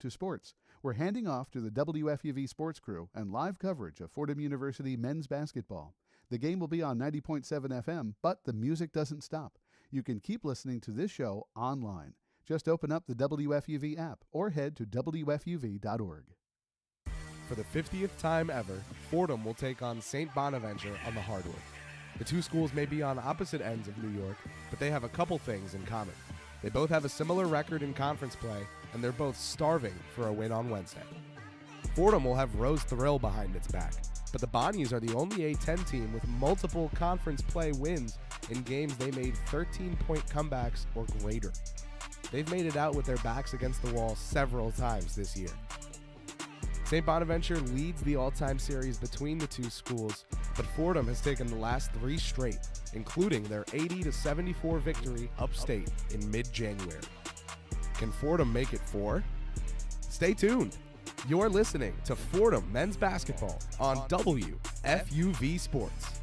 to sports. We're handing off to the WFUV sports crew and live coverage of Fordham University men's basketball. The game will be on 90.7 FM, but the music doesn't stop. You can keep listening to this show online. Just open up the WFUV app or head to WFUV.org. For the 50th time ever, Fordham will take on St. Bonaventure on the hardwood. The two schools may be on opposite ends of New York, but they have a couple things in common. They both have a similar record in conference play, and they're both starving for a win on Wednesday. Fordham will have Rose Thrill behind its back, but the Bonnies are the only A-10 team with multiple conference play wins in games they made 13-point comebacks or greater. They've made it out with their backs against the wall several times this year. St. Bonaventure leads the all-time series between the two schools, but Fordham has taken the last 3 straight, including their 80-74 victory upstate in mid-January. Can Fordham make it 4? Stay tuned. You're listening to Fordham Men's Basketball on WFUV Sports.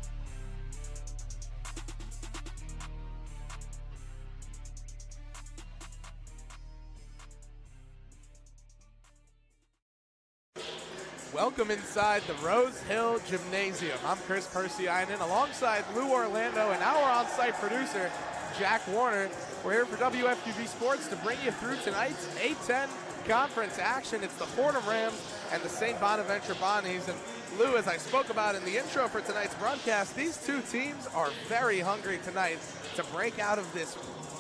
Welcome inside the Rose Hill Gymnasium. I'm Kris Pursiainen alongside Lou Orlando and our on-site producer, Jack Warner. We're here for WFUV Sports to bring you through tonight's A-10 conference action. It's the Fordham Rams and the St. Bonaventure Bonnies. And Lou, as I spoke about in the intro for tonight's broadcast, these two teams are very hungry tonight to break out of this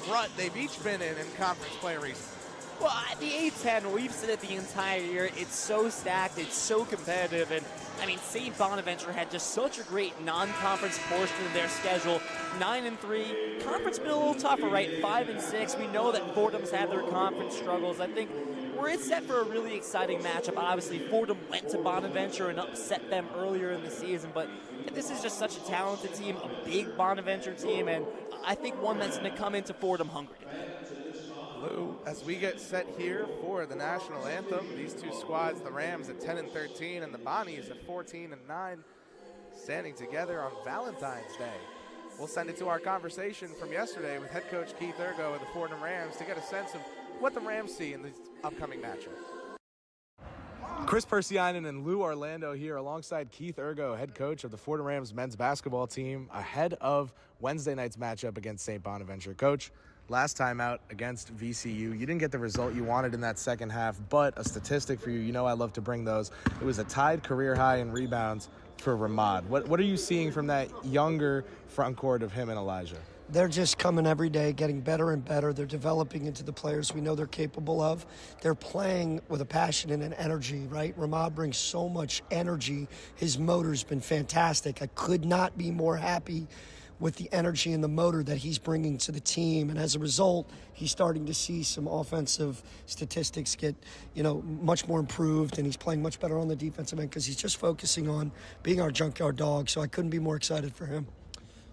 rut they've each been in conference play recently. Well, the A-10, we've said it the entire year, it's so stacked, it's so competitive, and I mean, St. Bonaventure had just such a great non-conference portion of their schedule, 9-3. Conference been a little tougher, right? 5-6. We know that Fordham's had their conference struggles. I think we're set for a really exciting matchup. Obviously, Fordham went to Bonaventure and upset them earlier in the season, but this is just such a talented team, a big Bonaventure team, and I think one that's going to come into Fordham hungry. Lou, as we get set here for the national anthem, these two squads, the Rams at 10-13 and the Bonnies at 14-9, standing together on Valentine's Day. We'll send it to our conversation from yesterday with head coach Keith Ergo of the Fordham Rams to get a sense of what the Rams see in this upcoming matchup. Kris Pursiainen and Lou Orlando here alongside Keith Ergo, head coach of the Fordham Rams men's basketball team, ahead of Wednesday night's matchup against St. Bonaventure. Coach, last time out against VCU, you didn't get the result you wanted in that second half, but a statistic for you, you know I love to bring those. It was a tied career high in rebounds for Ramad. What are you seeing from that younger front court of him and Elijah? They're just coming every day, getting better and better. They're developing into the players we know they're capable of. They're playing with a passion and an energy, right? Ramad brings so much energy. His motor's been fantastic. I could not be more happy with the energy and the motor that he's bringing to the team. And as a result, he's starting to see some offensive statistics get, much more improved, and he's playing much better on the defensive end because he's just focusing on being our junkyard dog. So I couldn't be more excited for him.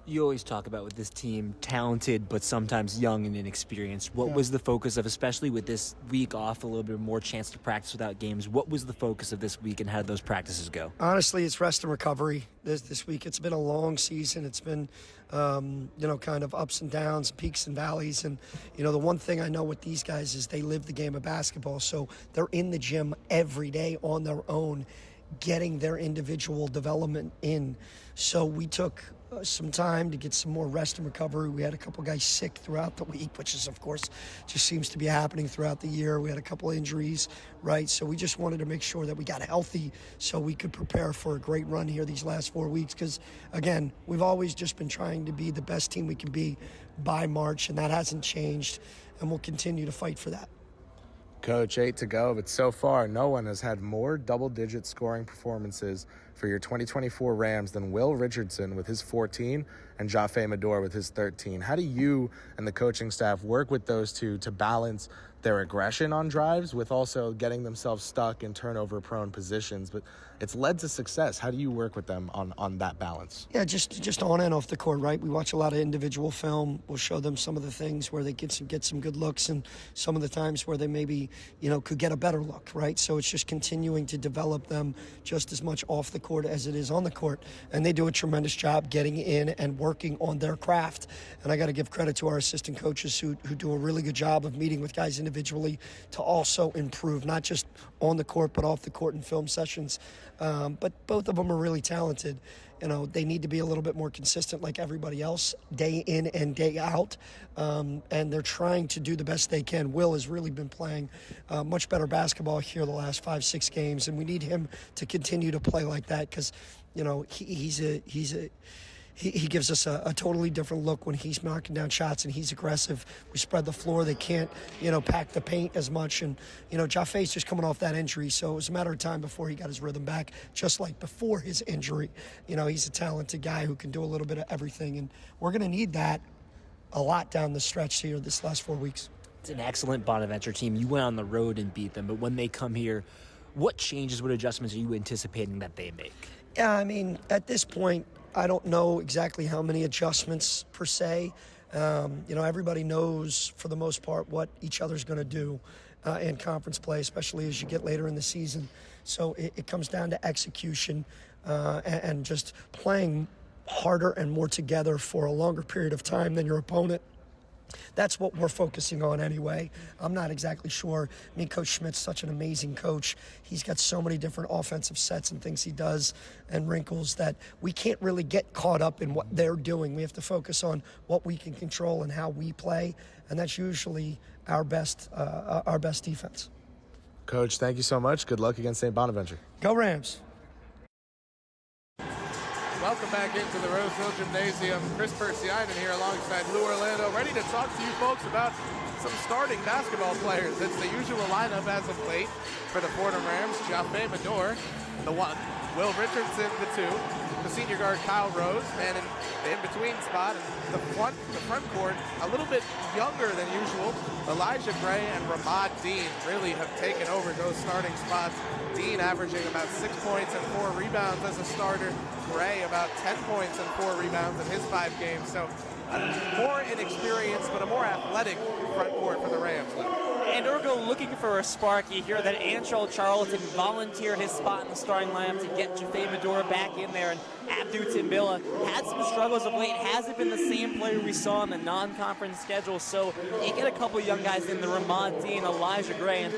You always talk about with this team, talented but sometimes young and inexperienced. What was the focus of, especially with this week off, a little bit more chance to practice without games, what was the focus of this week and how did those practices go? Honestly, it's rest and recovery this week. It's been a long season. It's been, kind of ups and downs, peaks and valleys. And, the one thing I know with these guys is they live the game of basketball. So they're in the gym every day on their own, getting their individual development in. So we took some time to get some more rest and recovery. We had a couple guys sick throughout the week, which is, of course, just seems to be happening throughout the year. We had a couple injuries, right? So we just wanted to make sure that we got healthy so we could prepare for a great run here these last 4 weeks. Because, again, we've always just been trying to be the best team we can be by March, and that hasn't changed, and we'll continue to fight for that. Coach, 8 to go, but so far no one has had more double-digit scoring performances for your 2024 Rams than Will Richardson with his 14 and Jaffe Medor with his 13. How do you and the coaching staff work with those two to balance their aggression on drives with also getting themselves stuck in turnover-prone positions? But it's led to success. How do you work with them on that balance? Yeah, just on and off the court, right? We watch a lot of individual film. We'll show them some of the things where they get some good looks and some of the times where they maybe, could get a better look, right? So it's just continuing to develop them just as much off the court as it is on the court. And they do a tremendous job getting in and working on their craft. And I got to give credit to our assistant coaches who do a really good job of meeting with guys individually individually to also improve, not just on the court, but off the court in film sessions. But both of them are really talented. You know, they need to be a little bit more consistent like everybody else, day in and day out. And they're trying to do the best they can. Will has really been playing much better basketball here the last 5-6 games, and we need him to continue to play like that because, you know, he gives us a totally different look when he's knocking down shots and he's aggressive. We spread the floor. They can't, you know, pack the paint as much. And, you know, Jaffe's just coming off that injury, so it was a matter of time before he got his rhythm back, just like before his injury. You know, he's a talented guy who can do a little bit of everything, and we're going to need that a lot down the stretch here this last 4 weeks. It's an excellent Bonaventure team. You went on the road and beat them, but when they come here, what changes, what adjustments are you anticipating that they make? Yeah, I mean, at this point, I don't know exactly how many adjustments per se. You know, everybody knows for the most part what each other's going to do in conference play, especially as you get later in the season. So it comes down to execution and just playing harder and more together for a longer period of time than your opponent. That's what we're focusing on anyway. I'm not exactly sure. I mean, Coach Schmidt's such an amazing coach. He's got so many different offensive sets and things he does and wrinkles that we can't really get caught up in what they're doing. We have to focus on what we can control and how we play, and that's usually our best defense. Coach, thank you so much. Good luck against St. Bonaventure. Go Rams. Welcome back into the Rose Hill Gymnasium. Kris Pursiainen here alongside Lou Orlando, ready to talk to you folks about some starting basketball players. It's the usual lineup as of late for the Fordham Rams. Jaffe Mador, the 1. Will Richardson, the 2. The senior guard Kyle Rose, man, in the in-between spot. And the front court, a little bit younger than usual. Elijah Gray and Ramad Dean really have taken over those starting spots. Dean averaging about 6 points and 4 rebounds as a starter. Gray about 10 points and 4 rebounds in his 5 games. So more inexperienced, but a more athletic front court for the Rams. And Urgo looking for a spark. You hear that Antrell Charlton volunteered his spot in the starting lineup to get Jaffe Mador back in there. And Abdou Timbilla had some struggles of late. Hasn't been the same player we saw in the non-conference schedule. So you get a couple young guys in the Ramad Dean, Elijah Gray, and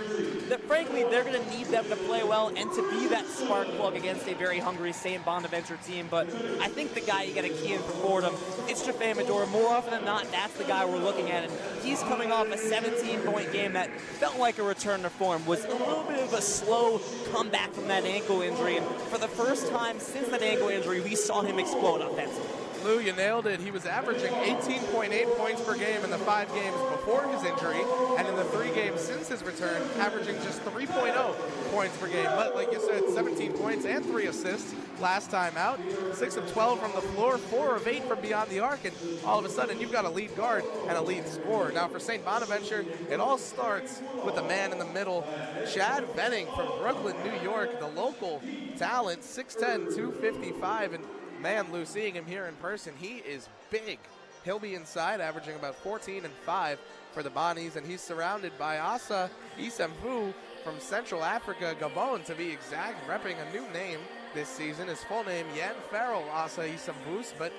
frankly, they're going to need them to play well and to be that spark plug against a very hungry St. Bonaventure team. But I think the guy you got to key in for Fordham, it's Jaffe Mador. More often than not, that's the guy we're looking at. And he's coming off a 17-point game that felt like a return to form. Was a little bit of a slow comeback from that ankle injury. And for the first time since that ankle injury, we saw him explode offensively. Lou, you nailed it. He was averaging 18.8 points per game in the 5 games before his injury, and in the 3 games since his return, averaging just 3.0 points per game. But like you said, 17 points and 3 assists last time out. 6 of 12 from the floor, 4 of 8 from beyond the arc, and all of a sudden you've got a lead guard and a lead scorer. Now for St. Bonaventure, it all starts with the man in the middle, Chad Benning from Brooklyn, New York, the local talent, 6'10", 255, and man, Lou, seeing him here in person, he is big. He'll be inside, averaging about 14 and 5 for the Bonnies, and he's surrounded by Asa Isamvu from Central Africa, Gabon, to be exact, repping a new name this season. His full name, Yan Farrell Asa Isamvus, but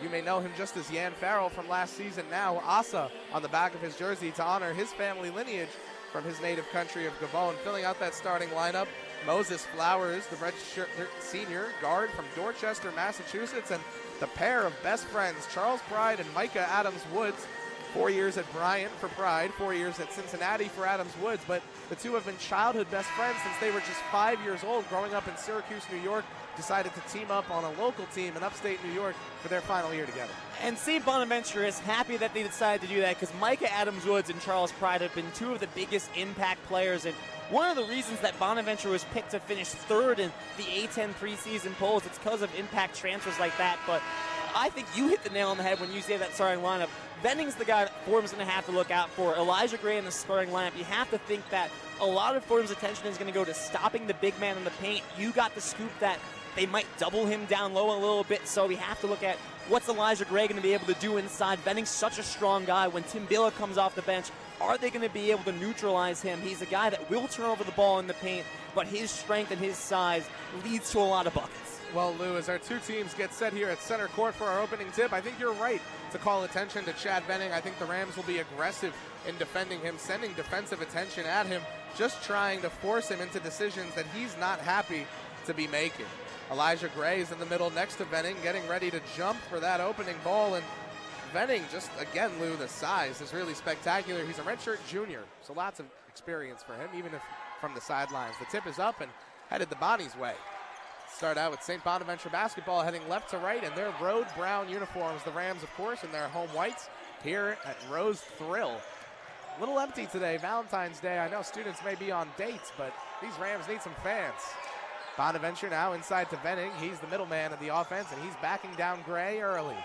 you may know him just as Yan Farrell from last season now. Asa on the back of his jersey to honor his family lineage from his native country of Gabon. Filling out that starting lineup, Moses Flowers, the redshirt senior guard from Dorchester, Massachusetts, and the pair of best friends, Charles Pride and Micah Adams-Woods. 4 years at Bryant for Pride, 4 years at Cincinnati for Adams-Woods, but the two have been childhood best friends since they were just 5 years old, growing up in Syracuse, New York. Decided to team up on a local team in upstate New York for their final year together. And St. Bonaventure is happy that they decided to do that because Micah Adams-Woods and Charles Pride have been two of the biggest impact players, and one of the reasons that Bonaventure was picked to finish 3rd in the A10 preseason polls, it's because of impact transfers like that. But I think you hit the nail on the head when you say that starting lineup. Benning's the guy that Fordham's going to have to look out for. Elijah Gray in the starting lineup, you have to think that a lot of Fordham's attention is going to go to stopping the big man in the paint. You got the scoop that they might double him down low a little bit, so we have to look at what's Elijah Gray going to be able to do inside. Benning's such a strong guy. When Timbilla comes off the bench, are they going to be able to neutralize him? He's a guy that will turn over the ball in the paint, but his strength and his size leads to a lot of buckets. Well, Lou, as our two teams get set here at center court for our opening tip, I think you're right to call attention to Chad Venning. I think the Rams will be aggressive in defending him, sending defensive attention at him, just trying to force him into decisions that he's not happy to be making. Elijah Gray is in the middle next to Venning, getting ready to jump for that opening ball, and Venning, just again, Lou, the size is really spectacular. He's a redshirt junior, so lots of experience for him, even if from the sidelines. The tip is up and headed the Bonnie's way. Start out with St. Bonaventure basketball heading left to right in their road brown uniforms. The Rams, of course, in their home whites here at Rose Thrill. A little empty today, Valentine's Day. I know students may be on dates, but these Rams need some fans. Bonaventure now inside to Venning. He's the middleman of the offense, and he's backing down Gray early.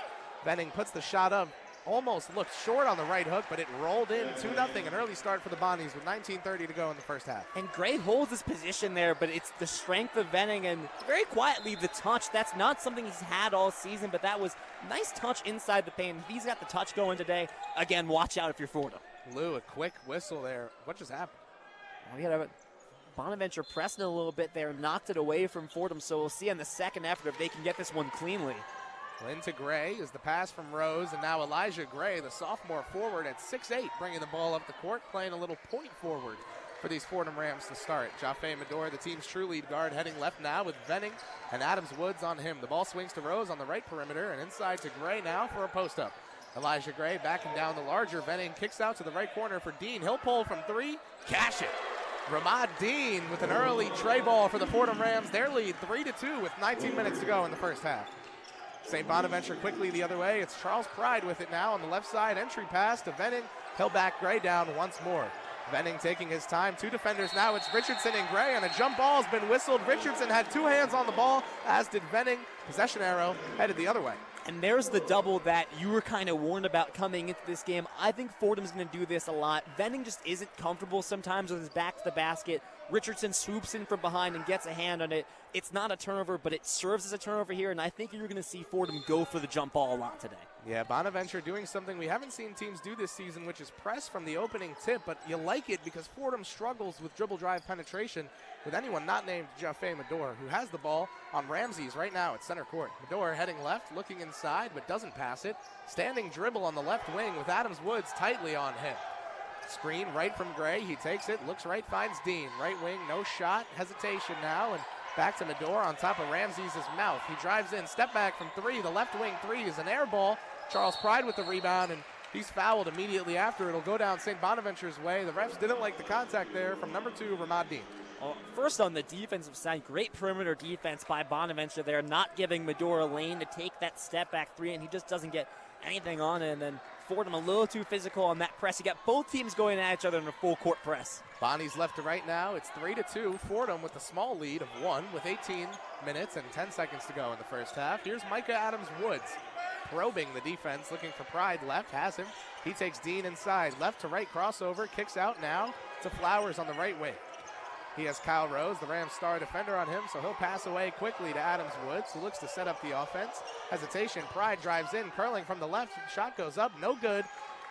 Venning puts the shot up. Almost looked short on the right hook, but it rolled in 2-0. An early start for the Bonnies with 19:30 to go in the first half. And Gray holds his position there, but it's the strength of Venning and very quietly the touch. That's not something he's had all season, but that was nice touch inside the paint. If he's got the touch going today, again, watch out if you're Fordham. Lou, a quick whistle there. What just happened? We had Bonaventure pressing a little bit there, knocked it away from Fordham, so we'll see on the second effort if they can get this one cleanly. Into Gray is the pass from Rose, and now Elijah Gray, the sophomore forward at 6'8", bringing the ball up the court, playing a little point forward for these Fordham Rams to start. Jaffe Medor, the team's true lead guard, heading left now with Venning and Adams Woods on him. The ball swings to Rose on the right perimeter, and inside to Gray now for a post-up. Elijah Gray backing down the larger Venning, kicks out to the right corner for Dean. He'll pull from three, cash it. Ramad Dean with an early tray ball for the Fordham Rams. Their lead 3-2 with 19 minutes to go in the first half. St. Bonaventure quickly the other way. It's Charles Pride with it now on the left side. Entry pass to Venning. He'll back Gray down once more. Venning taking his time. Two defenders now. It's Richardson and Gray, and a jump ball has been whistled. Richardson had two hands on the ball, as did Venning. Possession arrow headed the other way. And there's the double that you were kind of warned about coming into this game. I think Fordham's going to do this a lot. Venning just isn't comfortable sometimes with his back to the basket. Richardson swoops in from behind and gets a hand on it. It's not a turnover, but it serves as a turnover here, and I think you're going to see Fordham go for the jump ball a lot today. Yeah, Bonaventure doing something we haven't seen teams do this season, which is press from the opening tip, but you like it because Fordham struggles with dribble drive penetration with anyone not named Jaffe Medor, who has the ball on Ramsey's right now at center court. Medor heading left, looking inside, but doesn't pass it. Standing dribble on the left wing with Adams Woods tightly on him. Screen right from Gray. He takes it, looks right, finds Dean. Right wing, no shot, hesitation now, and back to Medor on top of Ramsey's mouth. He drives in, step back from three. The left wing three is an air ball. Charles Pride with the rebound, and he's fouled immediately after. It'll go down St. Bonaventure's way. The refs didn't like the contact there from number 2, Ramad Dean. Well, first on the defensive side, great perimeter defense by Bonaventure there, not giving Medor a lane to take that step back three, and he just doesn't get anything on it. And then Fordham a little too physical on that press. You got both teams going at each other in a full court press. Bonnie's left to right now. It's 3-2. Fordham with a small lead of 1 with 18 minutes and 10 seconds to go in the first half. Here's McAdams Woods probing the defense, looking for Pride left, has him. He takes Dean inside, left to right crossover, kicks out now to Flowers on the right wing. He has Kyle Rose, the Rams star defender on him, so he'll pass away quickly to Adams Woods, who looks to set up the offense. Hesitation, Pride drives in, curling from the left, shot goes up, no good.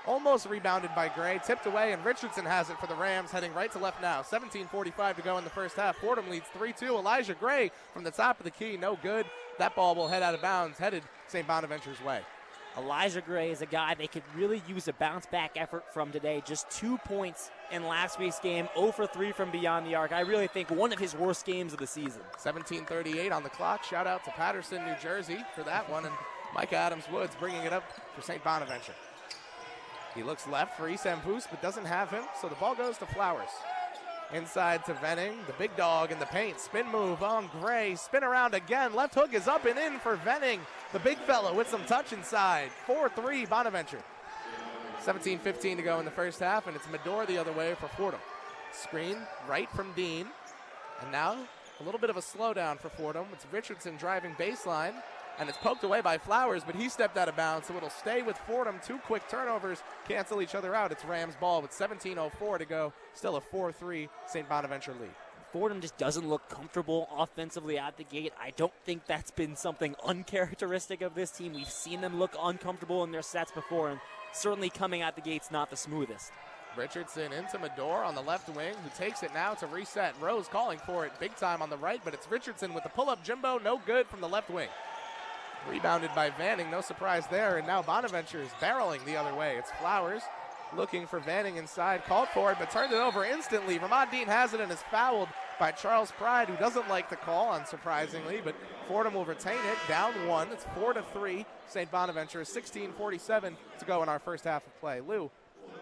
Almost rebounded by Gray, tipped away, and Richardson has it for the Rams, heading right to left now. 17:45 to go in the first half. Fordham leads 3-2. Elijah Gray from the top of the key, no good. That ball will head out of bounds, headed St. Bonaventure's way. Elijah Gray is a guy they could really use a bounce-back effort from today. Just 2 points in last week's game, 0 for 3 from beyond the arc. I really think one of his worst games of the season. 17:38 on the clock. Shout out to Patterson, New Jersey for that one, and Adams Woods bringing it up for St. Bonaventure. He looks left for Isam Boost, but doesn't have him, so the ball goes to Flowers. Inside to Venning, the big dog in the paint. Spin move on Gray. Spin around again. Left hook is up and in for Venning. The big fella with some touch inside. 4-3 Bonaventure. 17:15 to go in the first half, and it's Medor the other way for Fordham. Screen right from Dean. And now a little bit of a slowdown for Fordham. It's Richardson driving baseline. And it's poked away by Flowers, but he stepped out of bounds, so it'll stay with Fordham. 2 quick turnovers cancel each other out. It's Rams ball with 17:04 to go. Still a 4-3 St. Bonaventure lead. Fordham just doesn't look comfortable offensively out the gate. I don't think that's been something uncharacteristic of this team. We've seen them look uncomfortable in their sets before, and certainly coming out the gate's not the smoothest. Richardson into Medore on the left wing, who takes it now to reset. Rose calling for it big time on the right, but it's Richardson with the pull-up jumbo, no good from the left wing. Rebounded by Vanning, no surprise there, and now Bonaventure is barreling the other way. It's Flowers looking for Vanning inside, called for it, but turned it over instantly. Ramon Dean has it and is fouled by Charles Pride, who doesn't like the call, unsurprisingly, but Fordham will retain it, down 1. It's 4-3. St. Bonaventure, 16:47 to go in our first half of play. Lou,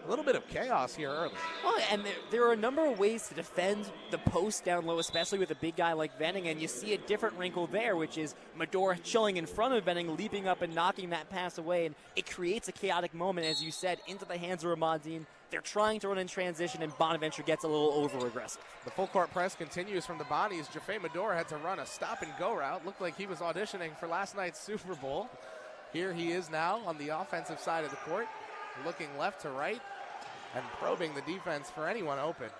a little bit of chaos here early. Well, and there are a number of ways to defend the post down low, especially with a big guy like Venning, and you see a different wrinkle there, which is Medore chilling in front of Venning, leaping up and knocking that pass away, and it creates a chaotic moment, as you said, into the hands of Ramon Dean. They're trying to run in transition, and Bonaventure gets a little over-aggressive. The full court press continues from the Bonnies. Jaffe Medore had to run a stop-and-go route. Looked like he was auditioning for last night's Super Bowl. Here he is now on the offensive side of the court, looking left to right and probing the defense for anyone open.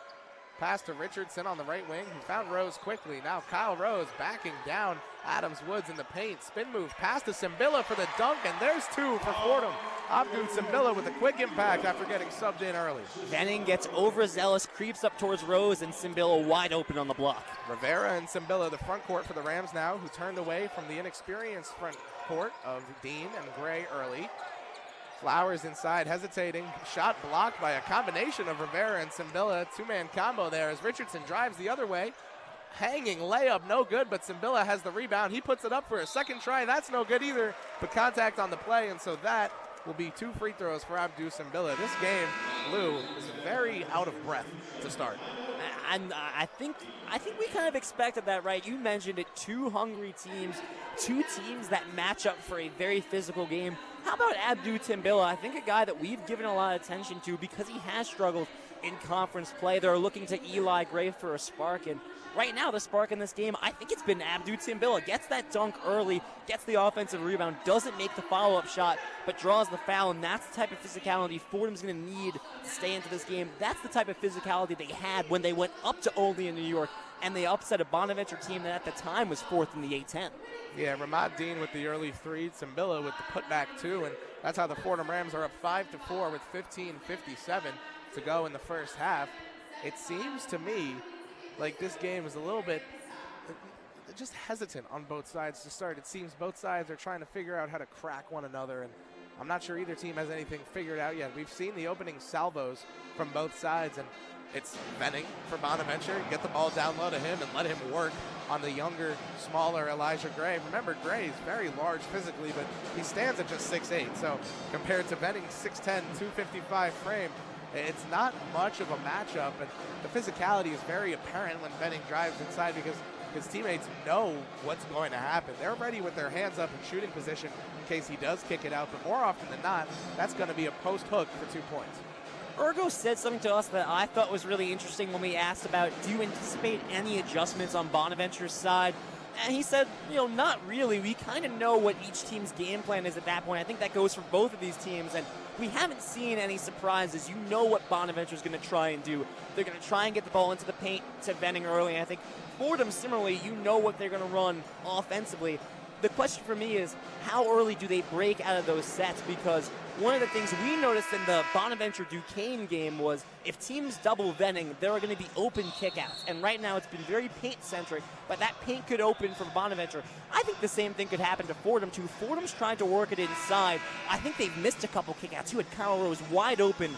Pass to Richardson on the right wing. He found Rose quickly. Now Kyle Rose backing down Adams Woods in the paint. Spin move. Pass to Simbila for the dunk, and there's 2 for Fordham. Abdul Simbila with a quick impact after getting subbed in early. Venning gets overzealous, creeps up towards Rose, and Simbila wide open on the block. Rivera and Simbila, the front court for the Rams now, who turned away from the inexperienced front court of Dean and Gray early. Flowers inside, hesitating. Shot blocked by a combination of Rivera and Simbila. Two-man combo there as Richardson drives the other way. Hanging layup, no good, but Simbila has the rebound. He puts it up for a second try. That's no good either, but contact on the play, and so that will be 2 free throws for Abdul Simbila. This game, Lou, is very out of breath to start. And I think we kind of expected that, right? You mentioned it, 2 hungry teams, 2 teams that match up for a very physical game. How about Abdul Simbila? I think a guy that we've given a lot of attention to because he has struggled in conference play. They're looking to Eli Gray for a spark, and right now the spark in this game, I think it's been Abdul Simbila. Gets that dunk early, gets the offensive rebound, doesn't make the follow-up shot, but draws the foul, and that's the type of physicality Fordham's going to need to stay into this game. That's the type of physicality they had when they went up to Oldie in New York, and they upset a Bonaventure team that at the time was 4th in the A-10. Yeah, Ramad Dean with the early 3, Simbila with the putback 2, and that's how the Fordham Rams are up 5-4 with 15:57 to go in the first half. It seems to me like this game is a little bit just hesitant on both sides to start. It seems both sides are trying to figure out how to crack one another, and I'm not sure either team has anything figured out yet. We've seen the opening salvos from both sides, and it's Venning for Bonaventure. Get the ball down low to him and let him work on the younger, smaller Elijah Gray. Remember, Gray is very large physically, but he stands at just 6'8", so compared to Venning's 6'10", 255 frame, it's not much of a matchup, and the physicality is very apparent when Venning drives inside because his teammates know what's going to happen. They're ready with their hands up in shooting position in case he does kick it out, but more often than not, that's going to be a post hook for 2 points. Ergo said something to us that I thought was really interesting when we asked about, do you anticipate any adjustments on Bonaventure's side? And he said, not really. We kind of know what each team's game plan is at that point. I think that goes for both of these teams, and we haven't seen any surprises. You know what Bonaventure's going to try and do. They're going to try and get the ball into the paint to Venning early, and I think Fordham, similarly, you know what they're going to run offensively. The question for me is, how early do they break out of those sets? Because one of the things we noticed in the Bonaventure-Duquesne game was if teams double Venning, there are going to be open kickouts. And right now it's been very paint-centric, but that paint could open for Bonaventure. I think the same thing could happen to Fordham, too. Fordham's trying to work it inside. I think they've missed a couple kickouts. You had Kyle Rose wide open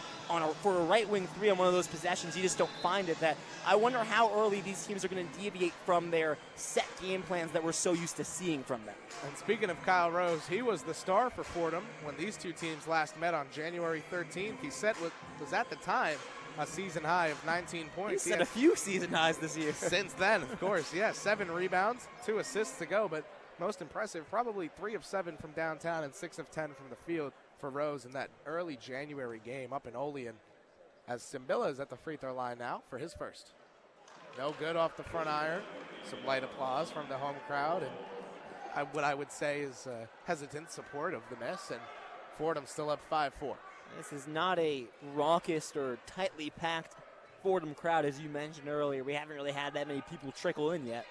for a right-wing 3 on one of those possessions. You just don't find it. That I wonder how early these teams are going to deviate from their set game plans that we're so used to seeing from them. And speaking of Kyle Rose, he was the star for Fordham when these 2 teams last met on January 13th. He set what was at the time a season high of 19 points. He set a few season highs this year. Since then, of course, yeah. 7 rebounds, 2 assists to go, but most impressive, probably 3 of 7 from downtown and 6 of 10 from the field for Rose in that early January game up in Olean, as Simbila is at the free throw line now for his first. No good off the front iron. Some light applause from the home crowd, and what I would say is hesitant support of the miss, and Fordham still up 5-4. This is not a raucous or tightly packed Fordham crowd, as you mentioned earlier. We haven't really had that many people trickle in yet.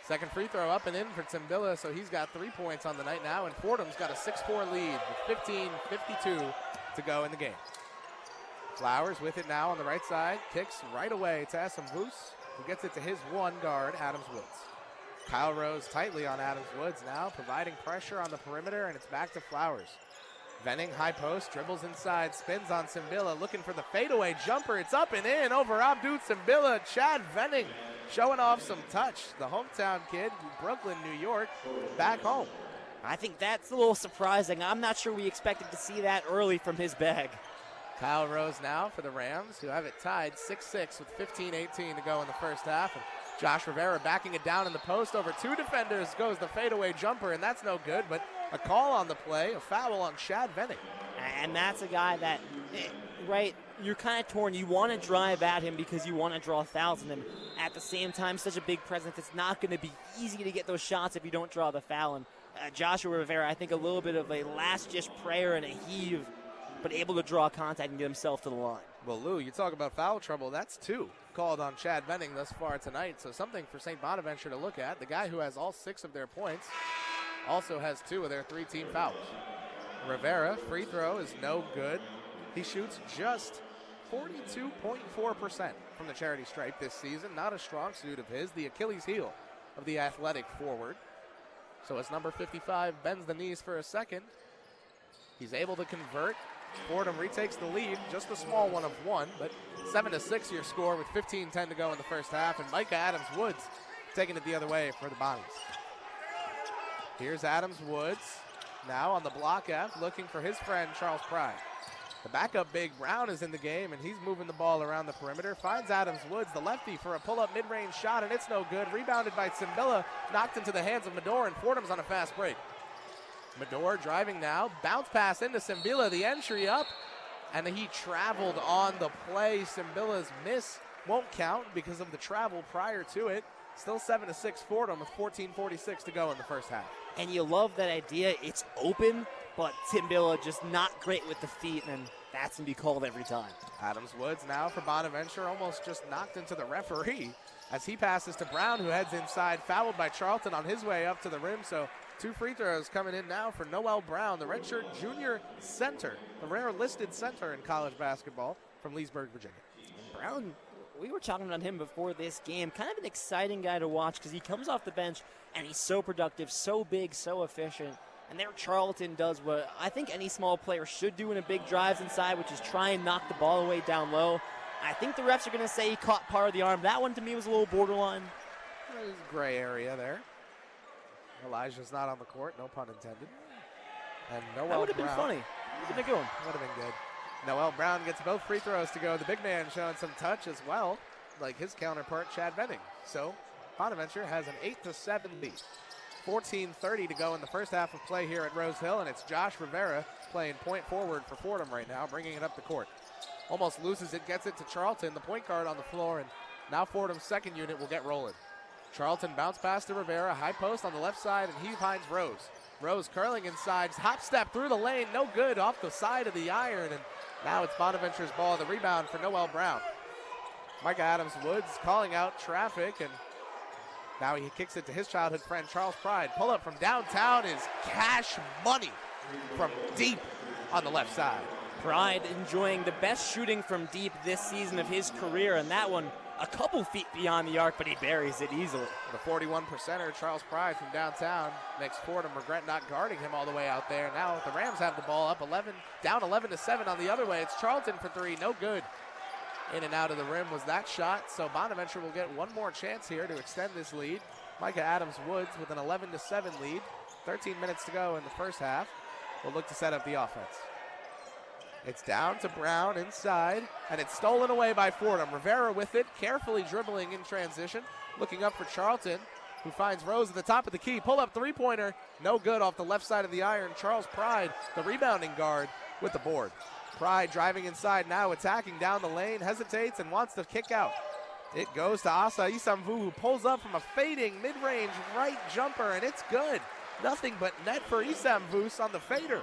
Second free throw up and in for Simbila, so he's got 3 points on the night now, and Fordham's got a 6-4 lead with 15:52 to go in the game. Flowers with it now on the right side. Kicks right away to Esamvus, who gets it to his one guard, Adams Woods. Kyle Rose tightly on Adams Woods now, providing pressure on the perimeter, and it's back to Flowers. Venning, high post, dribbles inside, spins on Simbila, looking for the fadeaway jumper. It's up and in over Abdul Simbila. Chad Venning showing off some touch. The hometown kid, Brooklyn, New York, back home. I think that's a little surprising. I'm not sure we expected to see that early from his bag. Kyle Rose now for the Rams, who have it tied 6-6 with 15-18 to go in the first half. And Josh Rivera backing it down in the post over two defenders, goes the fadeaway jumper, and that's no good, but a call on the play, a foul on Chad Venning. And that's a guy that, right, you're kind of torn. You want to drive at him because you want to draw fouls on him. At the same time, such a big presence, it's not going to be easy to get those shots if you don't draw the foul. And Joshua Rivera, I think a little bit of a last-ditch prayer and a heave, but able to draw contact and get himself to the line. Well, Lou, you talk about foul trouble. That's two called on Chad Venning thus far tonight, so something for St. Bonaventure to look at. The guy who has all 6 of their points also has 2 of their 3 team fouls. Rivera, free throw is no good. He shoots just 42.4% from the charity stripe this season. Not a strong suit of his, the Achilles heel of the athletic forward. So as number 55 bends the knees for a second, he's able to convert. Fordham retakes the lead, just a small one of 1, but 7-6 your score with 15-10 to go in the first half, and Micah Adams Woods taking it the other way for the Bonnies. Here's Adams Woods, now on the block F, looking for his friend Charles Pride. The backup big Brown is in the game, and he's moving the ball around the perimeter. Finds Adams Woods, the lefty, for a pull-up mid-range shot, and it's no good. Rebounded by Simbila, knocked into the hands of Medor, and Fordham's on a fast break. Medor driving now, bounce pass into Simbila, the entry up, and he traveled on the play. Simbila's miss won't count because of the travel prior to it. Still 7-6 Fordham with 14:46 to go in the first half. And you love that idea. It's open, but Simbila just not great with the feet, and that's going to be called every time. Adams Woods now for Bonaventure, almost just knocked into the referee as he passes to Brown, who heads inside, fouled by Charlton on his way up to the rim. So 2 free throws coming in now for Noel Brown, the redshirt junior center, the rare listed center in college basketball from Leesburg, Virginia. Brown, we were talking about him before this game. Kind of an exciting guy to watch because he comes off the bench and he's so productive, so big, so efficient. And there Charlton does what I think any small player should do in a big drives inside, which is try and knock the ball away down low. I think the refs are going to say he caught part of the arm. That one to me was a little borderline. There's a gray area there. Elijah's not on the court, no pun intended. And Noel Brown. That would have been funny. Would have been good one. Would have been good. Noel Brown gets both free throws to go. The big man showing some touch as well, like his counterpart, Chad Venning. So Bonaventure has an 8-7 lead. 14:30 to go in the first half of play here at Rose Hill, and it's Josh Rivera playing point forward for Fordham right now, bringing it up the court. Almost loses it, gets it to Charlton, the point guard on the floor, and now Fordham's second unit will get rolling. Charlton bounce pass to Rivera, high post on the left side, and he finds Rose. Rose curling inside, hop step through the lane, no good, off the side of the iron, and now it's Bonaventure's ball, the rebound for Noel Brown. Micah Adams Woods calling out traffic, and now he kicks it to his childhood friend Charles Pride. Pull up from downtown is cash money from deep on the left side. Pride enjoying the best shooting from deep this season of his career, and that one a couple feet beyond the arc, but he buries it easily. The 41%er, Charles Pride from downtown, makes Fordham regret not guarding him all the way out there. Now the Rams have the ball up 11, down 11-7 on the other way. It's Charlton for 3, no good. In and out of the rim was that shot, so Bonaventure will get one more chance here to extend this lead. Micah Adams Woods with an 11-7 lead. 13 minutes to go in the first half. We'll look to set up the offense. It's down to Brown inside, and it's stolen away by Fordham. Rivera with it, carefully dribbling in transition, looking up for Charlton, who finds Rose at the top of the key. Pull-up three-pointer, no good off the left side of the iron. Charles Pride, the rebounding guard, with the board. Pride driving inside now, attacking down the lane, hesitates and wants to kick out. It goes to Asa Isamvu, who pulls up from a fading mid-range right jumper, and it's good. Nothing but net for Isamvus on the fader.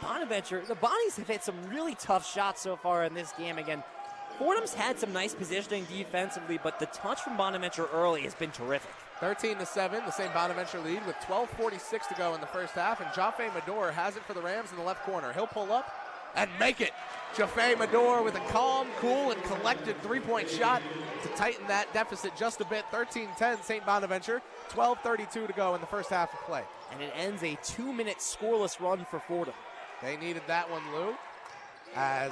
Bonaventure, the Bonnies have hit some really tough shots so far in this game again. Fordham's had some nice positioning defensively, but the touch from Bonaventure early has been terrific. 13-7, the St. Bonaventure lead with 12:46 to go in the first half, and Jaffe Medor has it for the Rams in the left corner. He'll pull up, and make it. Jaffe Mador with a calm, cool, and collected three-point shot to tighten that deficit just a bit. 13-10 St. Bonaventure, 12:32 to go in the first half of play. And it ends a 2-minute scoreless run for Fordham. They needed that one, Lou, as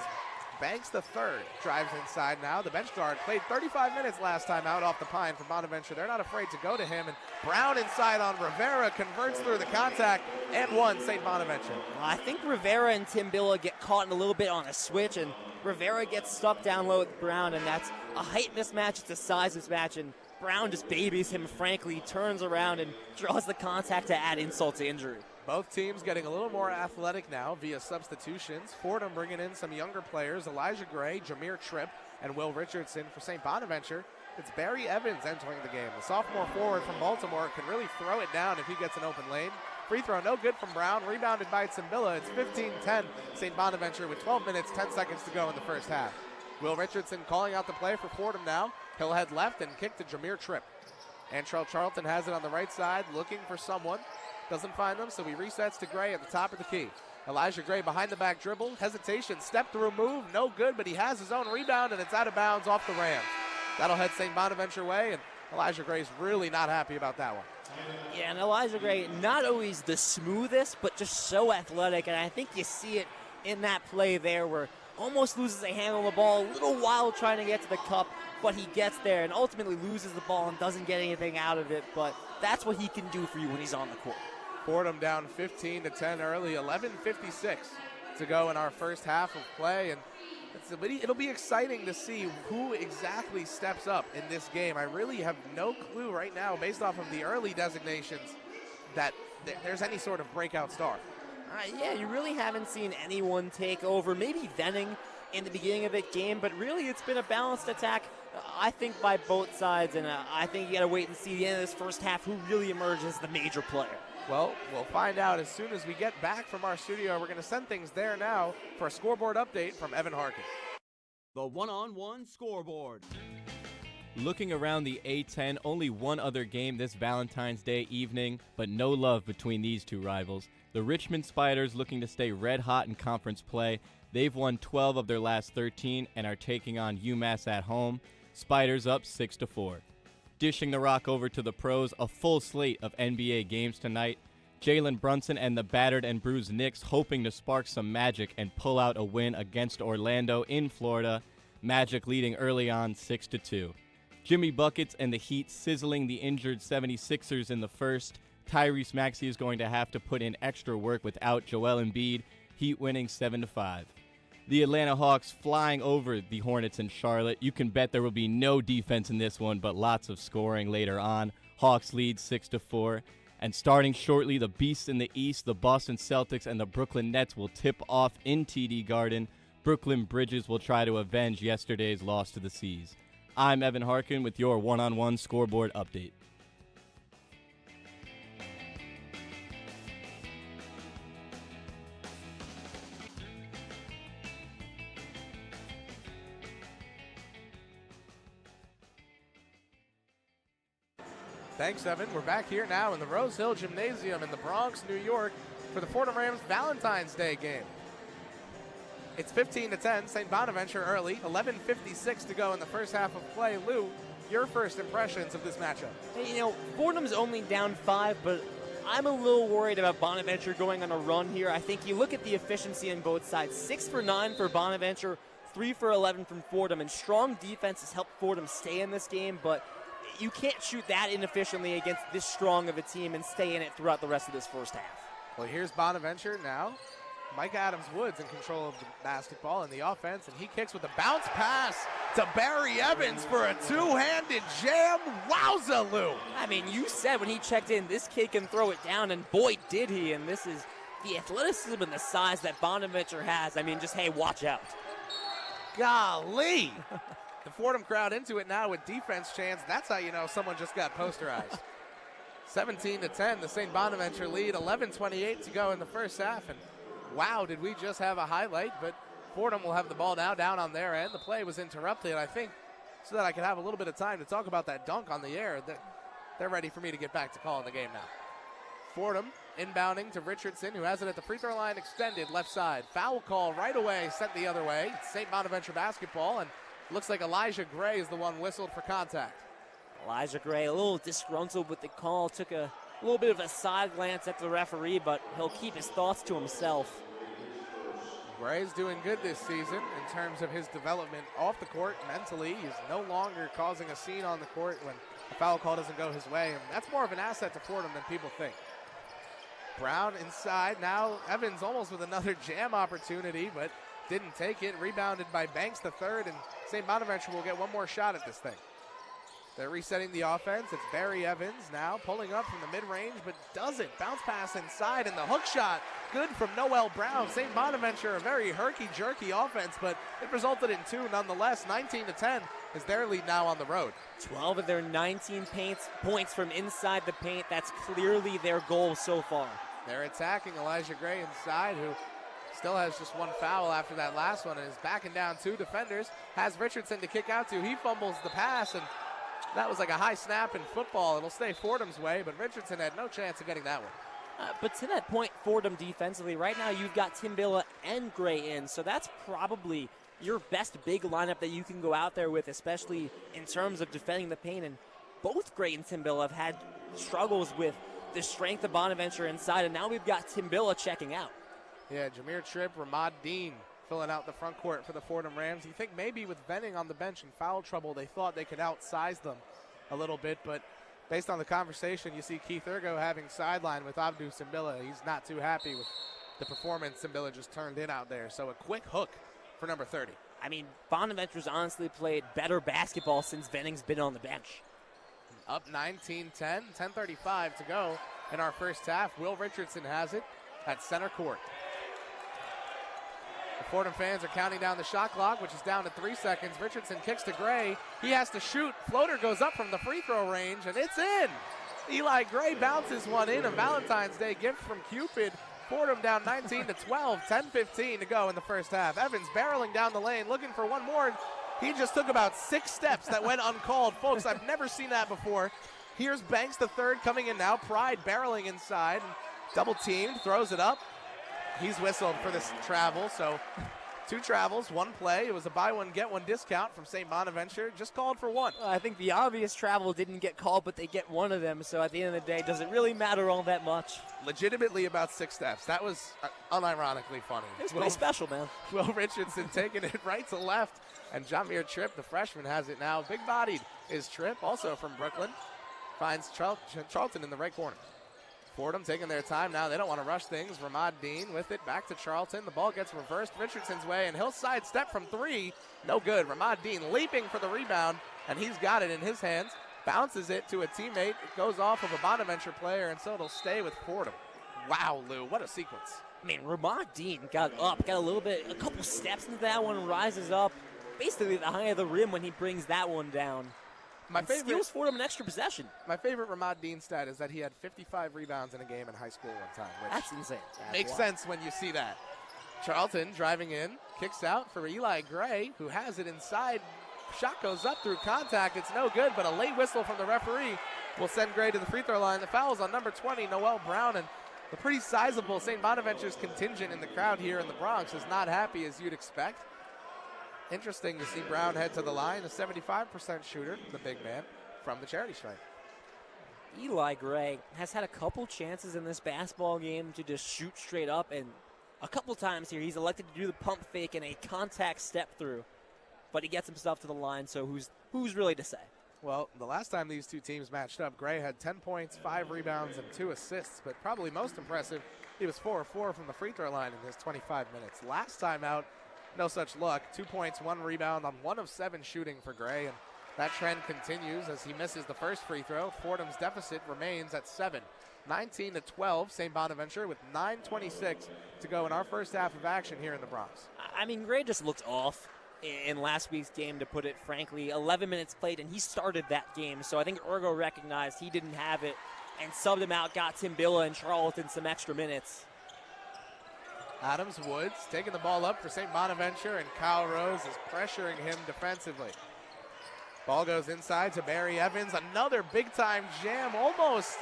Banks the third drives inside now. The bench guard played 35 minutes last time out off the pine for Bonaventure. They're not afraid to go to him, and Brown inside on Rivera converts through the contact and one St. Bonaventure. Well, I think Rivera and Timbilla get caught in a little bit on a switch, and Rivera gets stuck down low with Brown, and that's a height mismatch. It's a size mismatch, and Brown just babies him frankly, turns around and draws the contact to add insult to injury. Both teams getting a little more athletic now via substitutions. Fordham bringing in some younger players, Elijah Gray, Jameer Tripp, and Will Richardson. For St. Bonaventure, it's Barry Evans entering the game. The sophomore forward from Baltimore can really throw it down if he gets an open lane. Free throw no good from Brown, rebounded by Tsimbilla. It's 15-10 St. Bonaventure with 12 minutes, 10 seconds to go in the first half. Will Richardson calling out the play for Fordham now. He'll head left and kick to Jameer Tripp. Antrell Charlton has it on the right side, looking for someone. Doesn't find them, so he resets to Gray at the top of the key. Elijah Gray behind the back dribble. Hesitation, step through move, no good, but he has his own rebound, and it's out of bounds off the Rams. That'll head St. Bonaventure way, and Elijah Gray's really not happy about that one. Yeah, and Elijah Gray, not always the smoothest, but just so athletic, and I think you see it in that play there where almost loses a handle on the ball, a little while trying to get to the cup, but he gets there and ultimately loses the ball and doesn't get anything out of it, but that's what he can do for you when he's on the court. Fordham down 15-10 early, 11:56 to go in our first half of play, and it'll be exciting to see who exactly steps up in this game. I really have no clue right now, based off of the early designations, that there's any sort of breakout star. Yeah, you really haven't seen anyone take over. Maybe Venning in the beginning of the game, but really it's been a balanced attack, I think, by both sides, and I think you got to wait and see the end of this first half who really emerges as the major player. Well, we'll find out as soon as we get back from our studio. We're going to send things there now for a scoreboard update from Evan Harkin. The one-on-one scoreboard. Looking around the A10, only one other game this Valentine's Day evening, but no love between these two rivals. The Richmond Spiders looking to stay red hot in conference play. They've won 12 of their last 13 and are taking on UMass at home. Spiders up 6-4. Dishing the rock over to the pros, a full slate of NBA games tonight. Jalen Brunson and the battered and bruised Knicks hoping to spark some magic and pull out a win against Orlando in Florida. Magic leading early on 6-2. Jimmy Buckets and the Heat sizzling the injured 76ers in the first. Tyrese Maxey is going to have to put in extra work without Joel Embiid. Heat winning 7-5. The Atlanta Hawks flying over the Hornets in Charlotte. You can bet there will be no defense in this one, but lots of scoring later on. Hawks lead 6-4. And starting shortly, the Beasts in the East, the Boston Celtics and the Brooklyn Nets will tip off in TD Garden. Brooklyn Bridges will try to avenge yesterday's loss to the Seas. I'm Evan Harkin with your one-on-one scoreboard update. Thanks, Evan. We're back here now in the Rose Hill Gymnasium in the Bronx, New York, for the Fordham Rams Valentine's Day game. It's 15-10, St. Bonaventure early, 11:56 to go in the first half of play. Lou, your first impressions of this matchup? Hey, Fordham's only down 5, but I'm a little worried about Bonaventure going on a run here. I think you look at the efficiency on both sides. 6 for 9 for Bonaventure, 3 for 11 from Fordham, and strong defense has helped Fordham stay in this game, but you can't shoot that inefficiently against this strong of a team and stay in it throughout the rest of this first half. Well, here's Bonaventure now. McAdams Woods in control of the basketball and the offense, and he kicks with a bounce pass to Barry Evans for a two-handed jam. Wowza, Lou! I mean, you said when he checked in, this kid can throw it down, and boy, did he. And this is the athleticism and the size that Bonaventure has. I mean, just, hey, watch out. Golly! The Fordham crowd into it now with defense chants. That's how you know someone just got posterized. 17-10, the St. Bonaventure lead. 11:28 to go in the first half. And wow, did we just have a highlight. But Fordham will have the ball now down on their end. The play was interrupted, and I think so that I could have a little bit of time to talk about that dunk on the air, that they're ready for me to get back to calling the game now. Fordham inbounding to Richardson, who has it at the free throw line, extended left side. Foul call right away, sent the other way. It's St. Bonaventure basketball, and looks like Elijah Gray is the one whistled for contact. Elijah Gray a little disgruntled with the call, took a little bit of a side glance at the referee, but he'll keep his thoughts to himself. Gray's doing good this season in terms of his development off the court. Mentally, he's no longer causing a scene on the court when a foul call doesn't go his way, and that's more of an asset to Fordham than people think. Brown inside. Now Evans almost with another jam opportunity, but didn't take it. Rebounded by Banks the third, and St. Bonaventure will get one more shot at this thing. They're resetting the offense. It's Barry Evans now pulling up from the mid-range, but doesn't. Bounce pass inside, and the hook shot good from Noel Brown. St. Bonaventure, a very herky-jerky offense, but it resulted in two nonetheless. 19-10 is their lead now on the road. 12 of their 19 points from inside the paint. That's clearly their goal so far. They're attacking Elijah Gray inside, who still has just one foul after that last one and is backing down two defenders. Has Richardson to kick out to. He fumbles the pass, and that was like a high snap in football. It'll stay Fordham's way, but Richardson had no chance of getting that one. But to that point, Fordham defensively, right now you've got Timbilla and Gray in, so that's probably your best big lineup that you can go out there with, especially in terms of defending the paint. And both Gray and Timbilla have had struggles with the strength of Bonaventure inside, and now we've got Timbilla checking out. Yeah, Jameer Tripp, Ramad Dean filling out the front court for the Fordham Rams. You think maybe with Venning on the bench in foul trouble, they thought they could outsize them a little bit, but based on the conversation, you see Keith Ergo having sideline with Abdou Simbila. He's not too happy with the performance Simbila just turned in out there. So a quick hook for number 30. I mean, Bonaventure's honestly played better basketball since Venning's been on the bench. Up 19-10, 10:35 to go in our first half. Will Richardson has it at center court. The Fordham fans are counting down the shot clock, which is down to 3 seconds. Richardson kicks to Gray. He has to shoot. Floater goes up from the free throw range, and it's in. Eli Gray bounces one in. A Valentine's Day gift from Cupid. Fordham down 19-12, 10:15 to go in the first half. Evans barreling down the lane, looking for one more. He just took about 6 steps that went uncalled. Folks, I've never seen that before. Here's Banks the third coming in now. Pride barreling inside. Double teamed, throws it up. He's whistled for this travel, so 2 travels, 1 play. It was a buy one, get one discount from St. Bonaventure. Just called for 1. I think the obvious travel didn't get called, but they get one of them. So at the end of the day, does it really matter all that much? Legitimately about 6 steps. That was unironically funny. It's pretty special, man. Will Richardson taking it right to left. And Jameer Tripp, the freshman, has it now. Big-bodied is Tripp, also from Brooklyn. Finds Charlton in the right corner. Fordham taking their time now. They don't want to rush things. Ramad Dean with it. Back to Charlton. The ball gets reversed Richardson's way, and he'll sidestep from 3. No good. Ramad Dean leaping for the rebound, and he's got it in his hands. Bounces it to a teammate. It goes off of a Bonaventure player, and so it'll stay with Fordham. Wow, Lou, what a sequence. I mean, Ramad Dean got a couple steps into that one, rises up. Basically the high of the rim when he brings that one down. Steals Fordham an extra possession. My favorite Ramad Dean stat is that he had 55 rebounds in a game in high school one time. Which that's insane. Makes sense when you see that. Charlton driving in, kicks out for Eli Gray, who has it inside. Shot goes up through contact. It's no good, but a late whistle from the referee will send Gray to the free throw line. The foul's on number 20, Noel Brown, and the pretty sizable St. Bonaventure's contingent in the crowd here in the Bronx is not happy as you'd expect. Interesting to see Brown head to the line, a 75% shooter, the big man, from the charity stripe. Eli Gray has had a couple chances in this basketball game to just shoot straight up, and a couple times here he's elected to do the pump fake and a contact step through, but he gets himself to the line, so who's really to say? Well, the last time these two teams matched up, Gray had 10 points, 5 rebounds, and 2 assists, but probably most impressive, he was 4 of 4 from the free throw line in his 25 minutes. Last time out, no such luck. 2 points, 1 rebound on 1 of 7 shooting for Gray, and that trend continues as he misses the first free throw. Fordham's deficit remains at 7. 19-12, St. Bonaventure with 9:26 to go in our first half of action here in the Bronx. I mean, Gray just looked off in last week's game, to put it frankly. 11 minutes played, and he started that game, so I think Ergo recognized he didn't have it and subbed him out, got Timbilla and Charlton some extra minutes. Adams Woods taking the ball up for St. Bonaventure, and Kyle Rose is pressuring him defensively. Ball goes inside to Barry Evans. Another big-time jam, almost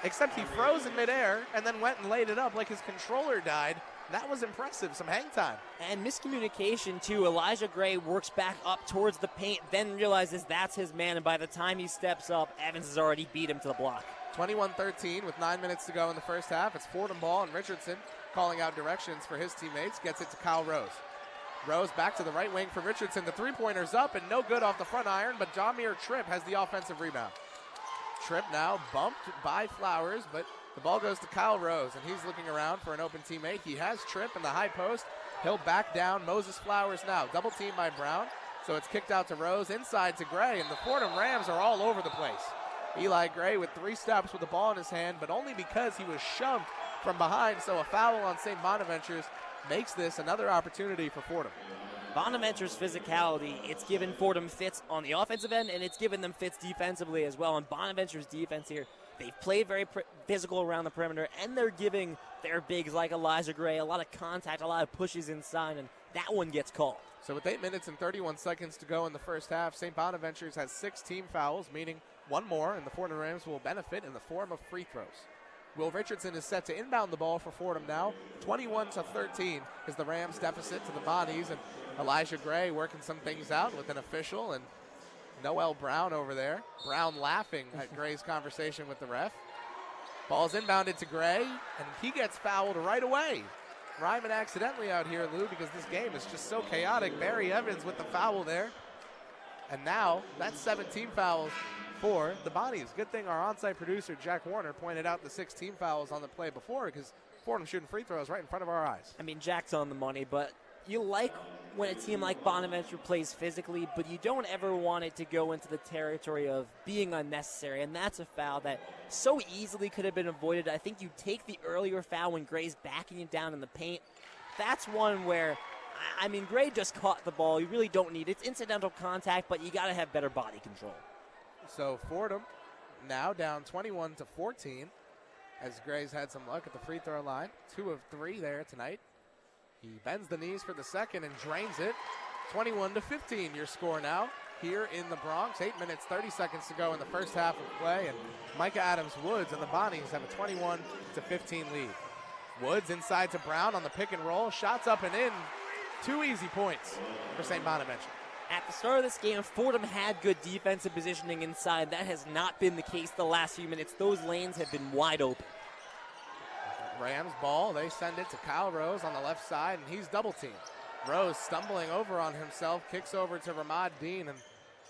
except he froze in midair and then went and laid it up like his controller died. That was impressive, some hang time. And miscommunication, too. Elijah Gray works back up towards the paint, then realizes that's his man, and by the time he steps up, Evans has already beat him to the block. 21-13 with 9 minutes to go in the first half. It's Fordham ball, and Richardson calling out directions for his teammates. Gets it to Kyle Rose. Rose back to the right wing for Richardson. The three-pointer's up and no good off the front iron, but Jamir Tripp has the offensive rebound. Tripp now bumped by Flowers, but the ball goes to Kyle Rose, and he's looking around for an open teammate. He has Tripp in the high post. He'll back down. Moses Flowers now. Double team by Brown. So it's kicked out to Rose, inside to Gray, and the Fordham Rams are all over the place. Eli Gray with 3 steps with the ball in his hand, but only because he was shoved from behind. So a foul on St. Bonaventure's makes this another opportunity for Fordham. Bonaventure's physicality, it's given Fordham fits on the offensive end, and it's given them fits defensively as well. And Bonaventure's defense here, they've played very physical around the perimeter, and they're giving their bigs like Elijah Gray a lot of contact, a lot of pushes inside, and that one gets called. So with 8 minutes and 31 seconds to go in the first half, St. Bonaventure's has 6 team fouls, meaning one more, and the Fordham Rams will benefit in the form of free throws. Will Richardson is set to inbound the ball for Fordham now. 21-13 is the Rams' deficit to the Bonnies, and Elijah Gray working some things out with an official, and Noel Brown over there. Brown laughing at Gray's conversation with the ref. Ball's inbounded to Gray, and he gets fouled right away. Ryman accidentally out here, Lou, because this game is just so chaotic. Barry Evans with the foul there. And now that's 17 fouls for the Bonnies. Good thing our on-site producer, Jack Warner, pointed out the 16 fouls on the play before, because Fordham shooting free throws right in front of our eyes. I mean, Jack's on the money, but you like when a team like Bonaventure plays physically, but you don't ever want it to go into the territory of being unnecessary, and that's a foul that so easily could have been avoided. I think you take the earlier foul when Gray's backing you down in the paint. That's one where, I mean, Gray just caught the ball. You really don't need it. It's incidental contact, but you got to have better body control. So Fordham now down 21-14 as Gray's had some luck at the free throw line. 2 of 3 there tonight. He bends the knees for the second and drains it. 21-15 your score now here in the Bronx. 8 minutes, 30 seconds to go in the first half of play. And McAdams Woods and the Bonnies have a 21-15 lead. Woods inside to Brown on the pick and roll. Shots up and in. 2 easy points for St. Bonaventure. At the start of this game, Fordham had good defensive positioning inside. That has not been the case the last few minutes. Those lanes have been wide open. Rams ball, they send it to Kyle Rose on the left side, and he's double teamed. Rose stumbling over on himself, kicks over to Ramad Dean, and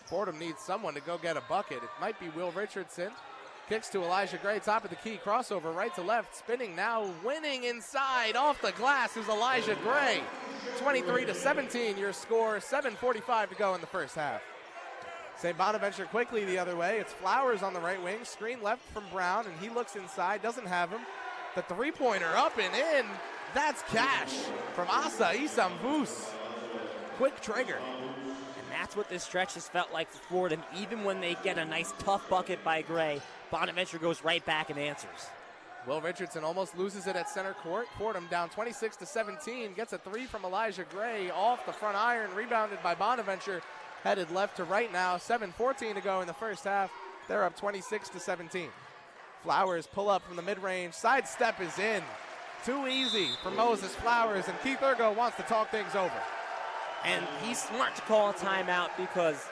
Fordham needs someone to go get a bucket. It might be Will Richardson. Kicks to Elijah Gray, top of the key, crossover right to left, spinning now, winning inside, off the glass is Elijah Gray. 23-17 your score, 7:45 to go in the first half. St. Bonaventure quickly the other way. It's Flowers on the right wing, screen left from Brown, and he looks inside, doesn't have him. The three-pointer up and in. That's cash from Asa Isamvus. Quick trigger. And that's what this stretch has felt like for Fordham. Even when they get a nice tough bucket by Gray, Bonaventure goes right back and answers. Will Richardson almost loses it at center court. Fordham down 26-17. Gets a 3 from Elijah Gray off the front iron. Rebounded by Bonaventure. Headed left to right now. 7:14 to go in the first half. They're up 26-17. Flowers pull up from the mid-range. Sidestep is in. Too easy for Moses Flowers, and Keith Urgo wants to talk things over. And he's smart to call a timeout because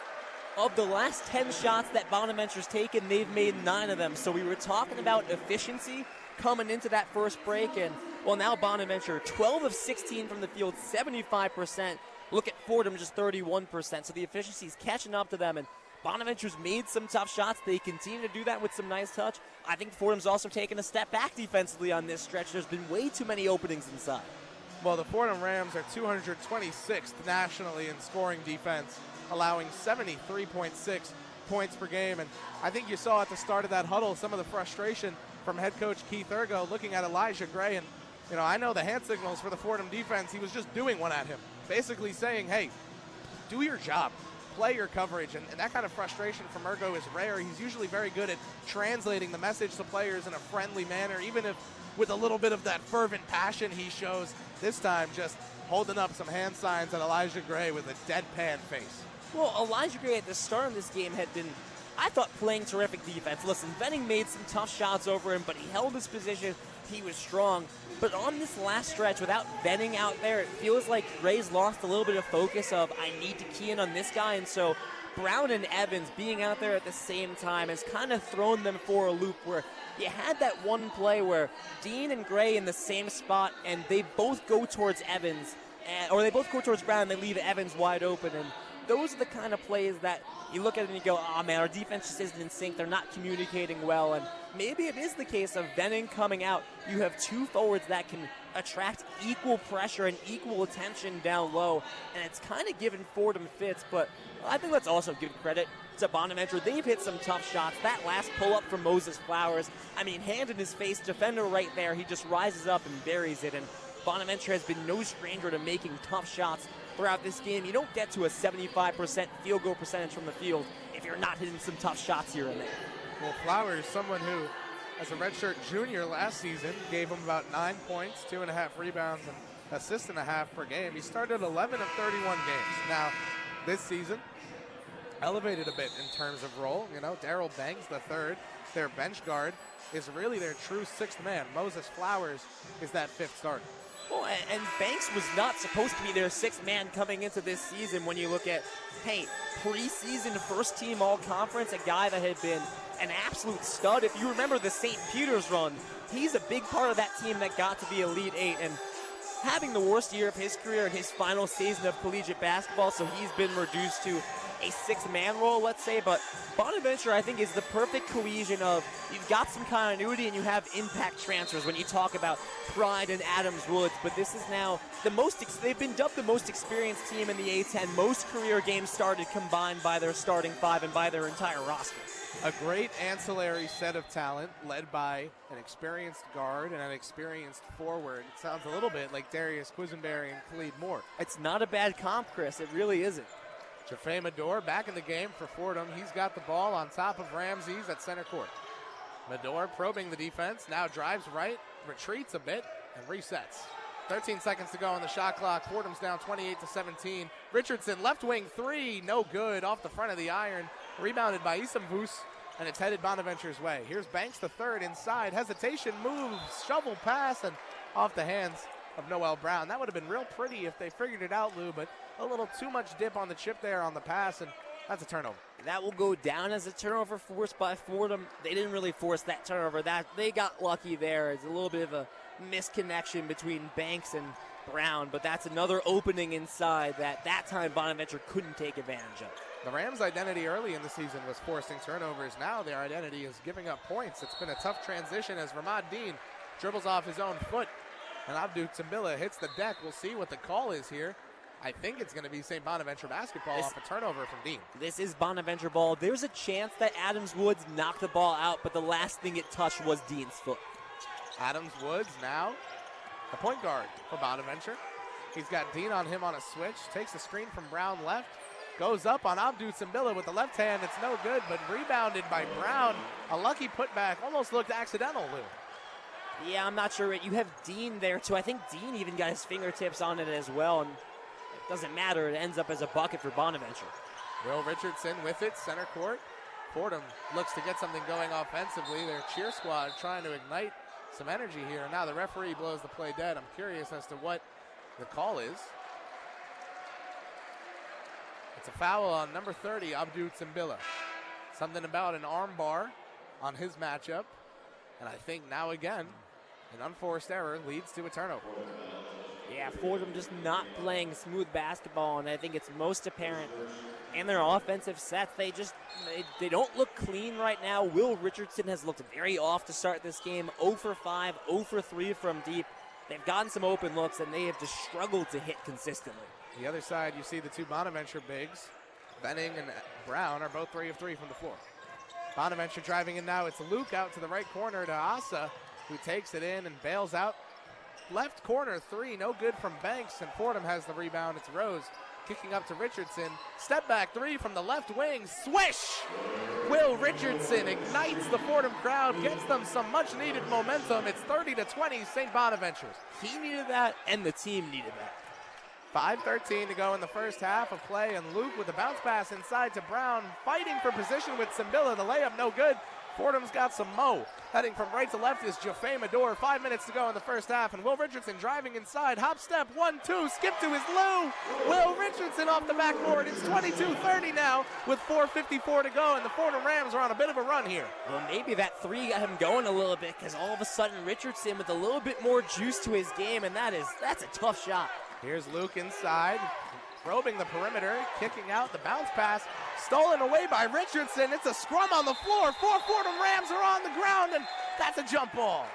of the last 10 shots that Bonaventure's taken, they've made 9 of them. So we were talking about efficiency coming into that first break, and well, now Bonaventure 12 of 16 from the field, 75%. Look at Fordham, just 31%. So the efficiency's catching up to them, and Bonaventure's made some tough shots. They continue to do that with some nice touch. I think Fordham's also taken a step back defensively on this stretch. There's been way too many openings inside. Well, the Fordham Rams are 226th nationally in scoring defense, allowing 73.6 points per game. And I think you saw at the start of that huddle some of the frustration from head coach Keith Urgo looking at Elijah Gray. And, you know, I know the hand signals for the Fordham defense. He was just doing one at him, basically saying, hey, do your job. Play your coverage, and that kind of frustration from Urgo is rare. He's usually very good at translating the message to players in a friendly manner, even if with a little bit of that fervent passion he shows. This time just holding up some hand signs at Elijah Gray with a deadpan face. Well, Elijah Gray at the start of this game had been I thought playing terrific defense. Listen, Venning made some tough shots over him, but he held his position. He was strong. But on this last stretch, without Venning out there, it feels like Gray's lost a little bit of focus of, I need to key in on this guy. And so Brown and Evans being out there at the same time has kind of thrown them for a loop where you had that one play where Dean and Gray in the same spot, and they both go towards Evans, or they both go towards Brown, and they leave Evans wide open. And those are the kind of plays that you look at it and you go, oh man, our defense just isn't in sync. They're not communicating well. And maybe it is the case of Venning coming out. You have two forwards that can attract equal pressure and equal attention down low. And it's kind of given Fordham fits, but I think let's also give credit to Bonaventure. They've hit some tough shots. That last pull-up from Moses Flowers, I mean, hand in his face, defender right there. He just rises up and buries it. And Bonaventure has been no stranger to making tough shots throughout this game. You don't get to a 75% field goal percentage from the field if you're not hitting some tough shots here and there. Well, Flowers, someone who, as a redshirt junior last season, gave him about 9 points, 2.5 rebounds, and assists and a half per game. He started 11 of 31 games. Now, this season, elevated a bit in terms of role. You know, Daryl Banks, the third, their bench guard, is really their true sixth man. Moses Flowers is that fifth starter. Well, and Banks was not supposed to be their sixth man coming into this season when you look at, hey, preseason first team all-conference, a guy that had been an absolute stud. If you remember the St. Peter's run, he's a big part of that team that got to be Elite Eight. And having the worst year of his career in his final season of collegiate basketball, so he's been reduced to a six-man role, let's say. But Bonaventure, I think, is the perfect cohesion of you've got some continuity and you have impact transfers when you talk about Pride and Adams Woods. But this is now the most, they've been dubbed the most experienced team in the A-10. Most career games started combined by their starting five and by their entire roster. A great ancillary set of talent led by an experienced guard and an experienced forward. It sounds a little bit like Darius Quisenberry and Khalid Moore. It's not a bad comp, Chris. It really isn't. Jaffe Medor back in the game for Fordham. He's got the ball on top of Ramses at center court. Medor probing the defense, now drives right, retreats a bit, and resets. 13 seconds to go on the shot clock. Fordham's down 28-17. Richardson, left wing three, no good, off the front of the iron. Rebounded by Isam Vus, and it's headed Bonaventure's way. Here's Banks the third inside. Hesitation, moves, shovel pass, and off the hands of Noel Brown. That would have been real pretty if they figured it out, Lou, but a little too much dip on the chip there on the pass, and that's a turnover. That will go down as a turnover forced by Fordham. They didn't really force that turnover. They got lucky there. It's a little bit of a misconnection between Banks and Brown, but that's another opening inside that time Bonaventure couldn't take advantage of. The Rams' identity early in the season was forcing turnovers. Now their identity is giving up points. It's been a tough transition as Ramad Dean dribbles off his own foot, and Abdu Timbilla hits the deck. We'll see what the call is here. I think it's going to be St. Bonaventure basketball off a turnover from Dean. This is Bonaventure ball. There's a chance that Adams Woods knocked the ball out, but the last thing it touched was Dean's foot. Adams Woods now the point guard for Bonaventure. He's got Dean on him on a switch. Takes the screen from Brown left. Goes up on Abdu Timbilla with the left hand. It's no good, but rebounded by Brown. A lucky putback. Almost looked accidental, Lou. Yeah, I'm not sure. You have Dean there, too. I think Dean even got his fingertips on it as well, and it doesn't matter. It ends up as a bucket for Bonaventure. Will Richardson with it, center court. Fordham looks to get something going offensively. Their cheer squad trying to ignite some energy here. Now the referee blows the play dead. I'm curious as to what the call is. It's a foul on number 30, Abdu Timbilla. Something about an arm bar on his matchup. And I think now again, an unforced error leads to a turnover. Yeah, Fordham just not playing smooth basketball, and I think it's most apparent in their offensive sets. They don't look clean right now. Will Richardson has looked very off to start this game. 0 for 5, 0 for 3 from deep. They've gotten some open looks, and they have just struggled to hit consistently. The other side, you see the two Bonaventure bigs, Benning and Brown, are both 3 of 3 from the floor. Bonaventure driving in now. It's Luke out to the right corner to Asa, who takes it in and bails out. Left corner three, no good from Banks, and Fordham has the rebound. It's Rose kicking up to Richardson. Step back three from the left wing. Swish! Will Richardson ignites the Fordham crowd, gets them some much-needed momentum. It's 30-20, St. Bonaventure. He needed that, and the team needed that. 5:13 to go in the first half of play, and Luke with the bounce pass inside to Brown, fighting for position with Simbilla. The layup no good. Fordham's got some mo. Heading from right to left is Jaffe Mador. 5 minutes to go in the first half, and Will Richardson driving inside. Hop step, 1-2, skip to his Lou. Will Richardson off the backboard. It's 22-30 now with 4:54 to go, and the Fordham Rams are on a bit of a run here. Well, maybe that three got him going a little bit, because all of a sudden Richardson with a little bit more juice to his game, and that's a tough shot. Here's Luke inside, probing the perimeter, kicking out the bounce pass, stolen away by Richardson. It's a scrum on the floor. 4 Fordham Rams are on the ground, and that's a jump ball.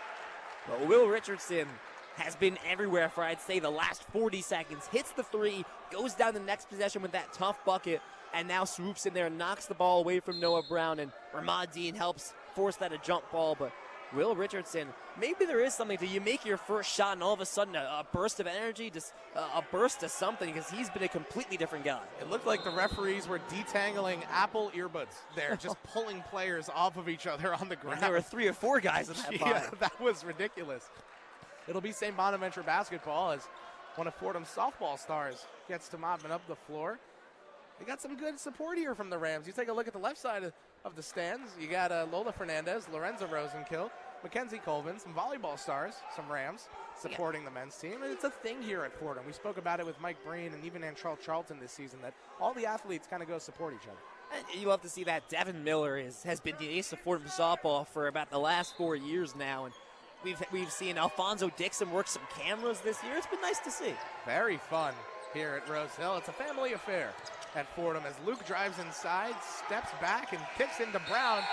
But Will Richardson has been everywhere for, I'd say, the last 40 seconds. Hits the three, goes down the next possession with that tough bucket, and now swoops in there and knocks the ball away from Noah Brown, and Ramad Dean helps force that a jump ball. But Will Richardson, maybe there is something to you make your first shot and all of a sudden a burst of energy, just a burst to something, because he's been a completely different guy. It looked like the referees were detangling Apple earbuds there, just pulling players off of each other on the ground. And there were 3 or 4 guys in that pile. Yeah, that was ridiculous. It'll be St. Bonaventure basketball as one of Fordham's softball stars gets to mopping up the floor. They got some good support here from the Rams. You take a look at the left side of the stands. You got Lola Fernandez, Lorenzo Rosenkill, Mackenzie Colvin, some volleyball stars, some Rams supporting the men's team. And it's a thing here at Fordham. We spoke about it with Mike Breen and even Antral Charlton this season, that all the athletes kind of go support each other. And you love to see that. Devin Miller has been the ace of Fordham softball for about the last 4 years now. And we've seen Alfonso Dixon work some cameras this year. It's been nice to see. Very fun here at Rose Hill. It's a family affair at Fordham as Luke drives inside, steps back, and kicks into Brown.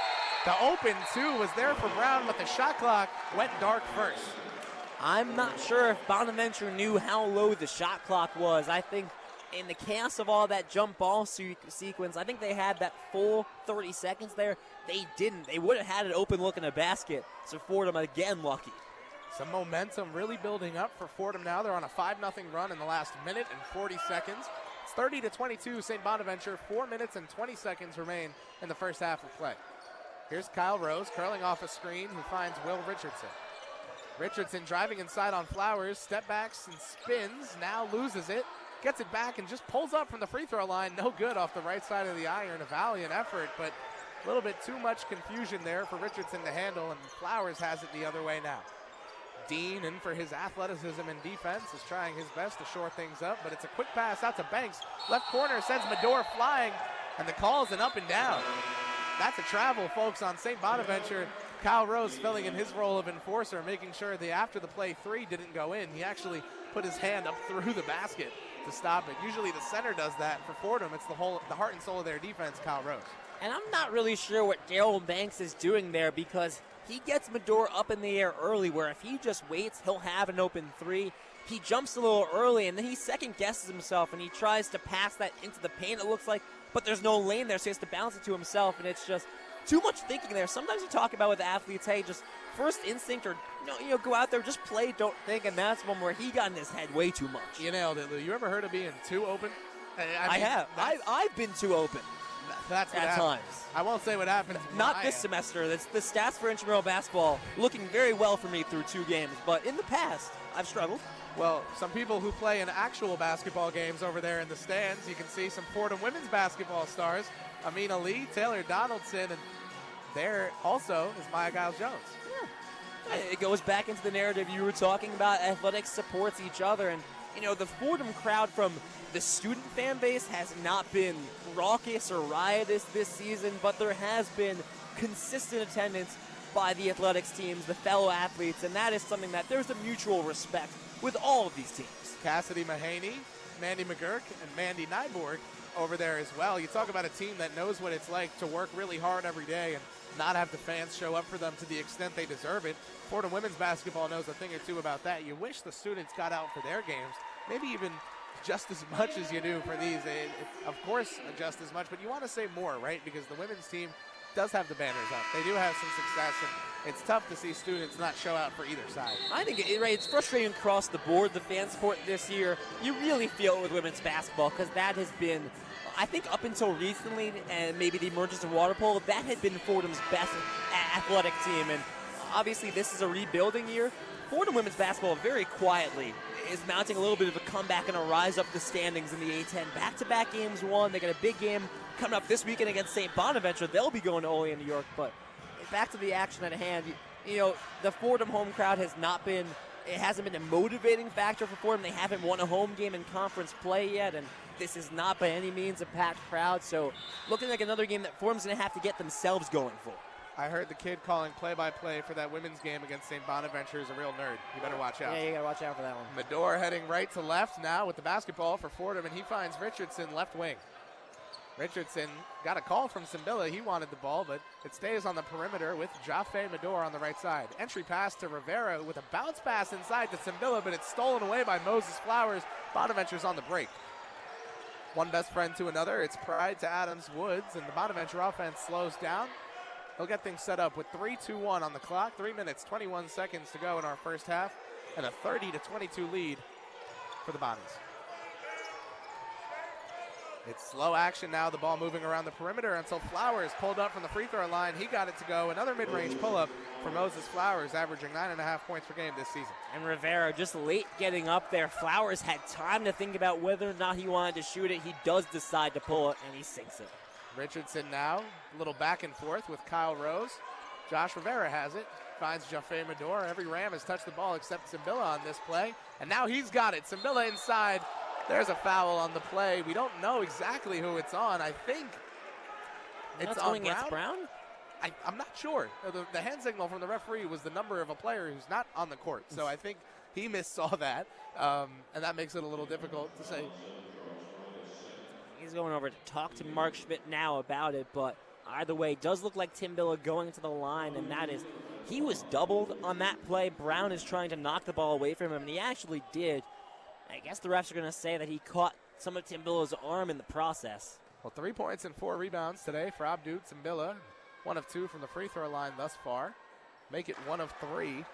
The open two was there for Brown, but the shot clock went dark first. I'm not sure if Bonaventure knew how low the shot clock was. I think in the chaos of all that jump ball sequence, I think they had that full 30 seconds there. They didn't. They would have had it open looking at basket. So Fordham again lucky. Some momentum really building up for Fordham now. They're on a 5-0 run in the last minute and 40 seconds. It's 30-22 St. Bonaventure. 4 minutes and 20 seconds remain in the first half of play. Here's Kyle Rose curling off a screen who finds Will Richardson. Richardson driving inside on Flowers, step backs and spins, now loses it, gets it back and just pulls up from the free throw line. No good off the right side of the iron. A valiant effort, but a little bit too much confusion there for Richardson to handle, and Flowers has it the other way now. Dean, in for his athleticism and defense, is trying his best to shore things up, but it's a quick pass out to Banks. Left corner sends Mador flying, and the call's an up and down. That's a travel, folks, on St. Bonaventure. Kyle Rose filling in his role of enforcer, making sure the after the play three didn't go in. He actually put his hand up through the basket to stop it. Usually the center does that. For Fordham, it's the heart and soul of their defense, Kyle Rose. And I'm not really sure what Daryl Banks is doing there, because he gets Mador up in the air early, where if he just waits, he'll have an open three. He jumps a little early, and then he second guesses himself, and he tries to pass that into the paint, it looks like, but there's no lane there, so he has to bounce it to himself, and it's just too much thinking there. Sometimes you talk about with athletes, hey, just first instinct, or go out there, just play, don't think, and that's one where he got in his head way too much. You nailed it, Lou. You ever heard of being too open? I have. I've been too open. That's what at happens. times. I won't say what happens. Not this semester. That's the stats for intramural basketball looking very well for me through 2 games, but in the past, I've struggled. Well, some people who play in actual basketball games over there in the stands, you can see some Fordham women's basketball stars, Amina Lee, Taylor Donaldson, and there also is Maya Giles-Jones. Yeah. It goes back into the narrative you were talking about. Athletics supports each other, and the Fordham crowd from the student fan base has not been raucous or riotous this season, but there has been consistent attendance by the athletics teams, the fellow athletes, and that is something that there's a mutual respect with all of these teams. Cassidy Mahaney, Mandy McGurk, and Mandy Nyborg over there as well. You talk about a team that knows what it's like to work really hard every day and not have the fans show up for them to the extent they deserve it. Fordham women's basketball knows a thing or two about that. You wish the students got out for their games, maybe even just as much as you do for these. Of course, just as much, but you want to say more, right? Because the women's team does have the banners up. They do have some success, and it's tough to see students not show out for either side. I think it's frustrating across the board, the fan support this year. You really feel it with women's basketball, because that has been, I think up until recently, and maybe the emergence of water polo, that had been Fordham's best athletic team. And obviously this is a rebuilding year. Fordham women's basketball very quietly is mounting a little bit of a comeback and a rise up the standings in the A10. Back-to-back games won. They got a big game coming up this weekend against St. Bonaventure. They'll be going to Olean, New York. But back to the action at hand. You know, the Fordham home crowd hasn't been a motivating factor for Fordham. They haven't won a home game in conference play yet, and this is not by any means a packed crowd. So looking like another game that Fordham's going to have to get themselves going for. I heard the kid calling play-by-play for that women's game against St. Bonaventure is a real nerd. You better watch out. Yeah, you got to watch out for that one. Medor heading right to left now with the basketball for Fordham, and he finds Richardson left wing. Richardson got a call from Simbilla. He wanted the ball, but it stays on the perimeter with Jaffe Medor on the right side. Entry pass to Rivera with a bounce pass inside to Simbilla, but it's stolen away by Moses Flowers. Bonaventure's on the break. One best friend to another. It's Pride to Adams Woods, and the Bonaventure offense slows down. They'll get things set up with 3-2-1 on the clock. 3 minutes, 21 seconds to go in our first half, and a 30-22 lead for the Bonnies. It's slow action now, the ball moving around the perimeter until Flowers pulled up from the free throw line. He got it to go. Another mid-range pull-up for Moses Flowers, averaging 9.5 points per game this season. And Rivera just late getting up there. Flowers had time to think about whether or not he wanted to shoot it. He does decide to pull it, and he sinks it. Richardson now, a little back and forth with Kyle Rose. Josh Rivera has it, finds Jaffe Medor. Every Ram has touched the ball except Simbilla on this play, and now he's got it. Simbilla inside. There's a foul on the play. We don't know exactly who it's on. I think it's on Brown. I'm not sure. The hand signal from the referee was the number of a player who's not on the court, so I think he missaw that, and that makes it a little difficult to say. He's going over to talk to Mark Schmidt now about it, but either way, it does look like Timbilla going to the line, and that is, he was doubled on that play. Brown is trying to knock the ball away from him, and he actually did. I guess the refs are going to say that he caught some of Timbilla's arm in the process. Well, 3 points and 4 rebounds today for Abdou Timbilla. 1 of 2 from the free throw line thus far. Make it 1 of 3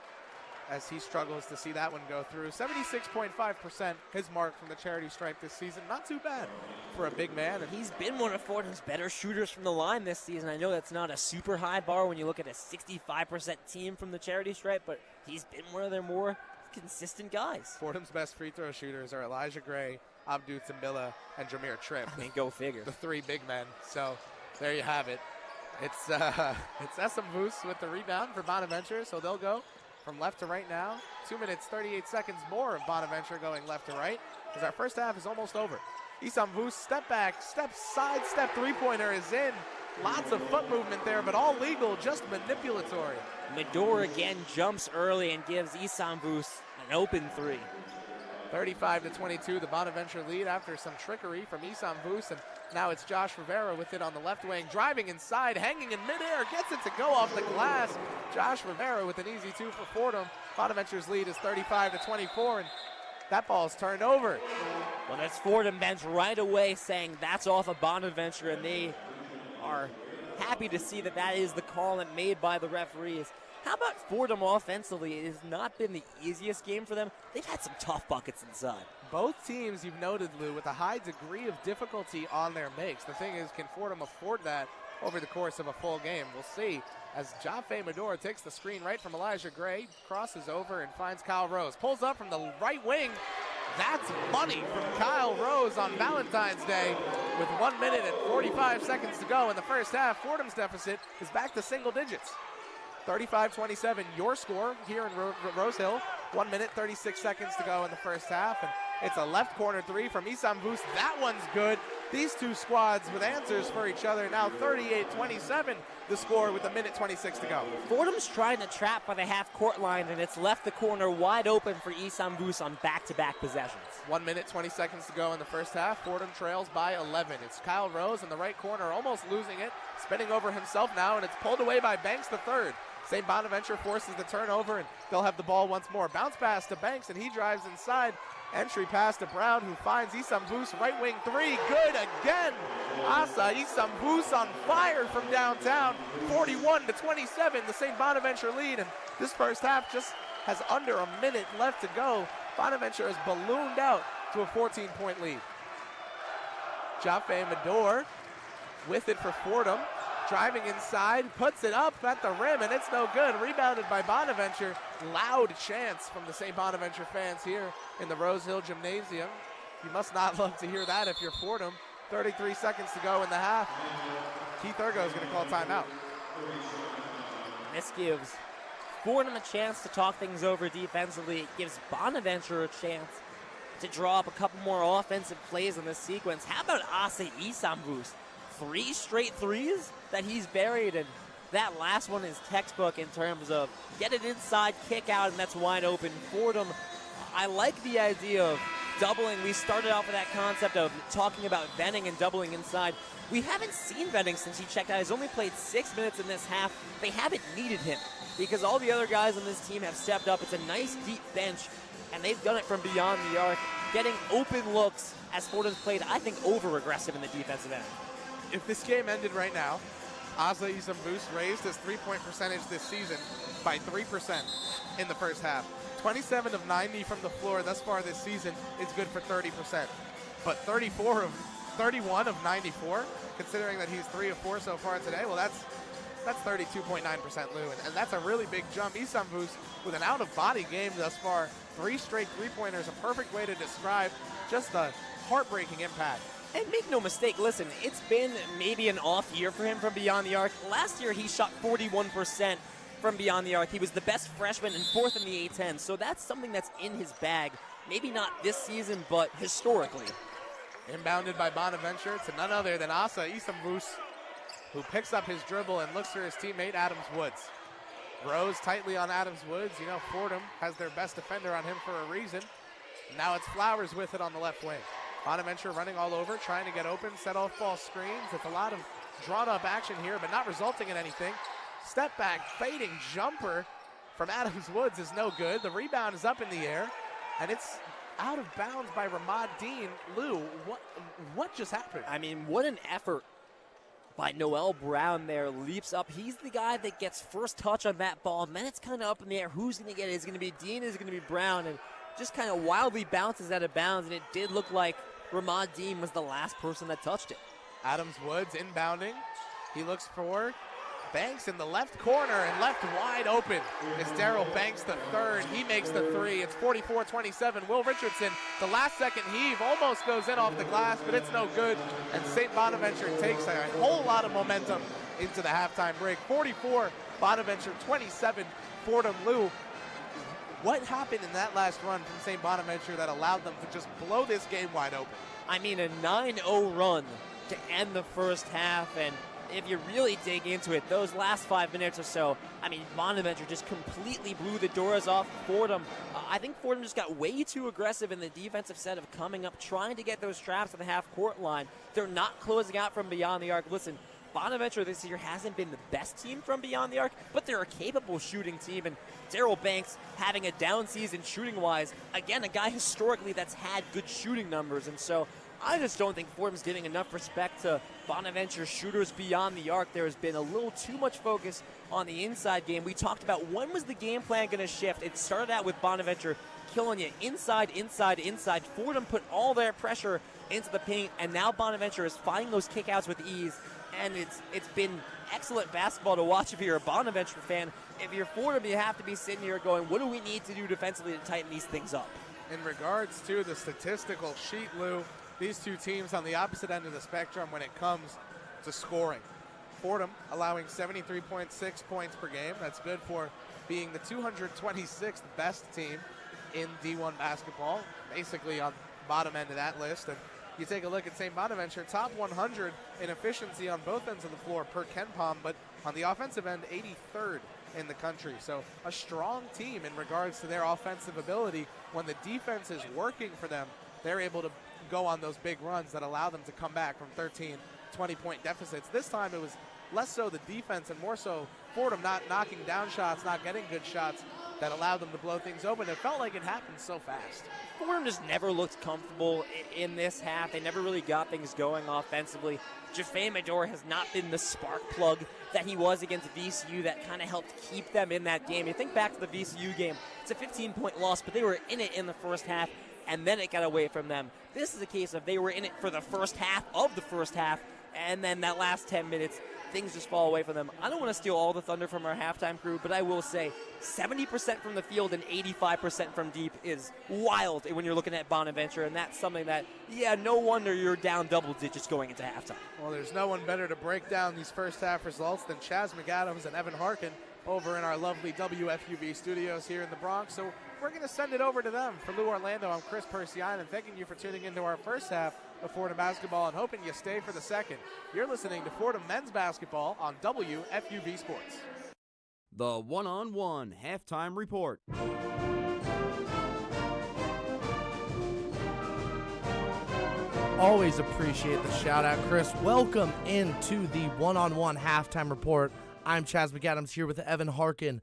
as he struggles to see that one go through. 76.5% his mark from the charity stripe this season. Not too bad for a big man. And he's been one of Fordham's better shooters from the line this season. I know that's not a super high bar when you look at a 65% team from the charity stripe, but he's been one of their more consistent guys. Fordham's best free throw shooters are Elijah Gray, Abdou Timbilla, and Jameer Tripp. I mean, go figure. The 3 big men. So there you have it. It's Essam Voos with the rebound for Bonaventure, so they'll go from left to right now. 2 minutes, 38 seconds more of Bonaventure going left to right, as our first half is almost over. Essam Voos, step back, side step three-pointer is in. Lots of foot movement there, but all legal, just manipulatory. Medor again jumps early and gives Essam Voos an open 3. 35-22, the Bonaventure lead after some trickery from Essam Voos, and now it's Josh Rivera with it on the left wing, driving inside, hanging in midair, gets it to go off the glass. Josh Rivera with an easy 2 for Fordham. Bonaventure's lead is 35-24, and that ball's turned over. Well, that's Fordham bench right away saying that's off of Bonaventure, and they are happy to see that that is the call that made by the referees. How about Fordham offensively? It has not been the easiest game for them. They've had some tough buckets inside. Both teams, you've noted, Lou, with a high degree of difficulty on their makes. The thing is, can Fordham afford that over the course of a full game? We'll see as Jaffe Medor takes the screen right from Elijah Gray, crosses over and finds Kyle Rose. Pulls up from the right wing. That's money from Kyle Rose on Valentine's Day with 1 minute and 45 seconds to go in the first half. Fordham's deficit is back to single digits. 35-27, your score here in Rose Hill. 1 minute, 36 seconds to go in the first half. And it's a left corner 3 from Essam Voos. That one's good. These two squads with answers for each other. Now 38-27, the score with 1:26 to go. Fordham's trying to trap by the half-court line, and it's left the corner wide open for Essam Voos on back-to-back possessions. 1 minute, 20 seconds to go in the first half. Fordham trails by 11. It's Kyle Rose in the right corner, almost losing it. Spinning over himself now, and it's pulled away by Banks III. St. Bonaventure forces the turnover, and they'll have the ball once more. Bounce pass to Banks, and he drives inside. Entry pass to Brown, who finds Essam Voos, right wing 3, good again. Asa Essam Voos on fire from downtown. 41-27, the St. Bonaventure lead, and this first half just has under a minute left to go. Bonaventure has ballooned out to a 14-point lead. Jaffe Medor with it for Fordham. driving inside, puts it up at the rim, and it's no good. Rebounded by Bonaventure. Loud chants from the St. Bonaventure fans here in the Rose Hill Gymnasium. You must not love to hear that if you're Fordham. 33 seconds to go in the half. Keith Ergo is going to call timeout. This gives Fordham a chance to talk things over defensively. It gives Bonaventure a chance to draw up a couple more offensive plays in this sequence. How about Asa Isambus? 3 straight threes that he's buried, and that last one is textbook in terms of get it inside, kick out, and that's wide open. Fordham, I like the idea of doubling. We started off with that concept of talking about Venning and doubling inside. We haven't seen Venning since he checked out. He's only played 6 minutes in this half. They haven't needed him because all the other guys on this team have stepped up. It's a nice deep bench, and they've done it from beyond the arc, getting open looks as Fordham's played, I think, over-aggressive in the defensive end. If this game ended right now, Asa Isambus raised his three-point percentage this season by 3% in the first half. 27 of 90 from the floor thus far this season is good for 30%. But 31 of 94, considering that he's 3 of 4 so far today, well, that's 32.9%, Lou, and that's a really big jump. Isambus with an out-of-body game thus far, 3 straight three-pointers, a perfect way to describe just a heartbreaking impact. And make no mistake, listen, it's been maybe an off year for him from beyond the arc. Last year, he shot 41% from beyond the arc. He was the best freshman and 4th in the A10, so that's something that's in his bag. Maybe not this season, but historically. Inbounded by Bonaventure to none other than Asa Isambus, who picks up his dribble and looks for his teammate Adams Woods. Rows tightly on Adams Woods. You know, Fordham has their best defender on him for a reason. Now it's Flowers with it on the left wing. Bonaventure running all over, trying to get open, set off ball screens. It's a lot of drawn-up action here, but not resulting in anything. Step back, fading jumper from Adams Woods is no good. The rebound is up in the air, and it's out of bounds by Ramad Dean. Lou, what just happened? I mean, what an effort by Noel Brown there. Leaps up. He's the guy that gets first touch on that ball, and then it's kind of up in the air. Who's going to get it? Is it going to be Dean? Is it going to be Brown? And just kind of wildly bounces out of bounds, and it did look like Ramad Dean was the last person that touched it. Adams Woods inbounding. He looks for Banks in the left corner and left wide open. It's Daryl Banks the third. He makes the three. It's 44-27. Will Richardson, the last second heave, almost goes in off the glass, but it's no good. And St. Bonaventure takes a whole lot of momentum into the halftime break. 44, Bonaventure 27, Fordham. Lou, what happened in that last run from St. Bonaventure that allowed them to just blow this game wide open? I mean, a 9-0 run to end the first half, and if you really dig into it, those last 5 minutes or so, I mean, Bonaventure just completely blew the doors off Fordham. I think Fordham just got way too aggressive in the defensive set of coming up, trying to get those traps at the half-court line. They're not closing out from beyond the arc. Listen, Bonaventure this year hasn't been the best team from beyond the arc, but they're a capable shooting team, and Daryl Banks having a down season shooting-wise, again, a guy historically that's had good shooting numbers, and so I just don't think Fordham's giving enough respect to Bonaventure shooters beyond the arc. There has been a little too much focus on the inside game. We talked about when was the game plan going to shift. It started out with Bonaventure killing you inside, inside, inside. Fordham put all their pressure into the paint, and now Bonaventure is finding those kickouts with ease, and it's been excellent basketball to watch if you're a Bonaventure fan. If you're Fordham, you have to be sitting here going, what do we need to do defensively to tighten these things up? In regards to the statistical sheet, Lou, these two teams on the opposite end of the spectrum when it comes to scoring. Fordham allowing 73.6 points per game. That's good for being the 226th best team in D1 basketball, basically on the bottom end of that list. And you take a look at St. Bonaventure, top 100 in efficiency on both ends of the floor per KenPom, but on the offensive end, 83rd in the country. So a strong team in regards to their offensive ability. When the defense is working for them, they're able to go on those big runs that allow them to come back from 13, 20-point deficits. This time it was less so the defense and more so Fordham not knocking down shots, not getting good shots that allowed them to blow things open. It felt like it happened so fast. Fordham just never looked comfortable in this half. They never really got things going offensively. Jaffe Medor has not been the spark plug that he was against VCU that kind of helped keep them in that game. You think back to the VCU game, it's a 15-point loss, but they were in it in the first half, and then it got away from them. This is a case of they were in it for the first half of the first half, and then that last 10 minutes, things just fall away from them. I don't want to steal all the thunder from our halftime crew, but I will say 70% from the field and 85% from deep is wild when you're looking at Bonaventure, and that's something that, no wonder you're down double digits going into halftime. Well, there's no one better to break down these first half results than Chaz McAdams and Evan Harkin over in our lovely WFUV studios here in the Bronx. So we're going to send it over to them. For Lou Orlando, I'm Kris Pursiainen, thanking you for tuning into our first half of Fordham basketball and hoping you stay for the second. You're listening to Fordham men's basketball on WFUV Sports. The one-on-one halftime report. Always appreciate the shout out, Chris. Welcome into the one-on-one halftime report. I'm Chaz McAdams here with Evan Harkin.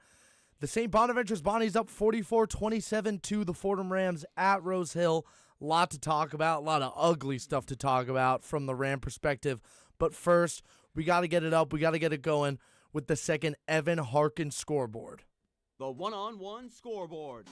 The St. Bonaventure's Bonnies up 44-27 to the Fordham Rams at Rose Hill. A lot to talk about, a lot of ugly stuff to talk about from the Ram perspective. But first, we got to get it up. We got to get it going with the second Evan Harkin scoreboard. The one-on-one scoreboard.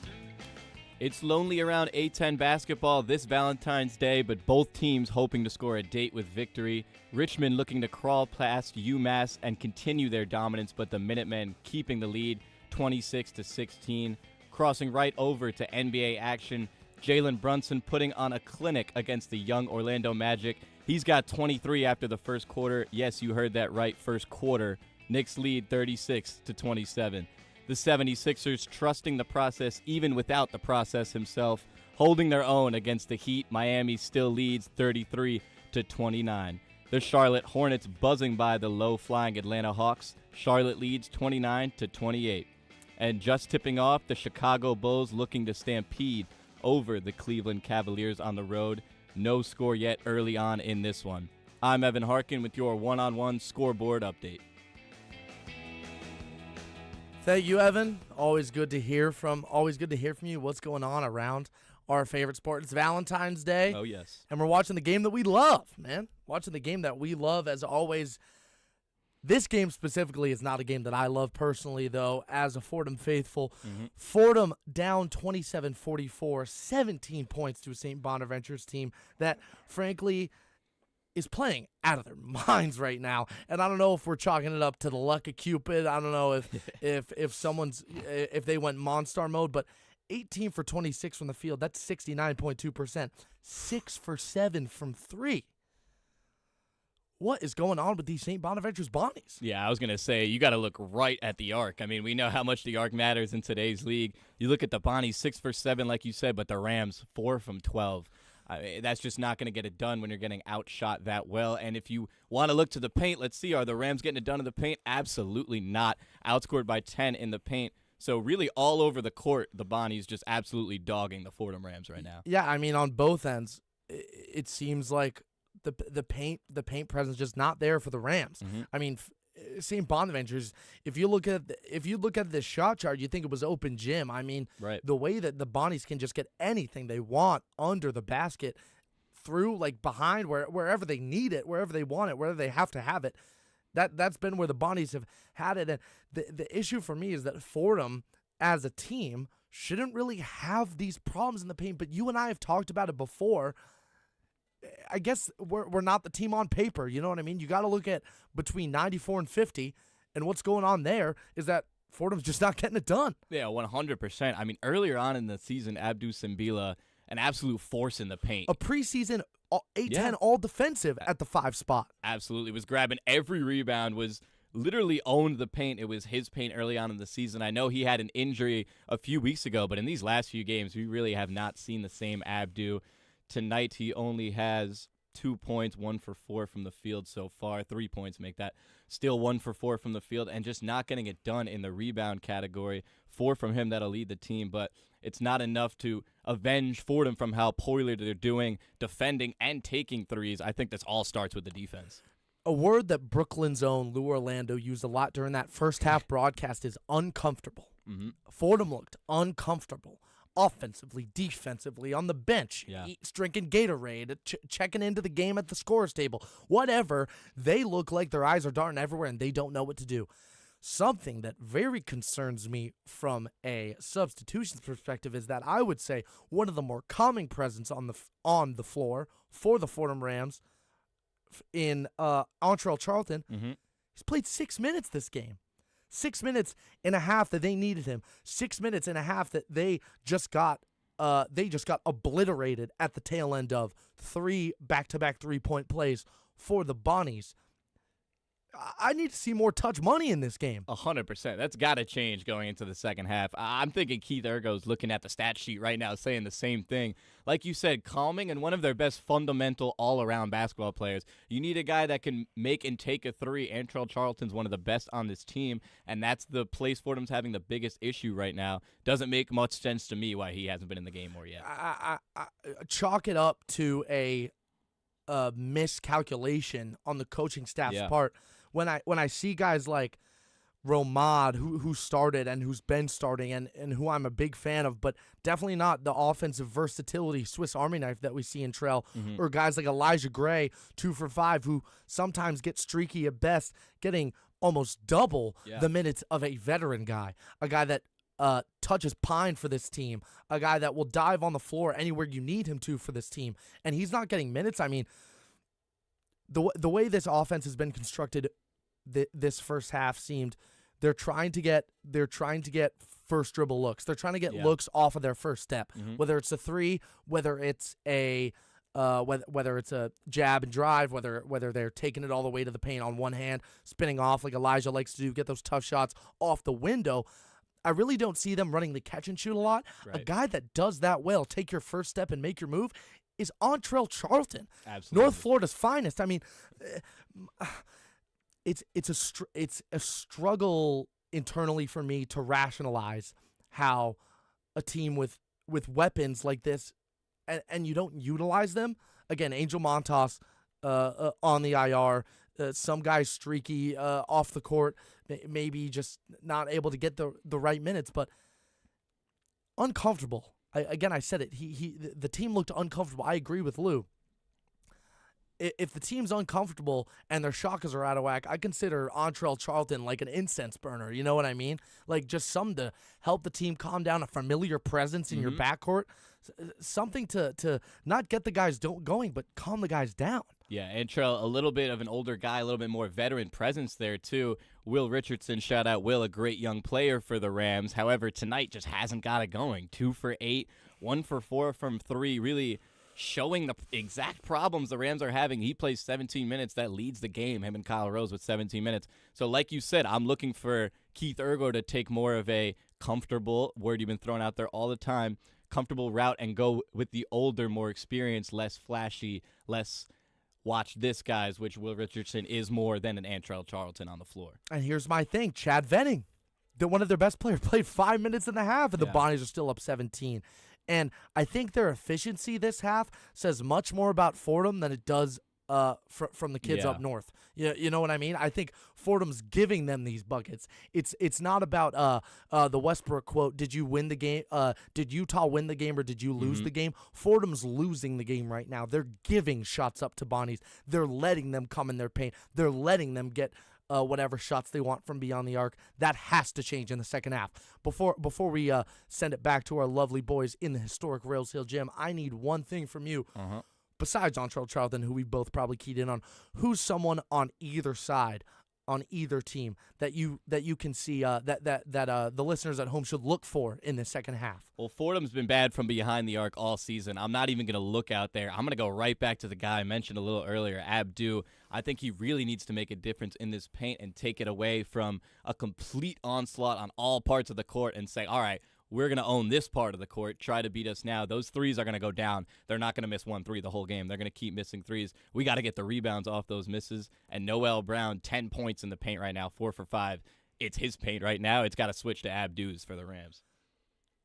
It's lonely around A10 basketball this Valentine's Day, but both teams hoping to score a date with victory. Richmond looking to crawl past UMass and continue their dominance, but the Minutemen keeping the lead 26-16. Crossing right over to NBA action, Jalen Brunson putting on a clinic against the young Orlando Magic. He's got 23 after the first quarter. Yes, you heard that right, first quarter. Knicks lead 36-27. The 76ers trusting the process even without the process himself, holding their own against the Heat. Miami still leads 33-29. The Charlotte Hornets buzzing by the low-flying Atlanta Hawks. Charlotte leads 29-28. And just tipping off, the Chicago Bulls looking to stampede over the Cleveland Cavaliers on the road. No score yet early on in this one. I'm Evan Harkin with your one-on-one scoreboard update. Thank you, Evan. Always good to hear from you. What's going on around our favorite sport? It's Valentine's Day. Oh, yes. And we're watching the game that we love, man. Watching the game that we love as always. This game specifically is not a game that I love personally, though, as a Fordham faithful. Fordham down 27-44, 17 points to a St. Bonaventure's team that, frankly, is playing out of their minds right now. And I don't know if we're chalking it up to the luck of Cupid. I don't know if they went Monstar mode, but 18 for 26 from the field, that's 69.2%. 6 for 7 from 3. What is going on with these St. Bonaventure's Bonnies? Yeah, I was going to say, you got to look right at the arc. I mean, we know how much the arc matters in today's league. You look at the Bonnies, 6 for 7, like you said, but the Rams, 4 from 12. That's just not going to get it done when you're getting outshot that well. And if you want to look to the paint, let's see, are the Rams getting it done in the paint? Absolutely not. Outscored by 10 in the paint. So really all over the court, the Bonnies just absolutely dogging the Fordham Rams right now. Yeah, I mean, on both ends, it seems like the paint presence just not there for the Rams. I mean, St. Bonaventure's, if you look at this shot chart, you think it was open gym. I mean, right. The way that the Bonnies can just get anything they want under the basket, through, like, behind, wherever they need it, wherever they want it, wherever they have to have it. That's been where the Bonnies have had it. And the issue for me is that Fordham, as a team, shouldn't really have these problems in the paint. But you and I have talked about it before. I guess we're not the team on paper. You know what I mean? You got to look at between 94 and 50, and what's going on there is that Fordham's just not getting it done. Yeah, 100%. I mean, earlier on in the season, Abdou Simbila, an absolute force in the paint. A preseason A10 all defensive at the 5 spot. Absolutely. Was grabbing every rebound, was literally owned the paint. It was his paint early on in the season. I know he had an injury a few weeks ago, but in these last few games, we really have not seen the same Abdou. Tonight, he only has 2 points, 1 for 4 from the field so far. 3 points make that. Still 1 for 4 from the field, and just not getting it done in the rebound category. 4 from him that'll lead the team, but it's not enough to avenge Fordham from how poorly they're doing, defending and taking threes. I think this all starts with the defense. A word that Brooklyn's own Lou Orlando used a lot during that first half broadcast is uncomfortable. Fordham looked uncomfortable. Offensively, defensively, on the bench, drinking Gatorade, checking into the game at the scorer's table, whatever. They look like their eyes are darting everywhere and they don't know what to do. Something that very concerns me from a substitutions perspective is that I would say one of the more calming presence on the floor for the Fordham Rams in Montreal Charlton, He's played 6 minutes this game. 6 minutes and a half that they needed him. 6 minutes and a half that they just got obliterated at the tail end of 3 back-to-back 3-point plays for the Bonnies. I need to see more touch money in this game. 100%. That's got to change going into the second half. I'm thinking Keith Ergo's looking at the stat sheet right now saying the same thing. Like you said, calming and one of their best fundamental all-around basketball players. You need a guy that can make and take a three. Antrell Charlton's one of the best on this team, and that's the place Fordham's having the biggest issue right now. Doesn't make much sense to me why he hasn't been in the game more yet. I chalk it up to a miscalculation on the coaching staff's part. When I see guys like Romad, who started and who's been starting and who I'm a big fan of, but definitely not the offensive versatility Swiss Army knife that we see in Trell, or guys like Elijah Gray, 2 for 5, who sometimes get streaky at best, getting almost double the minutes of a veteran guy, a guy that touches pine for this team, a guy that will dive on the floor anywhere you need him to for this team, and he's not getting minutes. I mean, the way this offense has been constructed this first half seemed they're trying to get first dribble looks. They're trying to get looks off of their first step, whether it's a three, whether it's a jab and drive, whether they're taking it all the way to the paint on one hand, spinning off like Elijah likes to do, get those tough shots off the window. I really don't see them running the catch and shoot a lot. Right. A guy that does that well, take your first step and make your move, is Antrell Charlton. Absolutely. North Florida's finest. I mean, it's a struggle internally for me to rationalize how a team with weapons like this and you don't utilize them. Again, Angel Montas on the IR, some guys streaky off the court, maybe just not able to get the right minutes, but uncomfortable. I said it. The team looked uncomfortable. I agree with Lou. If the team's uncomfortable and their shockers are out of whack, I consider Antrell Charlton like an incense burner. You know what I mean? Like just something to help the team calm down, a familiar presence in your backcourt, something to not get the guys going, but calm the guys down. Yeah, Antrell, a little bit of an older guy, a little bit more veteran presence there, too. Will Richardson, shout out Will, a great young player for the Rams. However, tonight just hasn't got it going. 2 for 8, 1 for 4 from 3, really showing the exact problems the Rams are having. He plays 17 minutes. That leads the game, him and Kyle Rose with 17 minutes. So like you said, I'm looking for Keith Ergo to take more of a comfortable, word you've been throwing out there all the time, comfortable route and go with the older, more experienced, less flashy, less watch this guys, which Will Richardson is more than an Antrell Charlton on the floor. And here's my thing, Chad Venning, one of their best players, played 5 minutes and a half, and the Bonnies are still up 17. And I think their efficiency this half says much more about Fordham than it does from the kids up north. You know what I mean? I think Fordham's giving them these buckets. It's not about the Westbrook quote, did you win the game? Did Utah win the game or did you lose the game? Fordham's losing the game right now. They're giving shots up to Bonnies. They're letting them come in their paint. They're letting them get whatever shots they want from beyond the arc. That has to change in the second half. Before we send it back to our lovely boys in the historic Rails Hill Gym, I need one thing from you. Besides Antrell Charlton, who we both probably keyed in on, who's someone on either side, on either team that you can see that the listeners at home should look for in the second half? Well, Fordham's been bad from behind the arc all season. I'm not even going to look out there. I'm going to go right back to the guy I mentioned a little earlier, Abdu. I think he really needs to make a difference in this paint and take it away from a complete onslaught on all parts of the court and say, all right, we're going to own this part of the court, try to beat us now. Those threes are going to go down. They're not going to miss 1 3 the whole game. They're going to keep missing threes. We got to get the rebounds off those misses. And Noel Brown, 10 points in the paint right now, 4 for 5. It's his paint right now. It's got to switch to Abdu's for the Rams.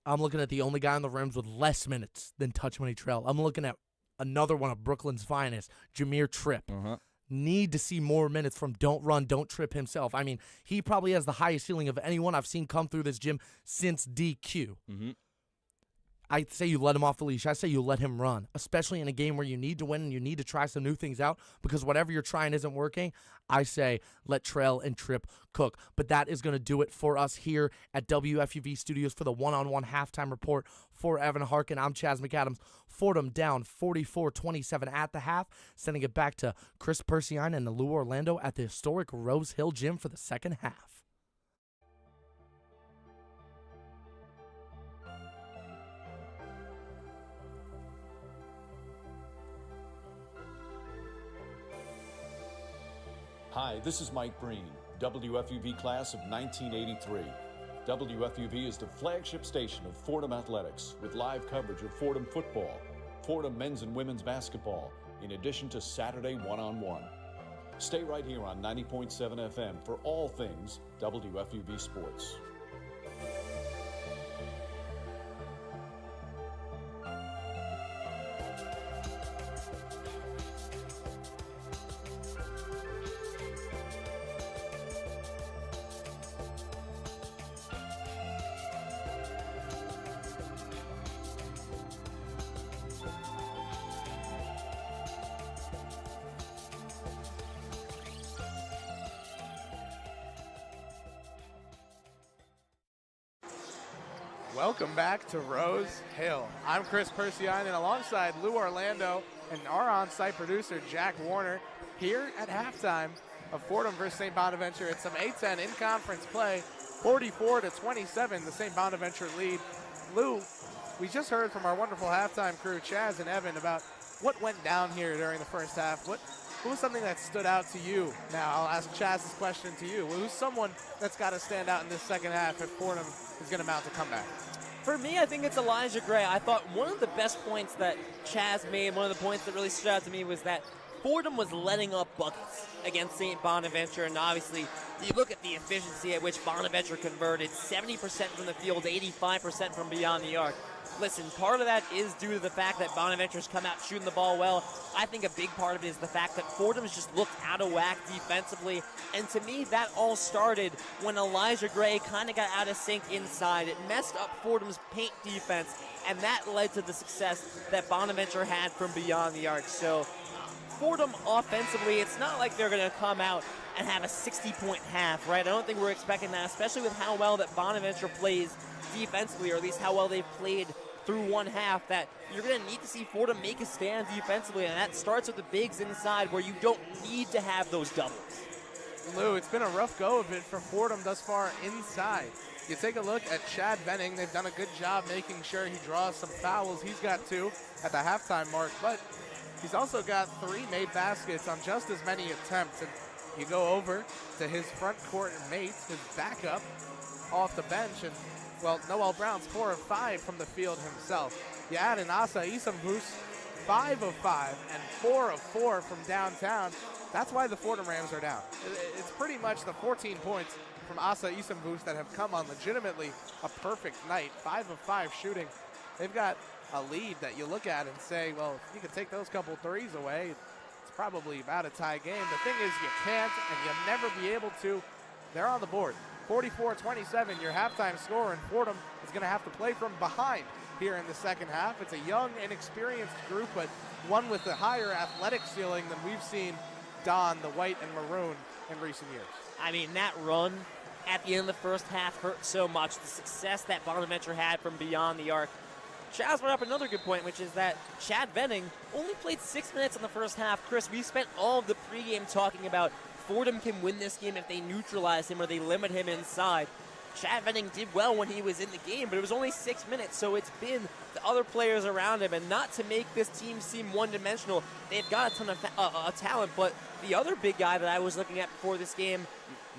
I'm looking at the only guy on the Rams with less minutes than Touch Money Trell. I'm looking at another one of Brooklyn's finest, Jameer Tripp. Need to see more minutes from Don't Run, Don't Trip himself. I mean, he probably has the highest ceiling of anyone I've seen come through this gym since DQ. I say you let him off the leash. I say you let him run, especially in a game where you need to win and you need to try some new things out because whatever you're trying isn't working. I say let Trail and Tripp cook. But that is going to do it for us here at WFUV Studios for the one-on-one halftime report for Evan Harkin. I'm Chaz McAdams. Fordham down 44-27 at the half, sending it back to Kris Pursiainen and the Lou Orlando at the historic Rose Hill Gym for the second half. Hi, this is Mike Breen, WFUV class of 1983. WFUV is the flagship station of Fordham Athletics with live coverage of Fordham football, Fordham men's and women's basketball, in addition to Saturday one-on-one. Stay right here on 90.7 FM for all things WFUV sports. Welcome back to Rose Hill. I'm Kris Pursiainen alongside Lou Orlando and our on-site producer Jack Warner here at halftime of Fordham versus St. Bonaventure. It's some A-10 in-conference play, 44-27, the St. Bonaventure lead. Lou, we just heard from our wonderful halftime crew, Chaz and Evan, about what went down here during the first half. What was something that stood out to you? Now, I'll ask Chaz's question to you. Who's someone that's got to stand out in this second half if Fordham is going to mount a comeback? For me, I think it's Elijah Gray. I thought one of the best points that Chaz made, one of the points that really stood out to me was that Fordham was letting up buckets against St. Bonaventure, and obviously you look at the efficiency at which Bonaventure converted, 70% from the field, 85% from beyond the arc. Listen, part of that is due to the fact that Bonaventure's come out shooting the ball well. I think a big part of it is the fact that Fordham's just looked out of whack defensively. And to me, that all started when Elijah Gray kind of got out of sync inside. It messed up Fordham's paint defense, and that led to the success that Bonaventure had from beyond the arc. So Fordham offensively, it's not like they're going to come out and have a 60-point half, right? I don't think we're expecting that, especially with how well that Bonaventure plays defensively, or at least how well they've played through one half, that you're going to need to see Fordham make a stand defensively, and that starts with the bigs inside where you don't need to have those doubles. Lou, it's been a rough go of it for Fordham thus far inside. You take a look at Chad Benning. They've done a good job making sure he draws some fouls. He's got 2 at the halftime mark, but he's also got 3 made baskets on just as many attempts. And you go over to his front court mate, his backup, off the bench, and well, Noel Brown's 4 of 5 from the field himself. You add in Asa Isamvus, 5 of 5 and 4 of 4 from downtown. That's why the Fordham Rams are down. It's pretty much the 14 points from Asa Isamvus that have come on legitimately a perfect night. 5 of 5 shooting. They've got a lead that you look at and say, well, if you can take those couple threes away, it's probably about a tie game. The thing is, you can't, and you'll never be able to. They're on the board. 44-27, your halftime score, and Fordham is going to have to play from behind here in the second half. It's a young, inexperienced group, but one with a higher athletic ceiling than we've seen don the white and maroon in recent years. I mean, that run at the end of the first half hurt so much. The success that Bonaventure had from beyond the arc. Chaz brought up another good point, which is that Chad Benning only played 6 minutes in the first half. Chris, we spent all of the pregame talking about Fordham can win this game if they neutralize him or they limit him inside. Chad Benning did well when he was in the game, but it was only 6 minutes, so it's been the other players around him. And not to make this team seem one-dimensional, they've got a ton of talent, but the other big guy that I was looking at before this game,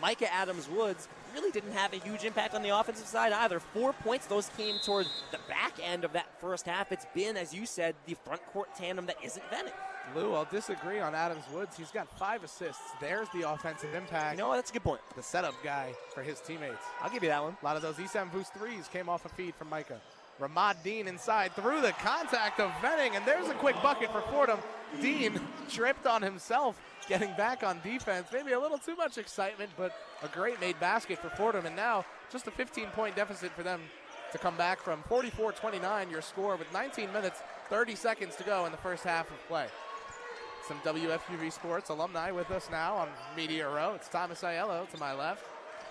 McAdams Woods, really didn't have a huge impact on the offensive side either. 4 points, those came toward the back end of that first half. It's been, as you said, the front court tandem that isn't Benning. Lou, I'll disagree on Adams Woods. He's got 5 assists. There's the offensive impact. You know what? That's a good point. The setup guy for his teammates. I'll give you that one. A lot of those Isamvus threes came off a feed from Micah. Ramad Dean inside through the contact of Benning, and there's a quick bucket for Fordham. Dean tripped on himself, getting back on defense. Maybe a little too much excitement, but a great made basket for Fordham, and now just a 15-point deficit for them to come back from 44-29, your score, with 19 minutes, 30 seconds to go in the first half of play. Some WFUV Sports alumni with us now on Media Row. It's Thomas Aiello to my left,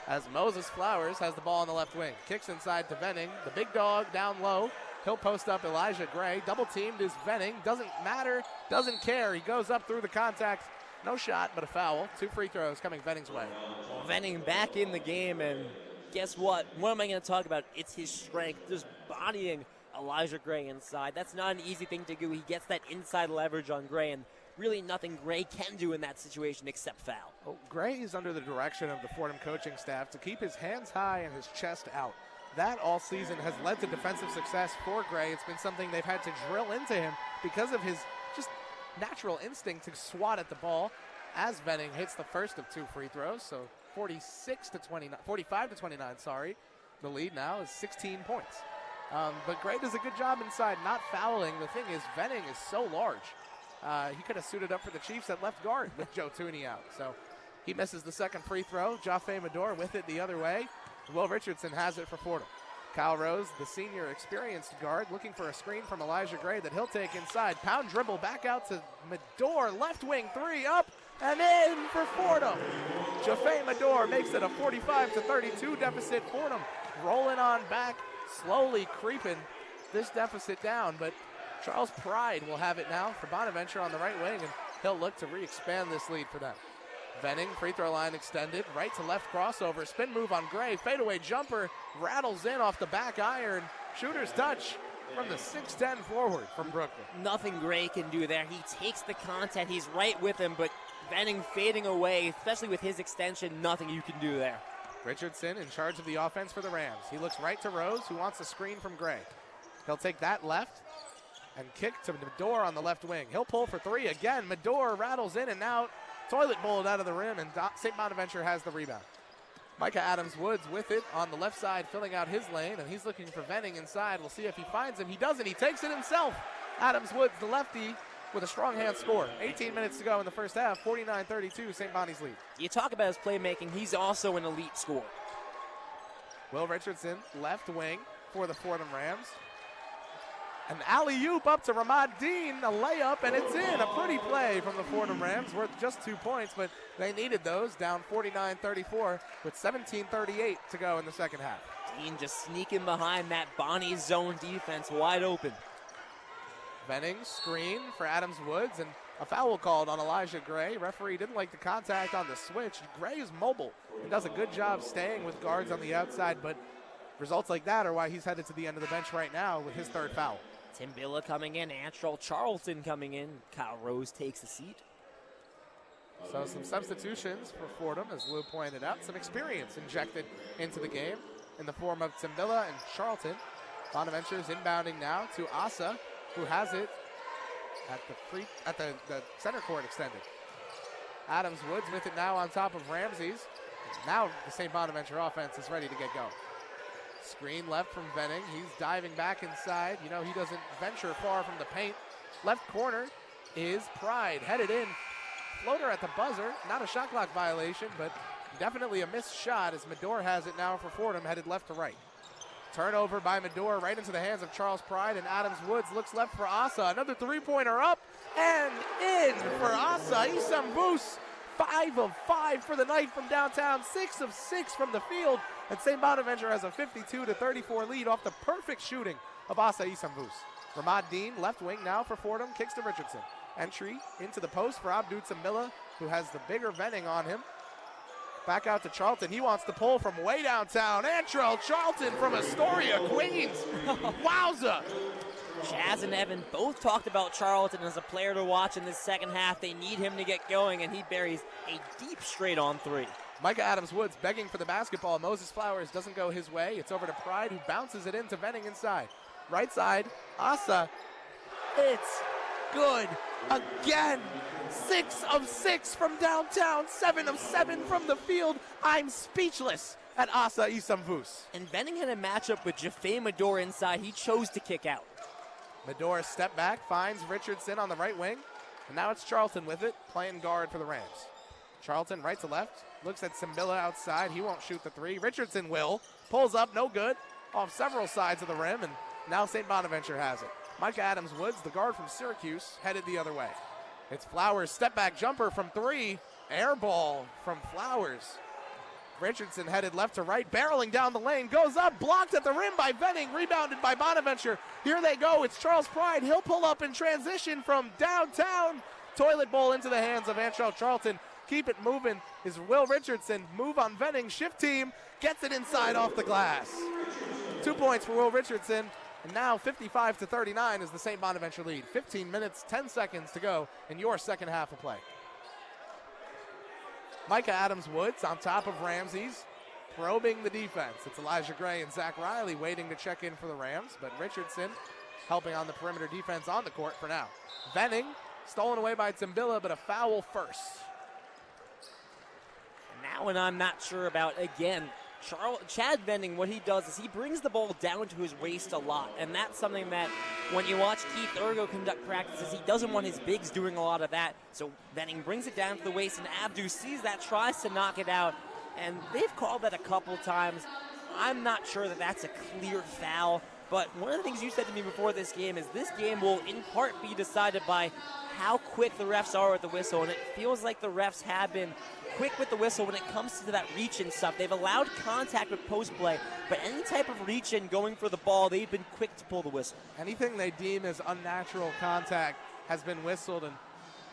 as Moses Flowers has the ball on the left wing. Kicks inside to Venning. The big dog down low. He'll post up Elijah Gray. Double teamed is Venning. Doesn't matter. Doesn't care. He goes up through the contact. No shot, but a foul. 2 free throws coming Venning's way. Well, Venning back in the game, and guess what? What am I going to talk about? It's his strength. Just bodying Elijah Gray inside. That's not an easy thing to do. He gets that inside leverage on Gray, and really nothing Gray can do in that situation except foul. Well, Gray is under the direction of the Fordham coaching staff to keep his hands high and his chest out. That all season has led to defensive success for Gray. It's been something they've had to drill into him because of his just natural instinct to swat at the ball, as Venning hits the first of 2 free throws. So 45 to 29, sorry. The lead now is 16 points. But Gray does a good job inside, not fouling. The thing is, Venning is so large. He could have suited up for the Chiefs at left guard with Joe Tooney out. So he misses the second free throw. Jaffe Medor with it the other way. Will Richardson has it for Fordham. Kyle Rose, the senior experienced guard, looking for a screen from Elijah Gray that he'll take inside. Pound dribble back out to Medor. Left wing 3 up and in for Fordham. Jaffe Medor makes it a 45-32 deficit. Fordham rolling on back, slowly creeping this deficit down. But Charles Pride will have it now for Bonaventure on the right wing, and he'll look to re-expand this lead for them. Venning, free throw line extended, right to left crossover, spin move on Gray, fadeaway jumper, rattles in off the back iron, shooter's touch from the 6'10 forward from Brooklyn. Nothing Gray can do there. He takes the contact, he's right with him, but Venning fading away, especially with his extension, nothing you can do there. Richardson in charge of the offense for the Rams. He looks right to Rose, who wants a screen from Gray. He'll take that left and kick to Medor on the left wing. He'll pull for 3 again. Medor rattles in and out. Toilet bowled out of the rim, and St. Bonaventure has the rebound. McAdams Woods with it on the left side, filling out his lane, and he's looking for Venning inside. We'll see if he finds him. He doesn't. He takes it himself. Adams Woods, the lefty, with a strong hand score. 18 minutes to go in the first half. 49-32, St. Bonnie's lead. You talk about his playmaking. He's also an elite scorer. Will Richardson, left wing for the Fordham Rams. An alley-oop up to Ramad Dean, a layup, and it's in. A pretty play from the Fordham Rams, worth just 2 points, but they needed those, down 49-34 with 17:38 to go in the second half. Dean just sneaking behind that Bonnie zone defense, wide open. Venning, screen for Adams Woods, and a foul called on Elijah Gray. Referee didn't like the contact on the switch. Gray is mobile and does a good job staying with guards on the outside, but results like that are why he's headed to the end of the bench right now with his 3rd foul. Tim Billa coming in, Antrell Charlton coming in. Kyle Rose takes a seat. So some substitutions for Fordham, as Lou pointed out. Some experience injected into the game in the form of Tim Billa and Charlton. Bonaventure is inbounding now to Asa, who has it at the center court extended. Adams Woods with it now on top of Ramsey's. Now the St. Bonaventure offense is ready to get going. Screen left from Venning. He's diving back inside. You know, he doesn't venture far from the paint. Left corner is Pride. Headed in. Floater at the buzzer. Not a shot clock violation, but definitely a missed shot as Medor has it now for Fordham, headed left to right. Turnover by Medor right into the hands of Charles Pride, and Adams Woods looks left for Asa. Another 3-pointer up and in for Asa. Isam Boos, 5 of 5 for the night from downtown, 6 of 6 from the field. And St. Bonaventure has a 52-34 lead off the perfect shooting of Asa Isambus. Ramad Dean, left wing now for Fordham, kicks to Richardson. Entry into the post for Abdul Samilla, who has the bigger Venning on him. Back out to Charlton. He wants to pull from way downtown. Antrell Charlton from Astoria, Queens. Wowza! Chaz and Evan both talked about Charlton as a player to watch in this second half. They need him to get going, and he buries a deep straight on 3. Micah Adams Woods begging for the basketball. Moses Flowers doesn't go his way. It's over to Pride, who bounces it into Venning inside. Right side, Asa. It's good again. 6 of 6 from downtown, 7 of 7 from the field. I'm speechless at Asa Isamvus. And Venning had a matchup with Jaffe Medor inside. He chose to kick out. Medor step back, finds Richardson on the right wing. And now it's Charlton with it, playing guard for the Rams. Charlton right to left, looks at Simbilla outside. He won't shoot the 3. Richardson will. Pulls up, no good. off several sides of the rim, and now St. Bonaventure has it. McAdams Woods, the guard from Syracuse, headed the other way. It's Flowers, step-back jumper from 3. Air ball from Flowers. Richardson headed left to right, barreling down the lane, goes up, blocked at the rim by Venning, rebounded by Bonaventure. Here they go, it's Charles Pride. He'll pull up in transition from downtown. Toilet bowl into the hands of Antrell Charlton. Keep it moving is Will Richardson. Move on Venning, shift team, gets it inside off the glass. 2 points for Will Richardson, and now 55-39 is the St. Bonaventure lead. 15 minutes, 10 seconds to go in your second half of play. McAdams Woods on top of Ramsey's, probing the defense. It's Elijah Gray and Zach Riley waiting to check in for the Rams, but Richardson helping on the perimeter defense on the court for now. Venning, stolen away by Timbilla, but a foul first. Now, and I'm not sure about, again, Chad Venning, what he does is he brings the ball down to his waist a lot, and that's something that when you watch Keith Ergo conduct practices, he doesn't want his bigs doing a lot of that. So Venning brings it down to the waist, and Abdu sees that, tries to knock it out, and they've called that a couple times. I'm not sure that that's a clear foul, but one of the things you said to me before this game is this game will in part be decided by how quick the refs are with the whistle, and it feels like the refs have been quick with the whistle when it comes to that reach and stuff. They've allowed contact with post play, but any type of reach in going for the ball, they've been quick to pull the whistle. Anything they deem as unnatural contact has been whistled, and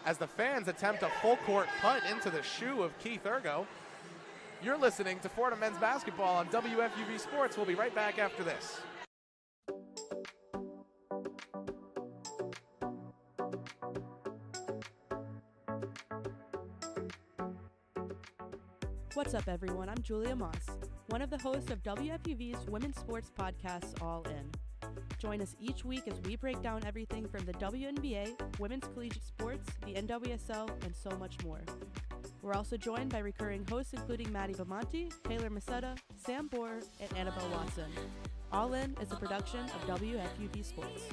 as the fans attempt a full court punt into the shoe of Keith Ergo, you're listening to Fordham men's basketball on WFUV Sports. We'll be right back after this. What's up, everyone? I'm Julia Moss, one of the hosts of WFUV's women's sports podcast, All In. Join us each week as we break down everything from the WNBA, women's collegiate sports, the NWSL, and so much more. We're also joined by recurring hosts including Maddie Bamonte, Taylor Masetta, Sam Bohr, and Annabelle Watson. All In is a production of WFUV Sports.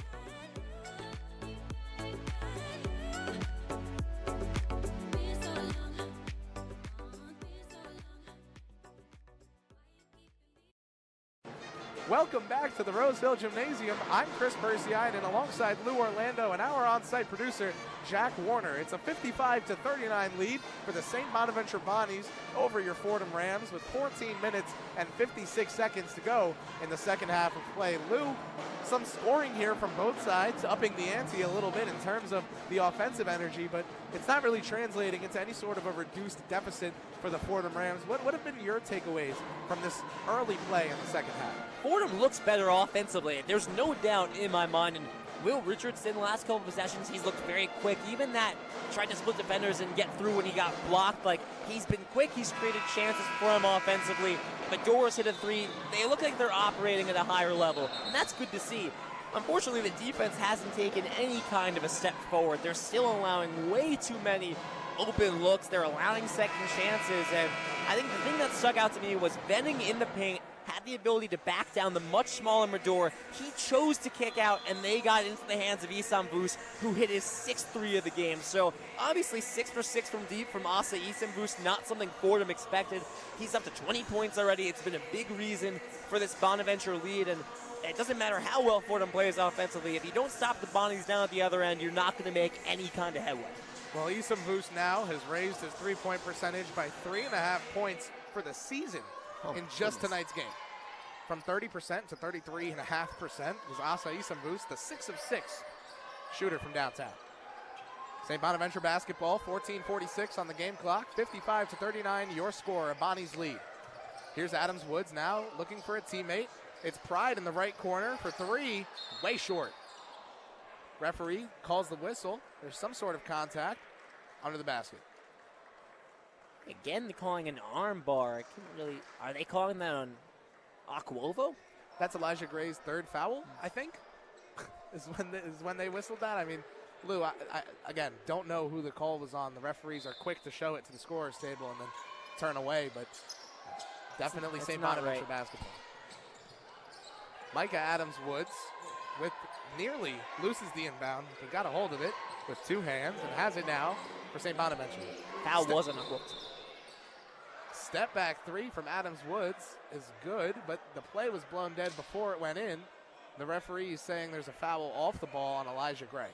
Welcome back to the Roseville Gymnasium. I'm Kris Pursiainen alongside Lou Orlando and our on-site producer, Jack Warner. It's a 55-39 lead for the St. Bonaventure Bonnies over your Fordham Rams with 14 minutes and 56 seconds to go in the second half of play. Lou, some scoring here from both sides, upping the ante a little bit in terms of the offensive energy, but it's not really translating into any sort of a reduced deficit for the Fordham Rams. What have been your takeaways from this early play in the second half? Fordham looks better offensively. There's no doubt in my mind. And Will Richardson, the last couple of possessions, he's looked very quick. Even that tried to split defenders and get through when he got blocked. Like, he's been quick. He's created chances for him offensively. Medora's hit a three. They look like they're operating at a higher level, and that's good to see. Unfortunately, the defense hasn't taken any kind of a step forward. They're still allowing way too many open looks. They're allowing second chances, and I think the thing that stuck out to me was Venning in the paint had the ability to back down the much smaller Medora. He chose to kick out, and they got into the hands of Isam Vus, who hit his 6th three of the game. So obviously 6 for 6 from deep from Asa Isam Vus, not something Fordham expected. He's up to 20 points already. It's been a big reason for this Bonaventure lead, and it doesn't matter how well Fordham plays offensively. If you don't stop the Bonnies down at the other end, you're not going to make any kind of headway. Well, Isam Vus now has raised his three-point percentage by 3.5 points for the season in just tonight's game. From 30% to 33.5% was Asa Isam Vus, the 6 of 6 shooter from downtown. St. Bonaventure basketball, 14:46 on the game clock, 55-39, your score, a Bonnie's lead. Here's Adams Woods now looking for a teammate. It's Pride in the right corner for three, way short. Referee calls the whistle. There's some sort of contact under the basket. Again, they're calling an arm bar. I couldn't really, are they calling that on Aquovo? That's Elijah Gray's third foul, I think, is when they whistled that. I mean, Lou, I again, don't know who the call was on. The referees are quick to show it to the scorer's table and then turn away, but definitely St. Bonaventure basketball. McAdams Woods with nearly loses the inbound. He got a hold of it with two hands and has it now for St. Bonaventure. Foul wasn't unbooked. Step back three from Adams Woods is good, but the play was blown dead before it went in. The referee is saying there's a foul off the ball on Elijah Gray.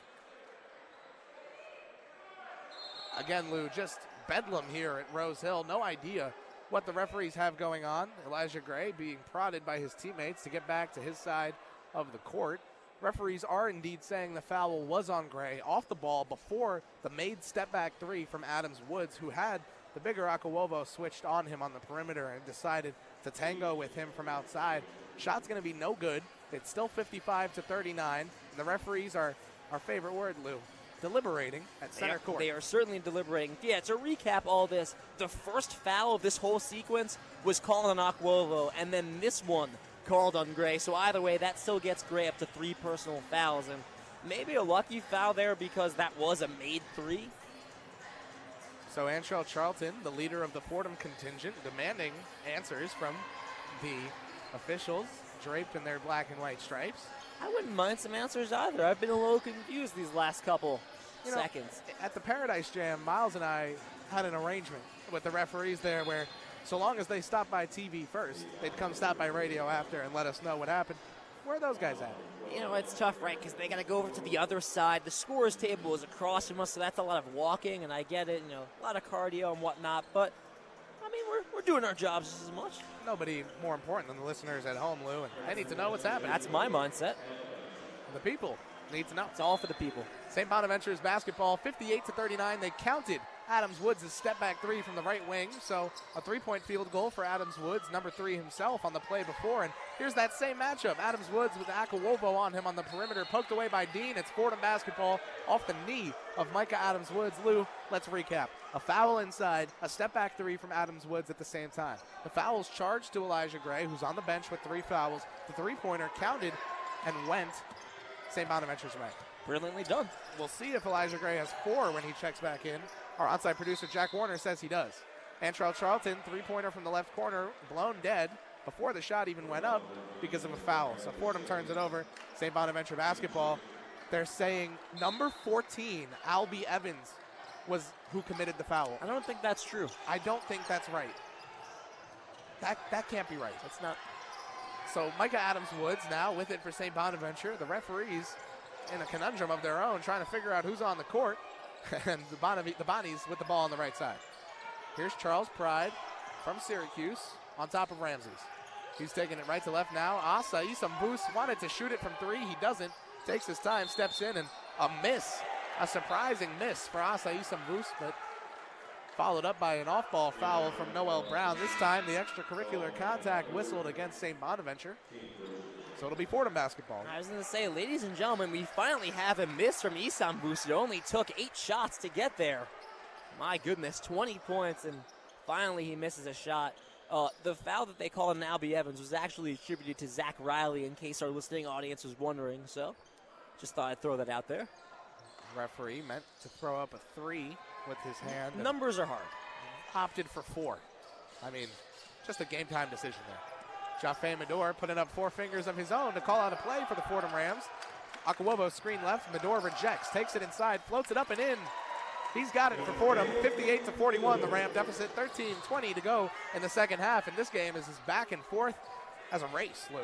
Again, Lou, just bedlam here at Rose Hill. No idea what the referees have going on. Elijah Gray being prodded by his teammates to get back to his side of the court. Referees are indeed saying the foul was on Gray off the ball before the made step back three from Adams Woods, who had the bigger Akuovo switched on him on the perimeter and decided to tango with him from outside. Shot's going to be no good. It's still 55-39. The referees are our favorite word, Lou, deliberating at center court. They are certainly deliberating. Yeah, to recap all this, the first foul of this whole sequence was called on Akuovo, and then this one called on Gray. So either way, that still gets Gray up to 3 personal fouls, and maybe a lucky foul there because that was a made three. So Antrell Charlton, the leader of the Fordham contingent, demanding answers from the officials draped in their black and white stripes. I wouldn't mind some answers either. I've been a little confused these last couple seconds. At the Paradise Jam, Miles and I had an arrangement with the referees there where so long as they stopped by TV first, they'd come stop by radio after and let us know what happened. Where are those guys at? You know, it's tough, right, because they got to go over to the other side. The scorer's table is across from us, so that's a lot of walking, and I get it, a lot of cardio and whatnot, but, I mean, we're doing our jobs just as much. Nobody more important than the listeners at home, Lou, and they need to know what's happening. That's my mindset. The people need to know. It's all for the people. St. Bonaventure's basketball, 58-39. They counted Adams Woods' step back three from the right wing, so a 3-point field goal for Adams Woods, number 3 himself on the play before. And here's that same matchup. Adams Woods with Akuovo on him on the perimeter, poked away by Dean. It's Fordham basketball off the knee of Micah Adams Woods. Lou, let's recap. A foul inside, a step back three from Adams Woods at the same time. The foul's charged to Elijah Gray, who's on the bench with 3 fouls. The three-pointer counted and went St. Bonaventure's way. Brilliantly done. We'll see if Elijah Gray has 4 when he checks back in. Our onside producer, Jack Warner, says he does. Antrell Charlton, three-pointer from the left corner, blown dead before the shot even went up because of a foul. So Fordham turns it over. St. Bonaventure basketball. They're saying number 14, Albie Evans, was who committed the foul. I don't think that's true. I don't think that's right. That can't be right. It's not. So Micah Adams Woods now with it for St. Bonaventure. The referees in a conundrum of their own, trying to figure out who's on the court. And the Bonnies with the ball on the right side. Here's Charles Pride from Syracuse on top of Ramses. He's taking it right to left now. Asa Isambus wanted to shoot it from 3. He doesn't. Takes his time, steps in, and a miss. A surprising miss for Asa Isambus, but followed up by an off-ball foul from Noel Brown. This time the extracurricular contact whistled against St. Bonaventure. So it'll be Fordham basketball. I was going to say, ladies and gentlemen, we finally have a miss from Isambus. It only took 8 shots to get there. My goodness, 20 points, and finally he misses a shot. The foul that they called on Albie Evans was actually attributed to Zach Riley, in case our listening audience was wondering. So just thought I'd throw that out there. Referee meant to throw up a 3 with his hand. Numbers are hard. Opted for 4. I mean, just a game time decision there. Jaffe Medor putting up 4 fingers of his own to call out a play for the Fordham Rams. Akuovo screen left. Medor rejects, takes it inside, floats it up and in. He's got it for Fordham, 58-41. The Ram deficit, 13-20 to go in the second half. And this game is as back and forth as a race, Lou.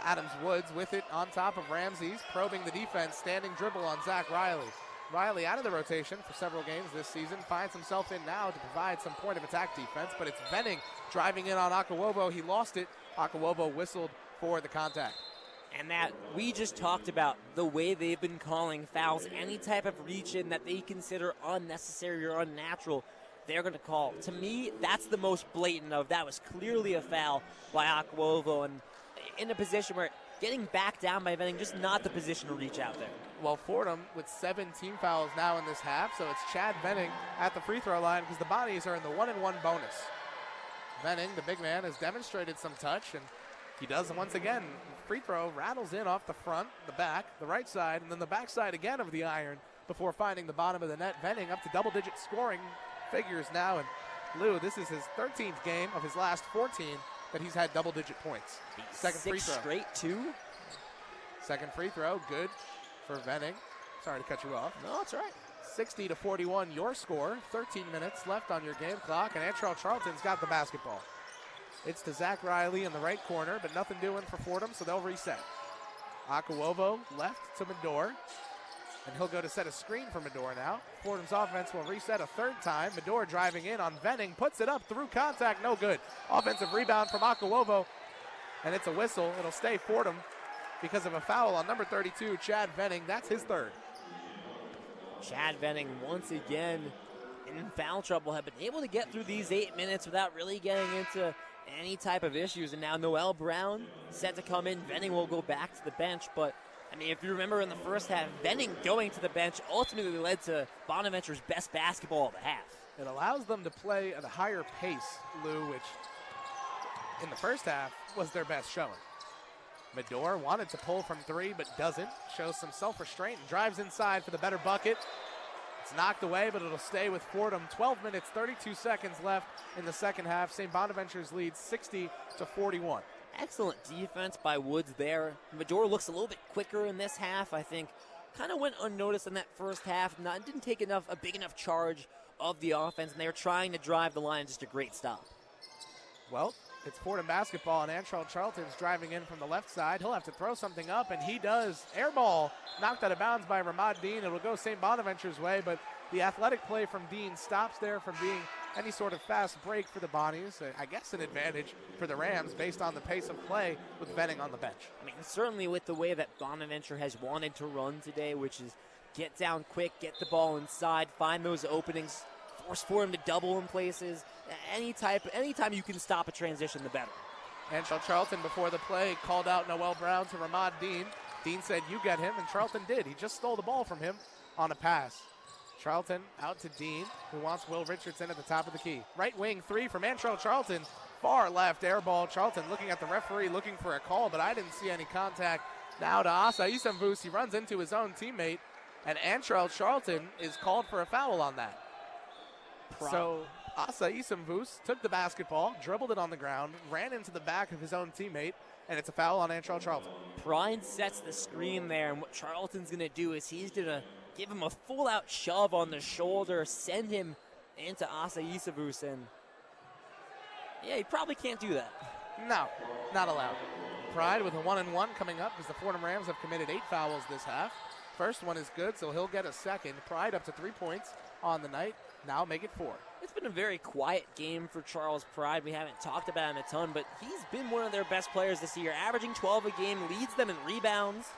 Adams Woods with it on top of Ramses, probing the defense, standing dribble on Zach Riley. Riley out of the rotation for several games this season, finds himself in now to provide some point of attack defense, but it's Venning driving in on Akuovo. He lost it. Akuovo whistled for the contact. And that we just talked about the way they've been calling fouls, any type of reach in that they consider unnecessary or unnatural, they're going to call. To me, that's the most blatant of. That was clearly a foul by Akuovo, and in a position where getting back down by Venning, just not the position to reach out there. Well, Fordham with 7 team fouls now in this half, so it's Chad Venning at the free throw line because the Bonnies are in the 1-and-1 bonus. Venning, the big man, has demonstrated some touch, and he does once again. Free throw rattles in off the front, the back, the right side, and then the back side again of the iron before finding the bottom of the net. Venning up to double-digit scoring figures now, and Lou, this is his 13th game of his last 14 that he's had double-digit points. Second free throw. 6 straight, 2. Second free throw, good for Venning. Sorry to cut you off. No, it's all right. 60-41 your score. 13 minutes left on your game clock, and Antral Charlton's got the basketball. It's to Zach Riley in the right corner, but nothing doing for Fordham, so they'll reset. Akawovo left to Medor, and he'll go to set a screen for Medor now. Fordham's offense will reset a third time. Medor driving in on Venning, puts it up through contact, no good. Offensive rebound from Akawovo, and it's a whistle. It'll stay Fordham because of a foul on number 32, Chad Venning. That's his third. Chad Venning once again in foul trouble, have been able to get through these 8 minutes without really getting into any type of issues. And now Noel Brown set to come in. Venning will go back to the bench, but I mean, if you remember in the first half, Venning going to the bench ultimately led to Bonaventure's best basketball of the half. It allows them to play at a higher pace, Lou, which in the first half was their best showing. Medor wanted to pull from three, but doesn't. Shows some self-restraint and drives inside for the better bucket. It's knocked away, but it'll stay with Fordham. 12 minutes, 32 seconds left in the second half. St. Bonaventure's lead 60-41. Excellent defense by Woods there. Medor looks a little bit quicker in this half, I think. Kind of went unnoticed in that first half. Didn't take a big enough charge of the offense, and they were trying to drive the line. Just a great stop. Well, it's Fordham basketball, and Antral Charlton's driving in from the left side. He'll have to throw something up, and he does. Air ball knocked out of bounds by Ramad Dean. It'll go St. Bonaventure's way, but the athletic play from Dean stops there from being any sort of fast break for the Bonnies. I guess an advantage for the Rams based on the pace of play with Venning on the bench. I mean, certainly with the way that Bonaventure has wanted to run today, which is get down quick, get the ball inside, find those openings, force Fordham to double in places. Anytime you can stop a transition, the better. Antral Charlton before the play called out Noel Brown to Ramad Dean. Dean said, "You get him," and Charlton did. He just stole the ball from him on a pass. Charlton out to Dean, who wants Will Richardson at the top of the key. Right wing three from Antral Charlton. Far left air ball. Charlton looking at the referee, looking for a call, but I didn't see any contact. Now to Asa Isamvus. He runs into his own teammate, and Antral Charlton is called for a foul on that. So Asa Isamvus took the basketball, dribbled it on the ground, ran into the back of his own teammate, and it's a foul on Antral Charlton. Prine sets the screen there, and what Charlton's going to do is he's going to give him a full-out shove on the shoulder, send him into Asa Isamvus, and yeah, he probably can't do that. No, not allowed. Pride with a 1-and-1 coming up because the Fordham Rams have committed 8 fouls this half. First one is good, so he'll get a second. Pride up to 3 points on the night. Now make it 4. It's been a very quiet game for Charles Pride. We haven't talked about him a ton, but he's been one of their best players this year, averaging 12 a game, leads them in rebounds.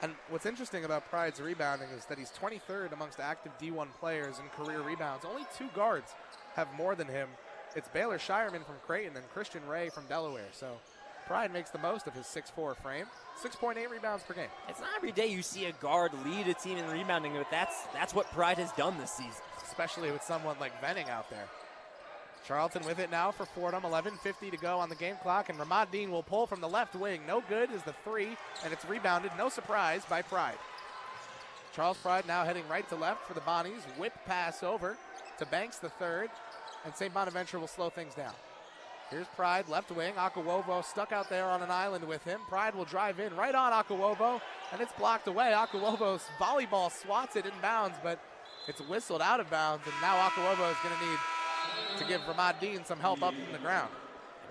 And what's interesting about Pride's rebounding is that he's 23rd amongst active D1 players in career rebounds. Only 2 guards have more than him. It's Baylor Shireman from Creighton and Christian Ray from Delaware. So Pride makes the most of his 6'4 frame. 6.8 rebounds per game. It's not every day you see a guard lead a team in rebounding, but that's what Pride has done this season. Especially with someone like Venning out there. Charlton with it now for Fordham. 11:50 to go on the game clock, and Ramad Dean will pull from the left wing. No good is the 3, and it's rebounded, no surprise, by Pride. Charles Pride now heading right to left for the Bonnies. Whip pass over to Banks the third, and St. Bonaventure will slow things down. Here's Pride, left wing. Akawovo stuck out there on an island with him. Pride will drive in right on Akawovo, and it's blocked away. Akawovo's volleyball swats it in bounds, but it's whistled out of bounds, and now Akawovo is going to need to give Ramad Dean some help up from the ground.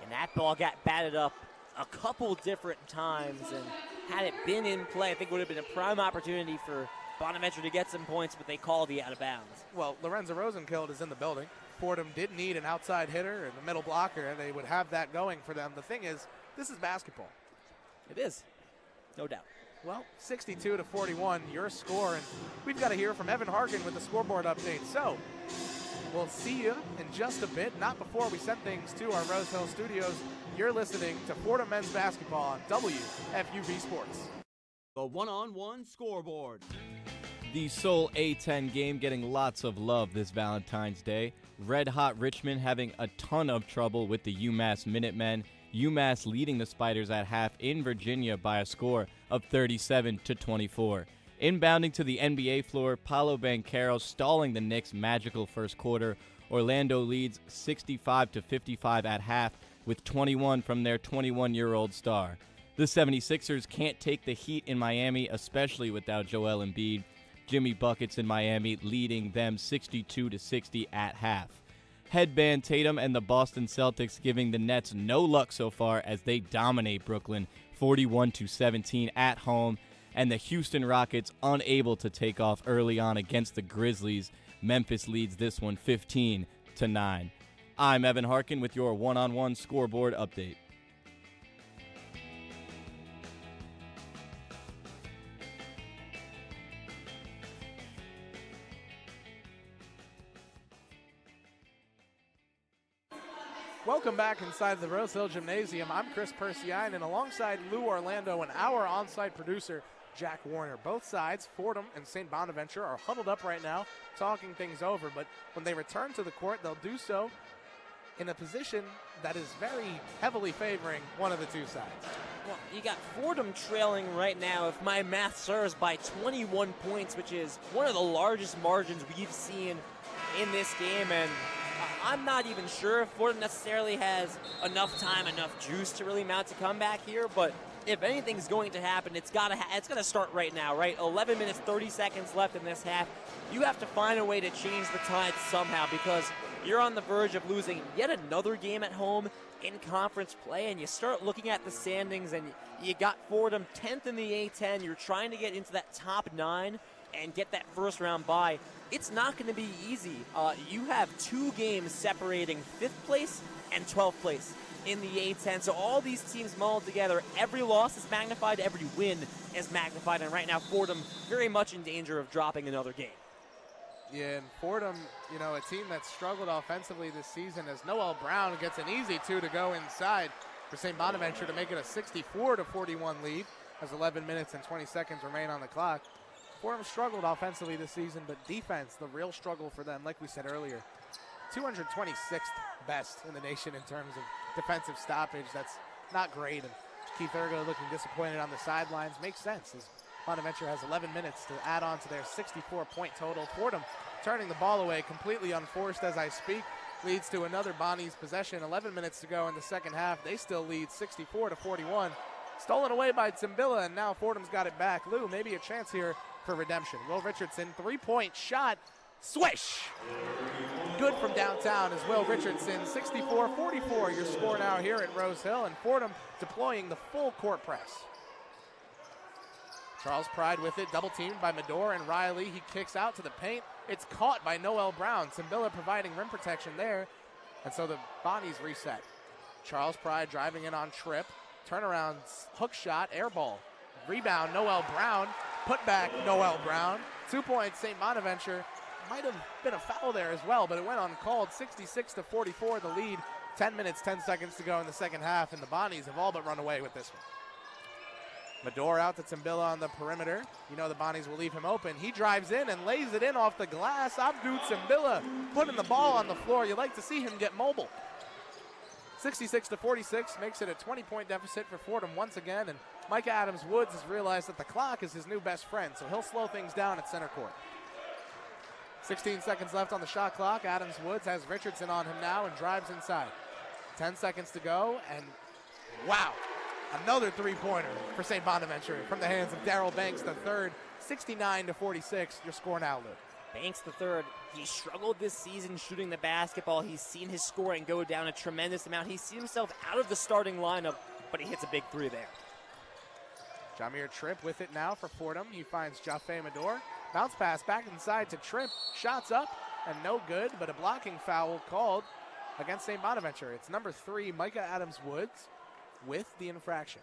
And that ball got batted up a couple different times, and had it been in play, I think it would have been a prime opportunity for Bonaventure to get some points, but they called the out of bounds. Well, Lorenzo Rosenkind is in the building. Fordham did need an outside hitter and a middle blocker, and they would have that going for them. The thing is, this is basketball. It is, no doubt. Well, 62-41, your score, and we've got to hear from Evan Harkin with the scoreboard update. So, we'll see you in just a bit, not before we send things to our Rose Hill studios. You're listening to Fordham men's basketball on WFUV Sports. The one-on-one scoreboard. The Seoul A10 game getting lots of love this Valentine's Day. Red Hot Richmond having a ton of trouble with the UMass Minutemen. UMass leading the Spiders at half in Virginia by a score of 37-24. Inbounding to the NBA floor, Paolo Banchero stalling the Knicks' magical first quarter. Orlando leads 65-55 at half with 21 from their 21-year-old star. The 76ers can't take the heat in Miami, especially without Joel Embiid. Jimmy Buckets in Miami leading them 62-60 at half. Headband Tatum and the Boston Celtics giving the Nets no luck so far as they dominate Brooklyn 41-17 at home, and the Houston Rockets unable to take off early on against the Grizzlies. Memphis leads this one 15-9. I'm Evan Harkin with your one-on-one scoreboard update. Welcome back inside the Rose Hill Gymnasium. I'm Kris Pursiainen, and alongside Lou Orlando and our on-site producer, Jack Warner. Both sides, Fordham and St. Bonaventure, are huddled up right now, talking things over. But when they return to the court, they'll do so in a position that is very heavily favoring one of the two sides. Well, you got Fordham trailing right now, if my math serves, by 21 points, which is one of the largest margins we've seen in this game. And I'm not even sure if Fordham necessarily has enough time, enough juice to really mount a comeback here, but if anything's going to happen, it's got to start right now, right? 11 minutes, 30 seconds left in this half. You have to find a way to change the tide somehow, because you're on the verge of losing yet another game at home in conference play, and you start looking at the standings, and you got Fordham 10th in the A10. You're trying to get into that top 9 and get that first round bye. It's not going to be easy. You have 2 games separating 5th place and 12th place in the A10. So all these teams mulled together. Every loss is magnified. Every win is magnified. And right now, Fordham very much in danger of dropping another game. Yeah, and Fordham, a team that struggled offensively this season, as Noel Brown gets an easy 2 to go inside for St. Bonaventure to make it a 64-41 lead as 11 minutes and 20 seconds remain on the clock. Fordham struggled offensively this season, but defense, the real struggle for them, like we said earlier. 226th best in the nation in terms of defensive stoppage. That's not great. And Keith Ergo looking disappointed on the sidelines. Makes sense, as Bonaventure has 11 minutes to add on to their 64-point total. Fordham turning the ball away completely unforced as I speak. Leads to another Bonnie's possession. 11 minutes to go in the second half. They still lead 64-41. Stolen away by Timbilla, and now Fordham's got it back. Lou, maybe a chance here for redemption. Will Richardson, 3-point shot. Swish! Good from downtown as Will Richardson, 64-44. Your score now here at Rose Hill, and Fordham deploying the full court press. Charles Pride with it, double teamed by Medor and Riley. He kicks out to the paint. It's caught by Noel Brown. Timbilla providing rim protection there, and so the Bonnies reset. Charles Pride driving in on Tripp. Turnaround, hook shot, air ball. Rebound, Noel Brown. Put back, Noel Brown. 2 points, St. Bonaventure. Might have been a foul there as well, but it went uncalled. 66-44, the lead. 10 minutes, 10 seconds to go in the second half, and the Bonnies have all but run away with this one. Medor out to Timbilla on the perimeter. You know the Bonnies will leave him open. He drives in and lays it in off the glass. Abdou Timbilla putting the ball on the floor. You like to see him get mobile. 66-46 makes it a 20-point deficit for Fordham once again, and McAdams Woods has realized that the clock is his new best friend, so he'll slow things down at center court. 16 seconds left on the shot clock. Adams Woods has Richardson on him now and drives inside. 10 seconds to go, and wow, another three-pointer for St. Bonaventure from the hands of Darrell Banks III. 69-46, your score now, Luke. Banks III, he struggled this season shooting the basketball. He's seen his scoring go down a tremendous amount. He's seen himself out of the starting lineup, but he hits a big 3 there. Jameer Tripp with it now for Fordham. He finds Jaffe Medor. Bounce pass back inside to Tripp. Shots up and no good, but a blocking foul called against St. Bonaventure. It's number 3, Micah Adams Woods with the infraction.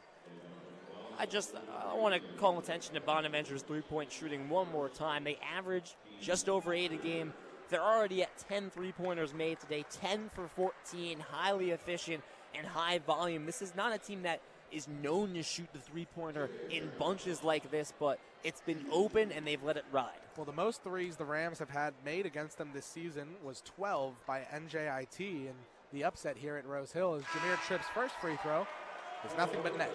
I want to call attention to Bonaventure's three-point shooting one more time. They average just over 8 a game. They're already at 10 three-pointers made today, 10 for 14, highly efficient and high volume. This is not a team that is known to shoot the three-pointer in bunches like this, but it's been open and they've let it ride. Well, the most threes the Rams have had made against them this season was 12 by NJIT, and the upset here at Rose Hill is Jameer Tripp's first free throw is nothing but net.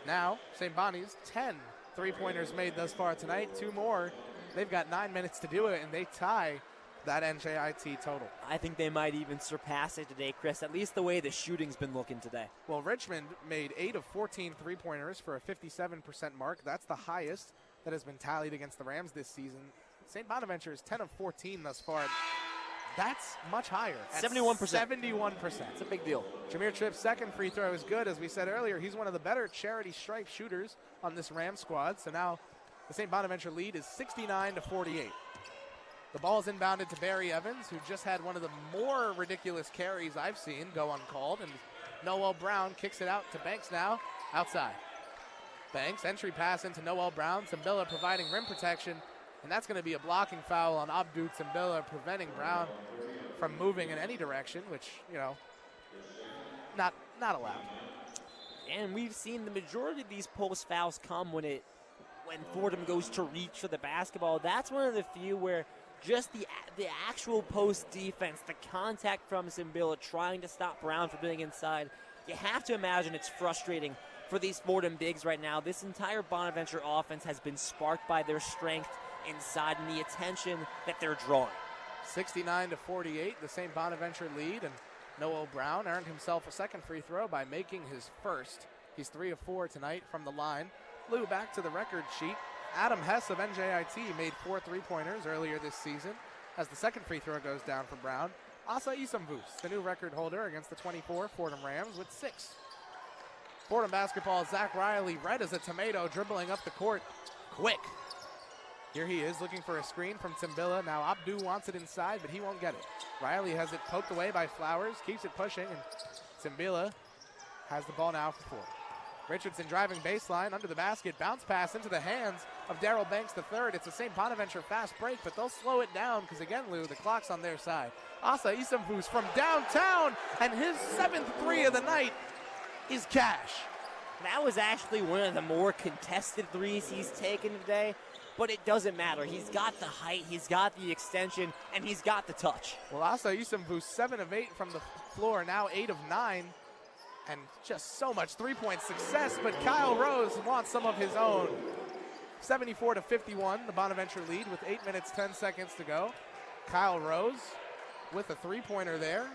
Now, St. Bonnie's 10 three-pointers made thus far tonight, 2 more. They've got 9 minutes to do it, and they tie that NJIT total. I think they might even surpass it today, Chris, at least the way the shooting's been looking today. Well, Richmond made 8 of 14 three-pointers for a 57% mark. That's the highest that has been tallied against the Rams this season, St. Bonaventure is 10 of 14 thus far. That's much higher. 71%. 71%. It's a big deal. Jameer Tripp's second free throw is good. As we said earlier, he's one of the better charity stripe shooters on this Rams squad. So now the St. Bonaventure lead is 69-48. The ball is inbounded to Barry Evans, who just had one of the more ridiculous carries I've seen go uncalled. And Noel Brown kicks it out to Banks now, outside. Banks, entry pass into Noel Brown. Simbilla providing rim protection. And that's going to be a blocking foul on Abdou Simbilla, preventing Brown from moving in any direction, which, not allowed. And we've seen the majority of these post fouls come when Fordham goes to reach for the basketball. That's one of the few where just the actual post defense, the contact from Simbilla trying to stop Brown from being inside, you have to imagine it's frustrating for these Fordham bigs right now. This entire Bonaventure offense has been sparked by their strength inside and the attention that they're drawing. 69-48, the St. Bonaventure lead, and Noel Brown earned himself a second free throw by making his first. He's 3 of 4 tonight from the line. Lou, back to the record sheet. Adam Hess of NJIT made 4 3-pointers earlier this season as the second free throw goes down for Brown. Asa Isamvus, the new record holder against the 24 Fordham Rams with 6. Fordham basketball, Zach Riley, red as a tomato, dribbling up the court quick. Here he is looking for a screen from Simbilla. Now Abdou wants it inside, but he won't get it. Riley has it poked away by Flowers, keeps it pushing, and Simbilla has the ball now for Fordham. Richardson driving baseline under the basket, bounce pass into the hands of Darrell Banks III. It's a St. Bonaventure fast break, but they'll slow it down because, again, Lou, the clock's on their side. Asa Isamvus from downtown, and his 7th three of the night is cash. That was actually one of the more contested threes he's taken today, but it doesn't matter. He's got the height, he's got the extension, and he's got the touch. Well, Asa Isamvus, 7 of 8 from the floor, now 8 of 9. And just so much three-point success, but Kyle Rose wants some of his own. 74-51, the Bonaventure lead with 8 minutes, 10 seconds to go. Kyle Rose with a three-pointer there.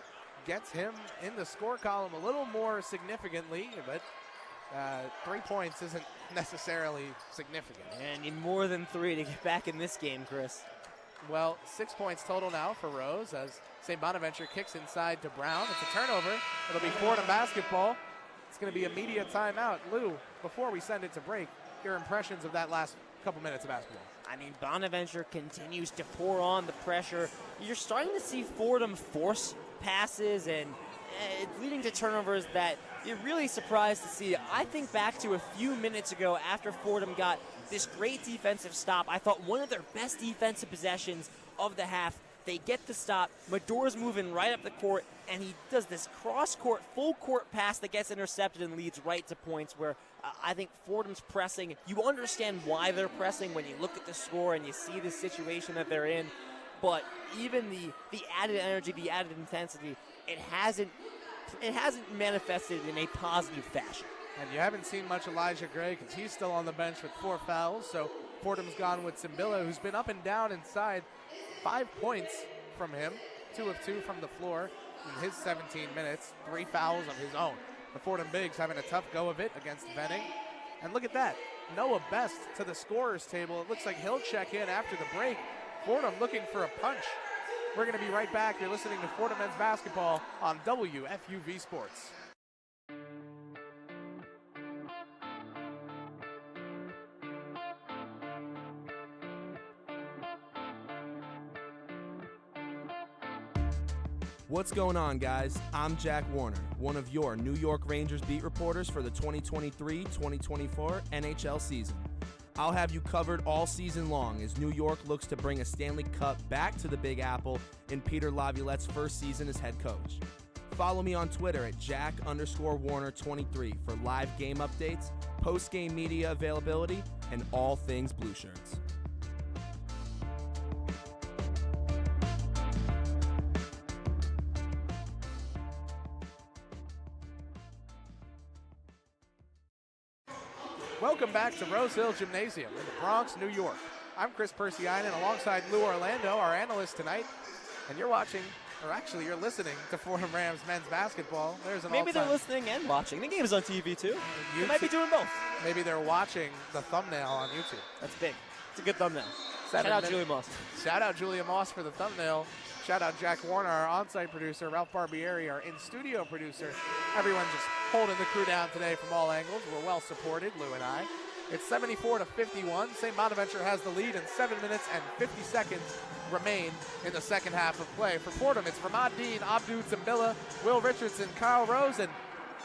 Gets him in the score column a little more significantly, but 3 points isn't necessarily significant. And need more than 3 to get back in this game, Chris. Well, 6 points total now for Rose as St. Bonaventure kicks inside to Brown. It's a turnover. It'll be Fordham basketball. It's going to be a media timeout. Lou, before we send it to break, your impressions of that last couple minutes of basketball. I mean, Bonaventure continues to pour on the pressure. You're starting to see Fordham force passes and leading to turnovers that you're really surprised to see. I think back to a few minutes ago after Fordham got this great defensive stop. I thought one of their best defensive possessions of the half. They get the stop. Medore's moving right up the court, and he does this cross-court, full-court pass that gets intercepted and leads right to points where I think Fordham's pressing. You understand why they're pressing when you look at the score and you see the situation that they're in. But even the added energy, the added intensity, it hasn't manifested in a positive fashion. And you haven't seen much Elijah Gray because he's still on the bench with 4 fouls. So Fordham's gone with Simbilla, who's been up and down inside. 5 points from him, 2 of 2 from the floor in his 17 minutes, 3 fouls of his own. The Fordham Bigs having a tough go of it against Venning. And look at that, Noah Best to the scorer's table. It looks like he'll check in after the break. Fordham looking for a punch. We're going to be right back. You're listening to Fordham men's basketball on WFUV Sports. What's going on, guys? I'm Jack Warner, one of your New York Rangers beat reporters for the 2023-2024 NHL season. I'll have you covered all season long as New York looks to bring a Stanley Cup back to the Big Apple in Peter Laviolette's first season as head coach. Follow me on Twitter at Jack_Warner23 for live game updates, post-game media availability, and all things Blue Shirts. Welcome back to Rose Hill Gymnasium in the Bronx, New York. I'm Kris Pursiainen alongside Lou Orlando, our analyst tonight, and you're watching Or actually, you're listening to Fordham Rams men's basketball. There's an Maybe they're all-time- listening and watching. The game's on TV too. They might be doing both. Maybe they're watching the thumbnail on YouTube. That's big. It's a good thumbnail. 7 Shout out minutes. Julia Moss. Shout out Julia Moss for the thumbnail. Shout out Jack Warner, our on-site producer. Ralph Barbieri, our in-studio producer. Everyone just holding the crew down today from all angles. We're well supported, Lou and I. It's 74-51. St. Bonaventure has the lead, and 7 minutes and 50 seconds remain in the second half of play. For Fordham, it's Ramad Dean, Abdu Zambilla, Will Richardson, Kyle Rose, and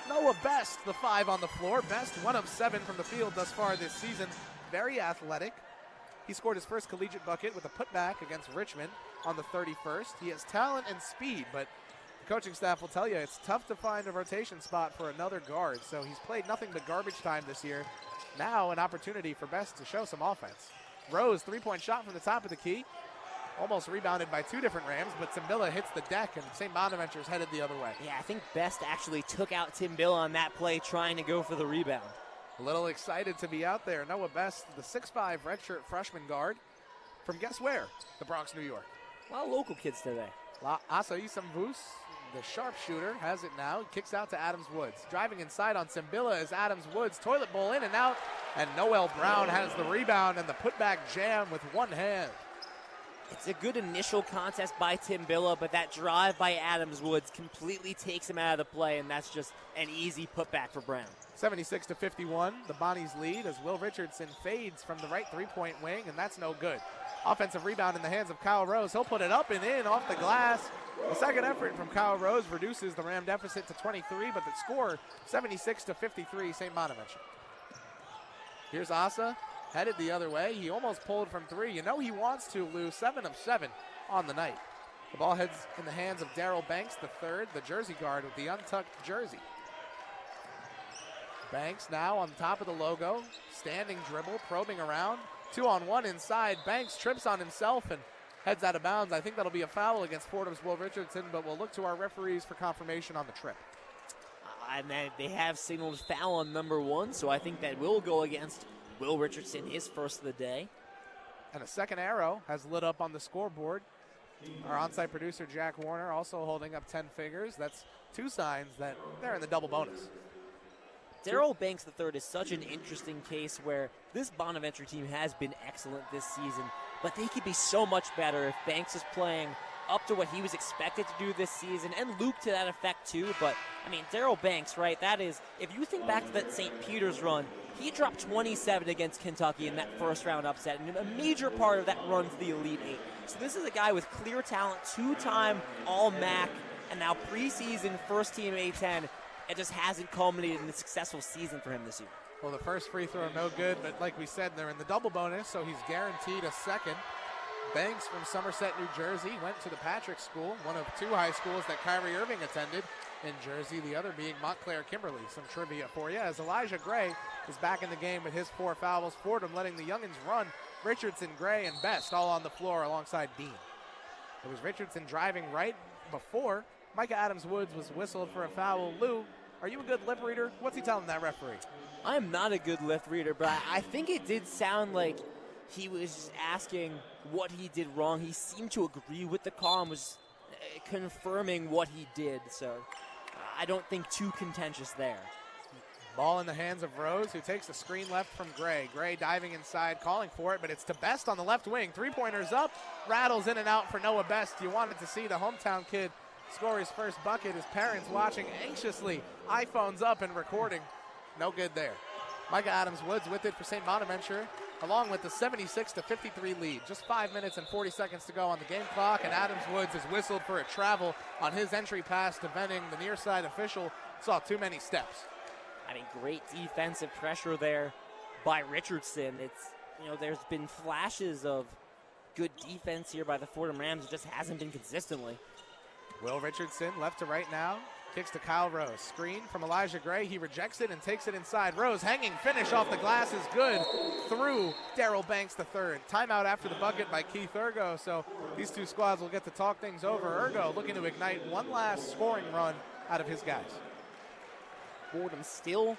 Noah Best, the 5 on the floor. Best 1 of 7 from the field thus far this season. Very athletic. He scored his first collegiate bucket with a putback against Richmond on the 31st. He has talent and speed, but the coaching staff will tell you it's tough to find a rotation spot for another guard. So he's played nothing but garbage time this year. Now an opportunity for Best to show some offense. Rose, 3-point shot from the top of the key. Almost rebounded by 2 different Rams, but Zambilla hits the deck, and St. Bonaventure's headed the other way. Yeah, I think Best actually took out Timbilla on that play trying to go for the rebound. A little excited to be out there. Noah Best, the 6'5 redshirt freshman guard from guess where? The Bronx, New York. A lot of local kids today. Asa Isamvus, the sharpshooter, has it now. He kicks out to Adams Woods. Driving inside on Simbilla is Adams Woods. Toilet bowl in and out. And Noel Brown has the rebound and the putback jam with one hand. It's a good initial contest by Timbilla, but that drive by Adams Woods completely takes him out of the play, and that's just an easy putback for Brown. 76-51, the Bonnies lead as Will Richardson fades from the right three-point wing, and that's no good. Offensive rebound in the hands of Kyle Rose. He'll put it up and in off the glass. The second effort from Kyle Rose reduces the Ram deficit to 23, but the score 76-53, St. Bonaventure. Here's Asa, headed the other way. He almost pulled from 3. You know he wants to, Lou. 7 of 7 on the night. The ball heads in the hands of Daryl Banks, the third, the jersey guard with the untucked jersey. Banks now on top of the logo, standing dribble, probing around. 2-on-1 inside. Banks trips on himself and heads out of bounds. I think that'll be a foul against Fordham's Will Richardson, but we'll look to our referees for confirmation on the trip. And they have signaled foul on number 1, so I think that will go against Will Richardson, his first of the day. And a second arrow has lit up on the scoreboard. Our on-site producer, Jack Warner, also holding up 10 fingers. That's 2 signs that they're in the double bonus. Daryl Banks III is such an interesting case where this Bonaventure team has been excellent this season, but they could be so much better if Banks is playing up to what he was expected to do this season, and Luke to that effect too. But, I mean, Daryl Banks, right, that is, if you think back to that St. Peter's run, he dropped 27 against Kentucky in that first round upset, and a major part of that run to the Elite Eight. So this is a guy with clear talent, 2-time All-MAC, and now preseason first team A-10. It just hasn't culminated in a successful season for him this year. Well, the first free throw, no good, but like we said, they're in the double bonus, so he's guaranteed a second. Banks from Somerset, New Jersey, went to the Patrick School, one of 2 high schools that Kyrie Irving attended in Jersey, the other being Montclair Kimberly. Some trivia for you, as Elijah Gray is back in the game with his 4 fouls. Fordham letting the youngins run. Richardson, Gray, and Best all on the floor alongside Dean. It was Richardson driving right before Micah Adams-Woods was whistled for a foul. Lou, are you a good lip reader? What's he telling that referee? I'm not a good lip reader, but I think it did sound like he was asking what he did wrong. He seemed to agree with the call and was confirming what he did, so I don't think too contentious there. Ball in the hands of Rose, who takes a screen left from Gray. Gray diving inside, calling for it, but it's to Best on the left wing. 3-pointers up, rattles in and out for Noah Best. You wanted to see the hometown kid score his first bucket. His parents watching anxiously, iPhones up and recording. No good there. Micah Adams-Woods with it for St. Bonaventure, along with the 76-53 lead. Just 5 minutes and 40 seconds to go on the game clock, and Adams-Woods is whistled for a travel on his entry pass, defending the near side official. Saw too many steps. I mean, great defensive pressure there by Richardson. It's, there's been flashes of good defense here by the Fordham Rams. It just hasn't been consistently. Will Richardson, left to right now, kicks to Kyle Rose. Screen from Elijah Gray. He rejects it and takes it inside. Rose hanging finish off the glass is good through Daryl Banks III. Timeout after the bucket by Keith Ergo. So these 2 squads will get to talk things over. Ergo looking to ignite one last scoring run out of his guys. Fordham still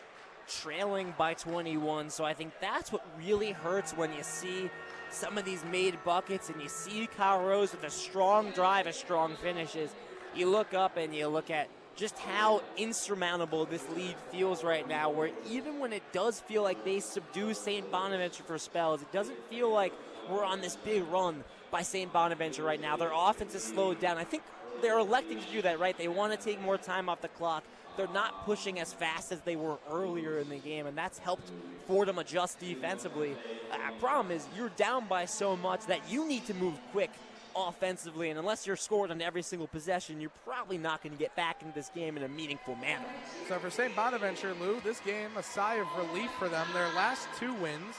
trailing by 21, so I think that's what really hurts when you see some of these made buckets, and you see Kyle Rose with a strong drive, a strong finishes. You look up and you look at just how insurmountable this lead feels right now, where even when it does feel like they subdue St. Bonaventure for spells, it doesn't feel like we're on this big run by St. Bonaventure right now. Their offense is slowed down. I think they're electing to do that, right? They want to take more time off the clock. They're not pushing as fast as they were earlier in the game, and that's helped Fordham adjust defensively. The problem is you're down by so much that you need to move quick offensively, and unless you're scored on every single possession, you're probably not going to get back into this game in a meaningful manner. So for St. Bonaventure, Lou, this game, a sigh of relief for them. Their last 2 wins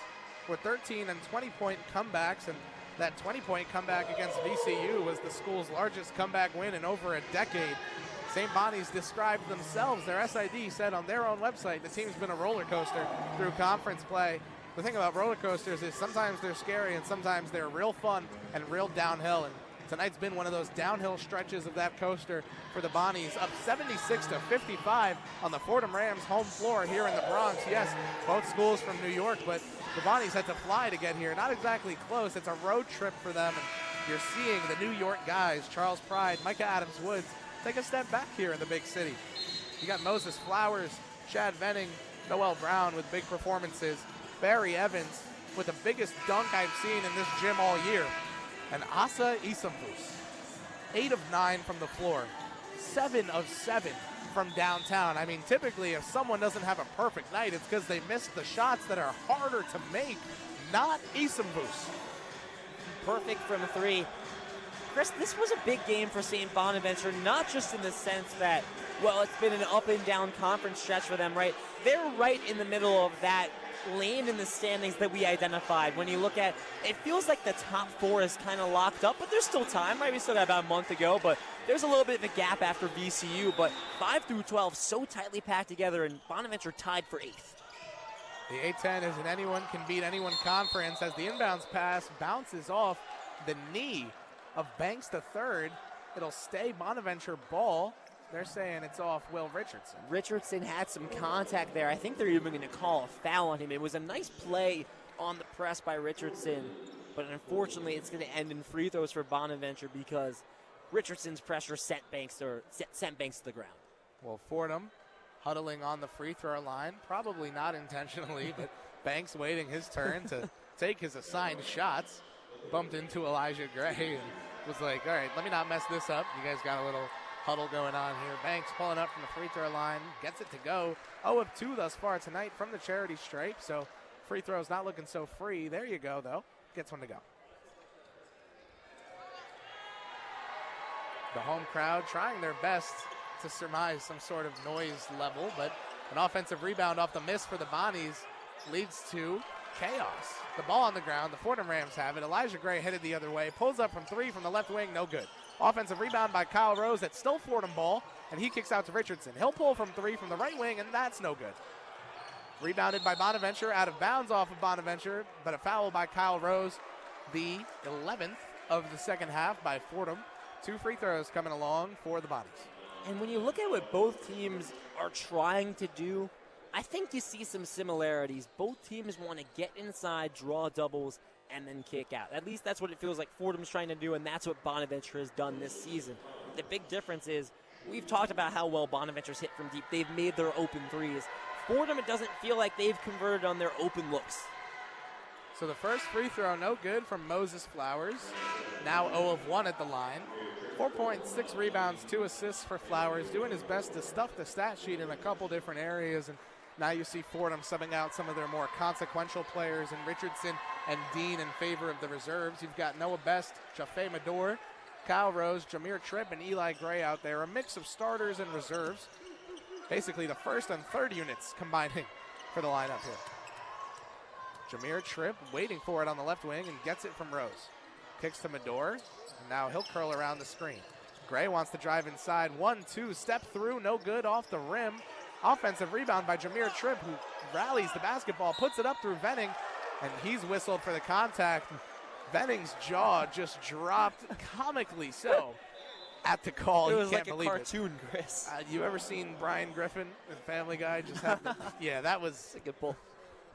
were 13 and 20-point comebacks, and that 20-point comeback against VCU was the school's largest comeback win in over a decade. St. Bonnie's described themselves, their SID said on their own website, the team's been a roller coaster through conference play. The thing about roller coasters is sometimes they're scary and sometimes they're real fun and real downhill. And tonight's been one of those downhill stretches of that coaster for the Bonnies, up 76-55 on the Fordham Rams home floor here in the Bronx. Yes, both schools from New York, but the Bonnies had to fly to get here. Not exactly close. It's a road trip for them. And you're seeing the New York guys, Charles Pride, McAdams Woods, take a step back here in the big city. You got Moses Flowers, Chad Venning, Noel Brown with big performances, Barry Evans with the biggest dunk I've seen in this gym all year, and Asa Isambus, 8 of 9 from the floor, 7 of 7 from downtown. I mean, typically if someone doesn't have a perfect night, it's because they missed the shots that are harder to make, not Isambus. Perfect from 3. Chris, this was a big game for St. Bonaventure, not just in the sense that, well, it's been an up and down conference stretch for them, right? They're right in the middle of that lane in the standings that we identified. When you look at, it feels like the top 4 is kind of locked up, but there's still time, right? We still got about a month to go, but there's a little bit of a gap after VCU, but 5 through 12 so tightly packed together, and Bonaventure tied for 8th. The A-10 is an anyone can beat anyone conference as the inbounds pass bounces off the knee of Banks III. It'll stay Bonaventure ball. They're saying it's off Will Richardson. Richardson had some contact there. I think they're even going to call a foul on him. It was a nice play on the press by Richardson, but unfortunately it's going to end in free throws for Bonaventure because Richardson's pressure sent Banks to the ground. Well, Fordham huddling on the free throw line, probably not intentionally, but Banks waiting his turn to take his assigned shots. Bumped into Elijah Gray and was like, all right, let me not mess this up. You guys got a little huddle going on here. Banks pulling up from the free throw line, gets it to go. 0 of 2 thus far tonight from the charity stripe, so free throw's not looking so free. There you go, though. Gets one to go. The home crowd trying their best to surmise some sort of noise level, but an offensive rebound off the miss for the Bonnies leads to chaos. The ball on the ground, the Fordham Rams have it. Elijah Gray headed the other way, pulls up from 3 from the left wing, no good. Offensive rebound by Kyle Rose, that's still Fordham ball, and he kicks out to Richardson. He'll pull from 3 from the right wing, and that's no good. Rebounded by Bonaventure, out of bounds off of Bonaventure, but a foul by Kyle Rose, the 11th of the second half by Fordham. 2 free throws coming along for the Bonnies. And when you look at what both teams are trying to do, I think you see some similarities. Both teams want to get inside, draw doubles, and then kick out. At least that's what it feels like Fordham's trying to do, and that's what Bonaventure has done this season. The big difference is we've talked about how well Bonaventure's hit from deep. They've made their open threes. Fordham, it doesn't feel like they've converted on their open looks. So the first free throw, no good from Moses Flowers. Now 0 of 1 at the line. 4 points, 6 rebounds, 2 assists for Flowers. Doing his best to stuff the stat sheet in a couple different areas. And now you see Fordham subbing out some of their more consequential players in Richardson and Dean in favor of the reserves. You've got Noah Best, Jaffe Mador, Kyle Rose, Jameer Tripp, and Eli Gray out there. A mix of starters and reserves. Basically the first and third units combining for the lineup here. Jameer Tripp waiting for it on the left wing and gets it from Rose. Kicks to Mador, and now he'll curl around the screen. Gray wants to drive inside. 1-2, step through, no good, off the rim. Offensive rebound by Jameer Tripp, who rallies the basketball, puts it up through Venning, and he's whistled for the contact. Venning's jaw just dropped, comically so, at the call. It was can't like a believe cartoon, Chris. You ever seen Brian Griffin in Family Guy? Just have yeah, that was a good pull.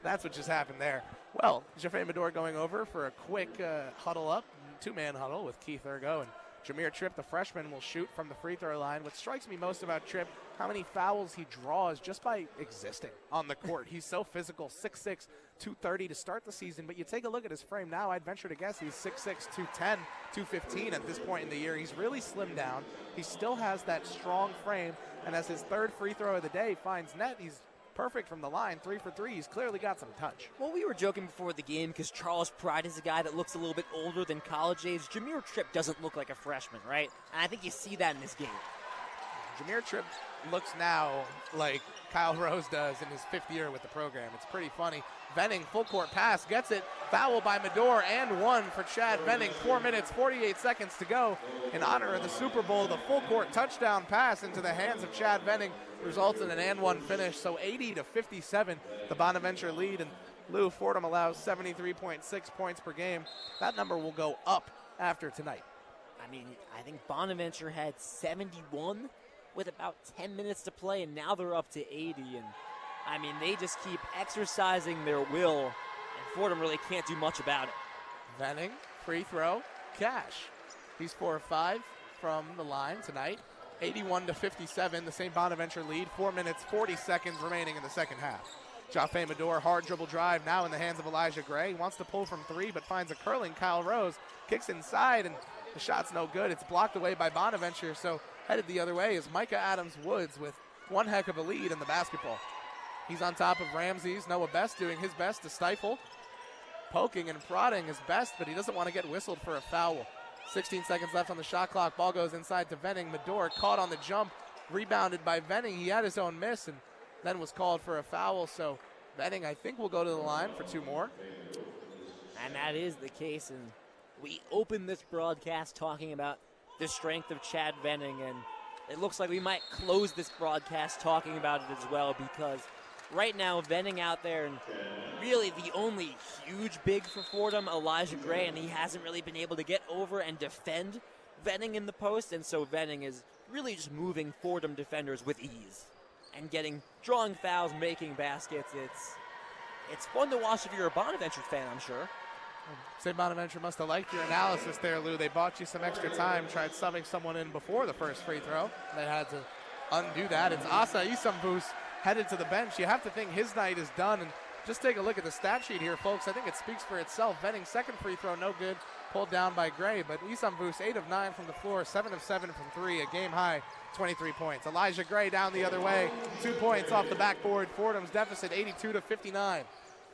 That's what just happened there. Well, Jaffe Medor going over for a quick huddle up, two-man huddle with Keith Ergo, and Jameer Tripp, the freshman, will shoot from the free throw line. What strikes me most about Tripp, how many fouls he draws just by existing on the court. He's so physical, 6'6", 230 to start the season, but you take a look at his frame now, I'd venture to guess he's 6'6", 210, 215 at this point in the year. He's really slimmed down. He still has that strong frame, and as his third free throw of the day finds net, he's perfect from the line, 3 for 3. He's clearly got some touch. Well, we were joking before the game because Charles Pride is a guy that looks a little bit older than college age. Jameer Tripp doesn't look like a freshman, right? And I think you see that in this game. Jameer Tripp looks now like Kyle Rose does in his 5th year with the program. It's pretty funny. Venning, full court pass, gets it. Foul by Medor and 1 for Chad Venning. 4 minutes, 48 seconds to go. In honor of the Super Bowl, the full court touchdown pass into the hands of Chad Venning results in an and 1 finish. So 80-57, the Bonaventure lead. And Lou, Fordham allows 73.6 points per game. That number will go up after tonight. I mean, I think Bonaventure had 71 with about 10 minutes to play, and now they're up to 80. And I mean, they just keep exercising their will, and Fordham really can't do much about it. Venning, free throw, cash. He's 4 of 5 from the line tonight. 81-57, the St. Bonaventure lead. 4 minutes, 40 seconds remaining in the second half. Jaffe Medor, hard dribble drive, now in the hands of Elijah Gray. He wants to pull from 3, but finds a curling Kyle Rose. Kicks inside, and the shot's no good. It's blocked away by Bonaventure, so headed the other way is McAdams Woods with one heck of a lead in the basketball. He's on top of Ramsey's. Noah Best doing his best to stifle. Poking and prodding his best, but he doesn't want to get whistled for a foul. 16 seconds left on the shot clock. Ball goes inside to Venning. Medor caught on the jump, rebounded by Venning. He had his own miss and then was called for a foul. So Venning, I think, will go to the line for 2 more. And that is the case. And we opened this broadcast talking about the strength of Chad Venning, and it looks like we might close this broadcast talking about it as well, because right now, Venning out there, and really the only huge big for Fordham, Elijah Gray, and he hasn't really been able to get over and defend Venning in the post, and so Venning is really just moving Fordham defenders with ease and drawing fouls, making baskets. It's fun to watch if you're a Bonaventure fan, I'm sure. St. Bonaventure must have liked your analysis there, Lou. They bought you some extra time, tried subbing someone in before the first free throw. They had to undo that. It's Asa Isamvus headed to the bench. You have to think his night is done. And just take a look at the stat sheet here, folks. I think it speaks for itself. Venning's second free throw, no good, pulled down by Gray. But Isamvus, 8 of 9 from the floor, 7 of 7 from 3, a game high, 23 points. Elijah Gray down the other way, 2 points off the backboard. Fordham's deficit, 82-59.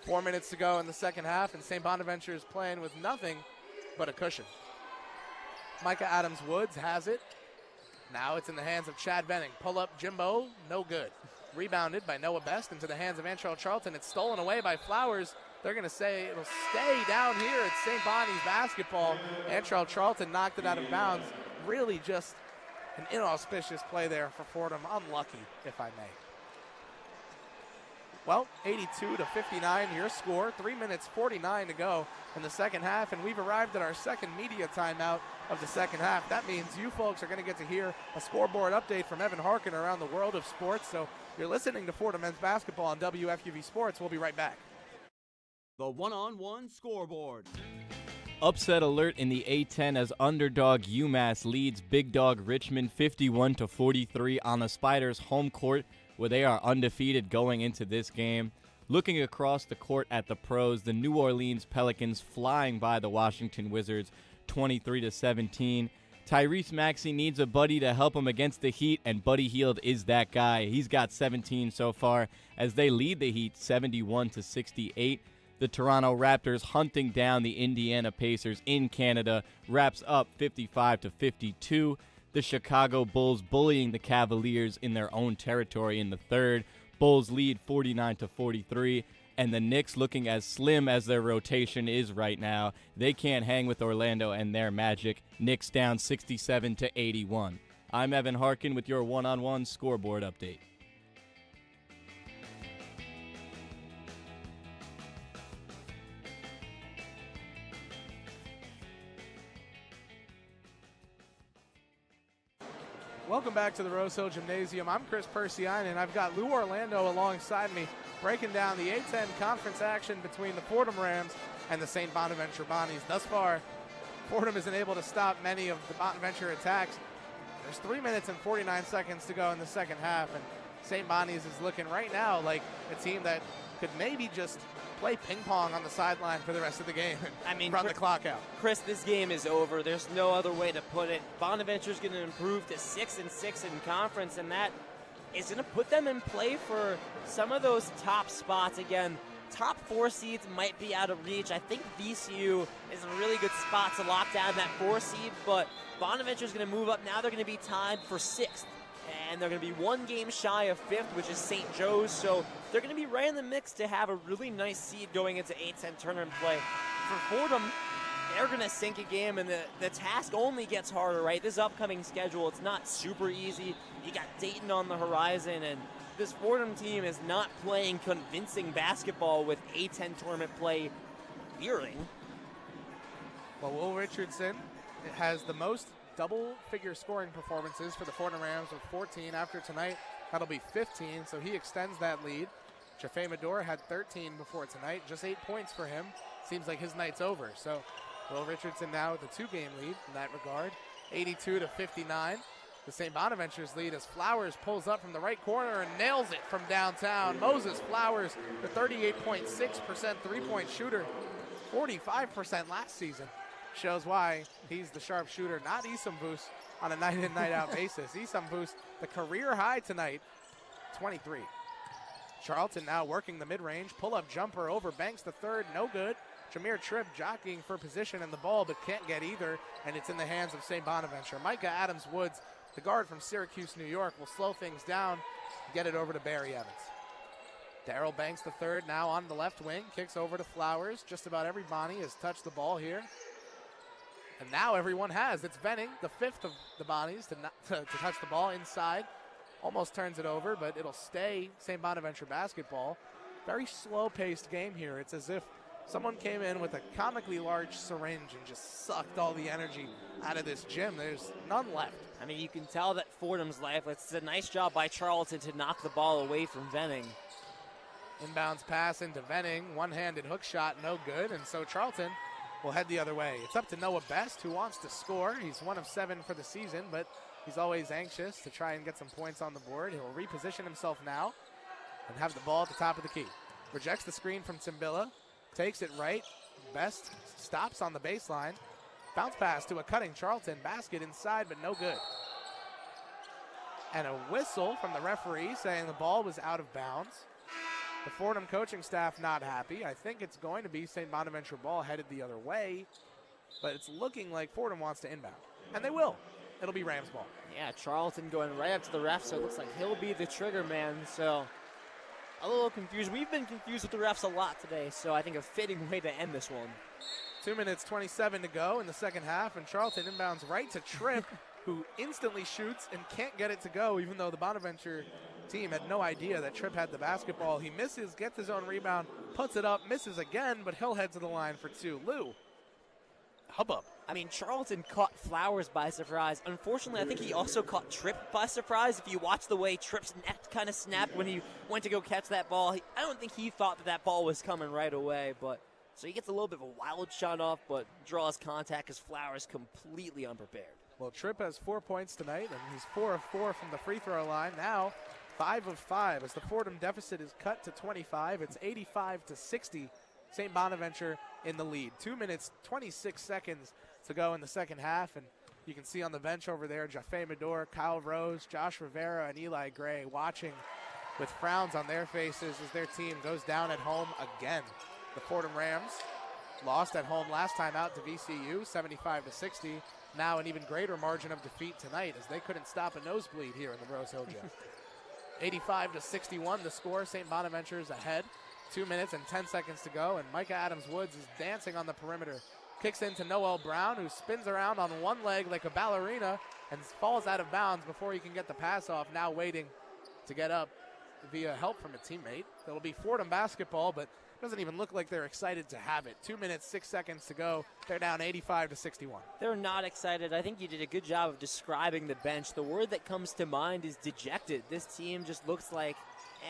4 minutes to go in the second half, and St. Bonaventure is playing with nothing but a cushion. McAdams Woods has it. Now it's in the hands of Chad Venning. Pull up Jimbo, no good. Rebounded by Noah Best into the hands of Antrell Charlton. It's stolen away by Flowers. They're going to say it'll stay down here at St. Bonnie's basketball. Antrell Charlton knocked it out of bounds. Really just an inauspicious play there for Fordham. Unlucky, if I may. Well, 82-59, your score. 3 minutes, 49 to go in the second half, and we've arrived at our second media timeout of the second half. That means you folks are going to get to hear a scoreboard update from Evan Harkin around the world of sports. So you're listening to Fordham men's basketball on WFUV Sports. We'll be right back. The one-on-one scoreboard. Upset alert in the A10 as underdog UMass leads big dog Richmond 51-43 on the Spiders' home court, where they are undefeated going into this game. Looking across the court at the pros, the New Orleans Pelicans flying by the Washington Wizards 23-17. Tyrese Maxey needs a buddy to help him against the Heat, and Buddy Hield is that guy. He's got 17 so far as they lead the Heat 71-68. The Toronto Raptors hunting down the Indiana Pacers in Canada wraps up 55-52. The Chicago Bulls bullying the Cavaliers in their own territory in the third. Bulls lead 49-43, and the Knicks looking as slim as their rotation is right now. They can't hang with Orlando and their Magic. Knicks down 67-81. I'm Evan Harkin with your one-on-one scoreboard update. Welcome back to the Rose Hill Gymnasium. I'm Kris Pursiainen, and I've got Lou Orlando alongside me. breaking down the A-10 conference action between the Fordham Rams and the St. Bonaventure Bonnies. Thus far, Fordham isn't able to stop many of the Bonaventure attacks. There's 3 minutes and 49 seconds to go in the second half, and St. Bonnie's is looking right now like a team that could maybe just play ping pong on the sideline for the rest of the game and run the clock out. Chris, this game is over. There's no other way to put it. Bonaventure's going to improve to 6-6 in conference, and that is going to put them in play for some of those top spots. Again, top 4 seeds might be out of reach. I think VCU is in a really good spot to lock down that 4 seed, but Bonaventure's going to move up. Now they're going to be tied for 6th. And they're going to be 1 game shy of 5th, which is St. Joe's. So they're going to be right in the mix to have a really nice seed going into A-10 tournament play. For Fordham, they're going to sink a game, and the task only gets harder, right? This upcoming schedule, it's not super easy. You got Dayton on the horizon, and this Fordham team is not playing convincing basketball with A-10 tournament play nearing. Well, Will Richardson has the most double-figure scoring performances for the Fordham Rams with 14 after tonight. That'll be 15, so he extends that lead. Jaffe Medor had 13 before tonight, just 8 points for him. Seems like his night's over. So Will Richardson now with a 2-game lead in that regard, 82-59. The St. Bonaventure's lead as Flowers pulls up from the right corner and nails it from downtown. Moses Flowers, the 38.6% three-point shooter, 45% last season. Shows why he's the sharpshooter, not Isambus on a night-in, night-out basis. Isambus, the career high tonight, 23. Charlton now working the mid-range. Pull-up jumper over Banks the third, no good. Jameer Tripp jockeying for position in the ball, but can't get either, and it's in the hands of St. Bonaventure. Micah Adams-Woods, the guard from Syracuse, New York, will slow things down, get it over to Barry Evans. Darrell Banks the third now on the left wing, kicks over to Flowers. Just about every Bonnie has touched the ball here. And now everyone has. It's Venning, the 5th of the Bonnies to touch the ball inside. Almost turns it over, but it'll stay St. Bonaventure basketball. Very slow-paced game here. It's as if someone came in with a comically large syringe and just sucked all the energy out of this gym. There's none left. I mean, you can tell that Fordham's lifeless. It's a nice job by Charlton to knock the ball away from Venning. Inbounds pass into Venning. One-handed hook shot, no good. And so Charlton will head the other way. It's up to Noah Best, who wants to score. He's 1 of 7 for the season, but he's always anxious to try and get some points on the board. He'll reposition himself now and have the ball at the top of the key. Rejects the screen from Timbilla, takes it right. Best stops on the baseline. Bounce pass to a cutting Charlton. Basket inside, but no good. And a whistle from the referee saying the ball was out of bounds. The Fordham coaching staff not happy. I think it's going to be St. Bonaventure ball headed the other way, but it's looking like Fordham wants to inbound. And they will. It'll be Rams ball. Yeah, Charlton going right up to the ref, so it looks like he'll be the trigger man. So a little confused. We've been confused with the refs a lot today, so I think a fitting way to end this one. 2 minutes, 27 to go in the second half, and Charlton inbounds right to Tripp, who instantly shoots and can't get it to go, even though the Bonaventure team had no idea that Tripp had the basketball. He misses, gets his own rebound, puts it up, misses again, but he'll head to the line for 2. Lou, hubbub. I mean, Charlton caught Flowers by surprise. Unfortunately, I think he also caught Tripp by surprise. If you watch the way Tripp's neck kind of snapped when he went to go catch that ball, I don't think he thought that ball was coming right away. But so he gets a little bit of a wild shot off, but draws contact as Flowers completely unprepared. Well, Tripp has 4 points tonight, and he's 4 of 4 from the free throw line. Now 5 of 5 as the Fordham deficit is cut to 25. It's 85-60. St. Bonaventure in the lead. 2 minutes, 26 seconds to go in the second half. And you can see on the bench over there, Jaffe Medor, Kyle Rose, Josh Rivera, and Eli Gray watching with frowns on their faces as their team goes down at home again. The Fordham Rams lost at home last time out to VCU, 75-60. Now an even greater margin of defeat tonight as they couldn't stop a nosebleed here in the Rose Hill Gym. 85-61 the score. St. Bonaventure's ahead. 2 minutes and 10 seconds to go, and Micah Adams-Woods is dancing on the perimeter. Kicks into Noel Brown, who spins around on one leg like a ballerina and falls out of bounds before he can get the pass off. Now waiting to get up via help from a teammate. It'll be Fordham basketball, but doesn't even look like they're excited to have it. 2 minutes, 6 seconds to go. They're down 85-61. They're not excited. I think you did a good job of describing the bench. The word that comes to mind is dejected. This team just looks like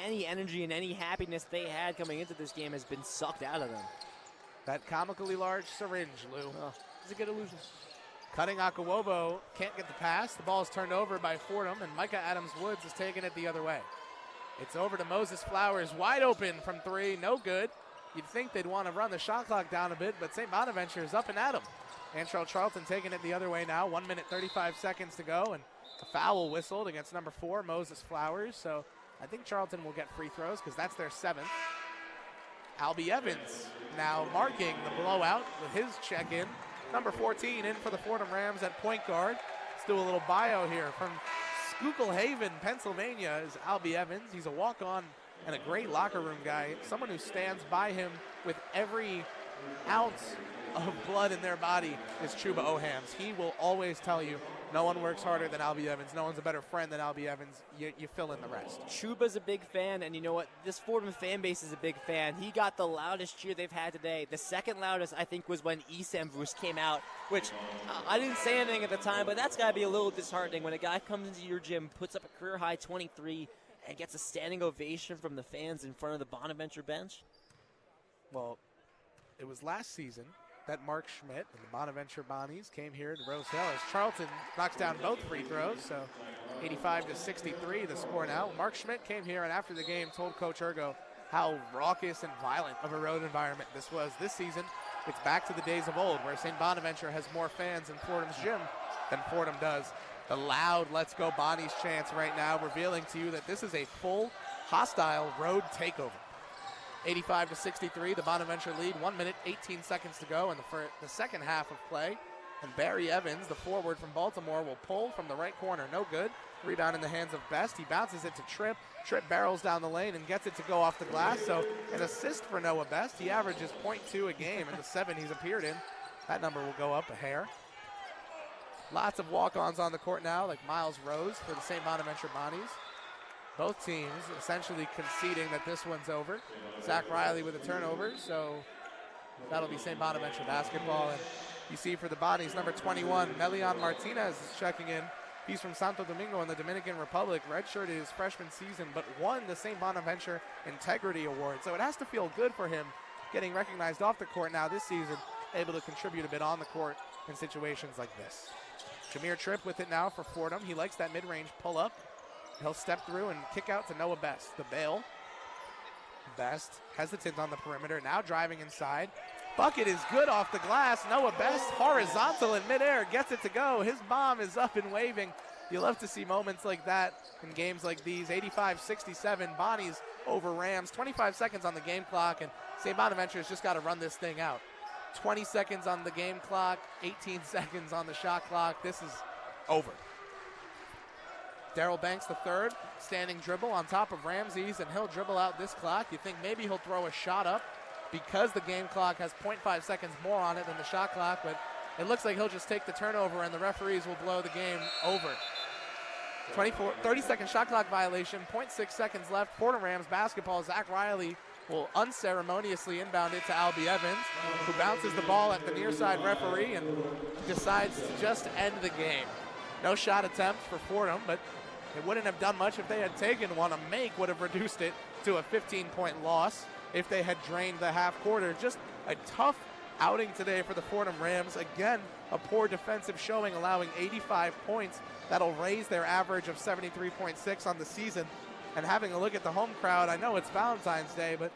any energy and any happiness they had coming into this game has been sucked out of them. That comically large syringe, Lou. Oh, it's a good illusion. Cutting Akawobo can't get the pass. The ball is turned over by Fordham, and McAdams Woods is taking it the other way. It's over to Moses Flowers, wide open from three, no good. You'd think they'd want to run the shot clock down a bit, but St. Bonaventure is up and at him. Antrell Charlton taking it the other way now, 1 minute 35 seconds to go, and a foul whistled against number 4, Moses Flowers. So I think Charlton will get free throws because that's their 7th. Albie Evans now marking the blowout with his check-in. Number 14 in for the Fordham Rams at point guard. Let's do a little bio here. From Schuylkill Haven, Pennsylvania is Albie Evans. He's a walk-on and a great locker room guy. Someone who stands by him with every ounce of blood in their body is Chuba Ohams. He will always tell you, no one works harder than Albie Evans. No one's a better friend than Albie Evans. You fill in the rest. Chuba's a big fan, and you know what? This Fordham fan base is a big fan. He got the loudest cheer they've had today. The second loudest, I think, was when Esamvus came out, which I didn't say anything at the time, but that's got to be a little disheartening when a guy comes into your gym, puts up a career-high 23, and gets a standing ovation from the fans in front of the Bonaventure bench. Well, it was last season that Mark Schmidt and the Bonaventure Bonnies came here to Rose Hill as Charlton knocks down both free throws, so 85-63 the score now. Mark Schmidt came here and after the game told Coach Ergo how raucous and violent of a road environment this was. This season, it's back to the days of old where St. Bonaventure has more fans in Fordham's gym than Fordham does. The loud Let's Go Bonnies chants right now revealing to you that this is a full hostile road takeover. 85-63, the Bonaventure lead, 1 minute, 18 seconds to go in the second half of play. And Barry Evans, the forward from Baltimore, will pull from the right corner. No good. Rebound in the hands of Best. He bounces it to Tripp. Tripp barrels down the lane and gets it to go off the glass. So an assist for Noah Best. He averages .2 a game in the 7 he's appeared in. That number will go up a hair. Lots of walk-ons on the court now, like Miles Rose for the St. Bonaventure Bonnies. Both teams essentially conceding that this one's over. Zach Riley with a turnover, so that'll be St. Bonaventure basketball. And you see for the Bonnies, number 21, Melian Martinez is checking in. He's from Santo Domingo in the Dominican Republic, redshirted his freshman season, but won the St. Bonaventure Integrity Award. So it has to feel good for him getting recognized off the court now this season, able to contribute a bit on the court in situations like this. Jameer Tripp with it now for Fordham. He likes that mid-range pull-up. He'll step through and kick out to Noah Best. The bail. Best hesitant on the perimeter, now driving inside. Bucket is good off the glass. Noah Best horizontal in midair, gets it to go. His bomb is up and waving. You love to see moments like that in games like these. 85-67, Bonnies over Rams. 25 seconds on the game clock, and St. Bonaventure's just got to run this thing out. 20 seconds on the game clock, 18 seconds on the shot clock. This is over. Daryl Banks III, standing dribble on top of Ramses, and he'll dribble out this clock. You think maybe he'll throw a shot up because the game clock has 0.5 seconds more on it than the shot clock, but it looks like he'll just take the turnover and the referees will blow the game over. 30-second shot clock violation, 0.6 seconds left. Fordham Rams basketball. Zach Riley will unceremoniously inbound it to Albie Evans, who bounces the ball at the near side referee and decides to just end the game. No shot attempt for Fordham, but it wouldn't have done much if they had taken one. A make would have reduced it to a 15-point loss if they had drained the half quarter. Just a tough outing today for the Fordham Rams. Again, a poor defensive showing, allowing 85 points. That'll raise their average of 73.6 on the season. And having a look at the home crowd, I know it's Valentine's Day, but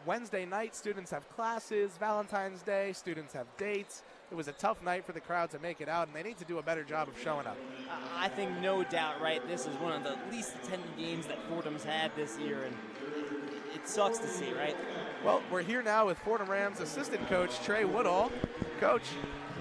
Wednesday night students have classes. Valentine's Day, students have dates. It was a tough night for the crowd to make it out, and they need to do a better job of showing up. I think no doubt, right, this is one of the least attended games that Fordham's had this year, and it sucks to see, right? Well, we're here now with Fordham Rams assistant coach Trey Woodall. Coach,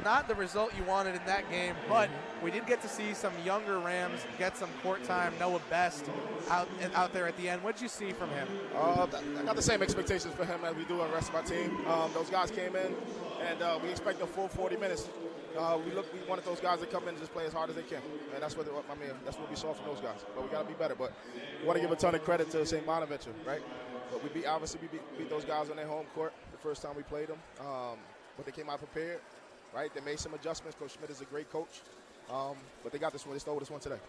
not the result you wanted in that game, but we did get to see some younger Rams get some court time. Noah Best out there at the end. What did you see from him? I got the same expectations for him as we do on the rest of our team. Those guys came in, and we expect a full 40 minutes. We wanted those guys to come in and just play as hard as they can, and that's what we saw from those guys. But we got to be better. But we want to give a ton of credit to St. Bonaventure, right? But we beat those guys on their home court the first time we played them. But they came out prepared, right? They made some adjustments. Coach Schmidt is a great coach, but they got this one. They stole this one today.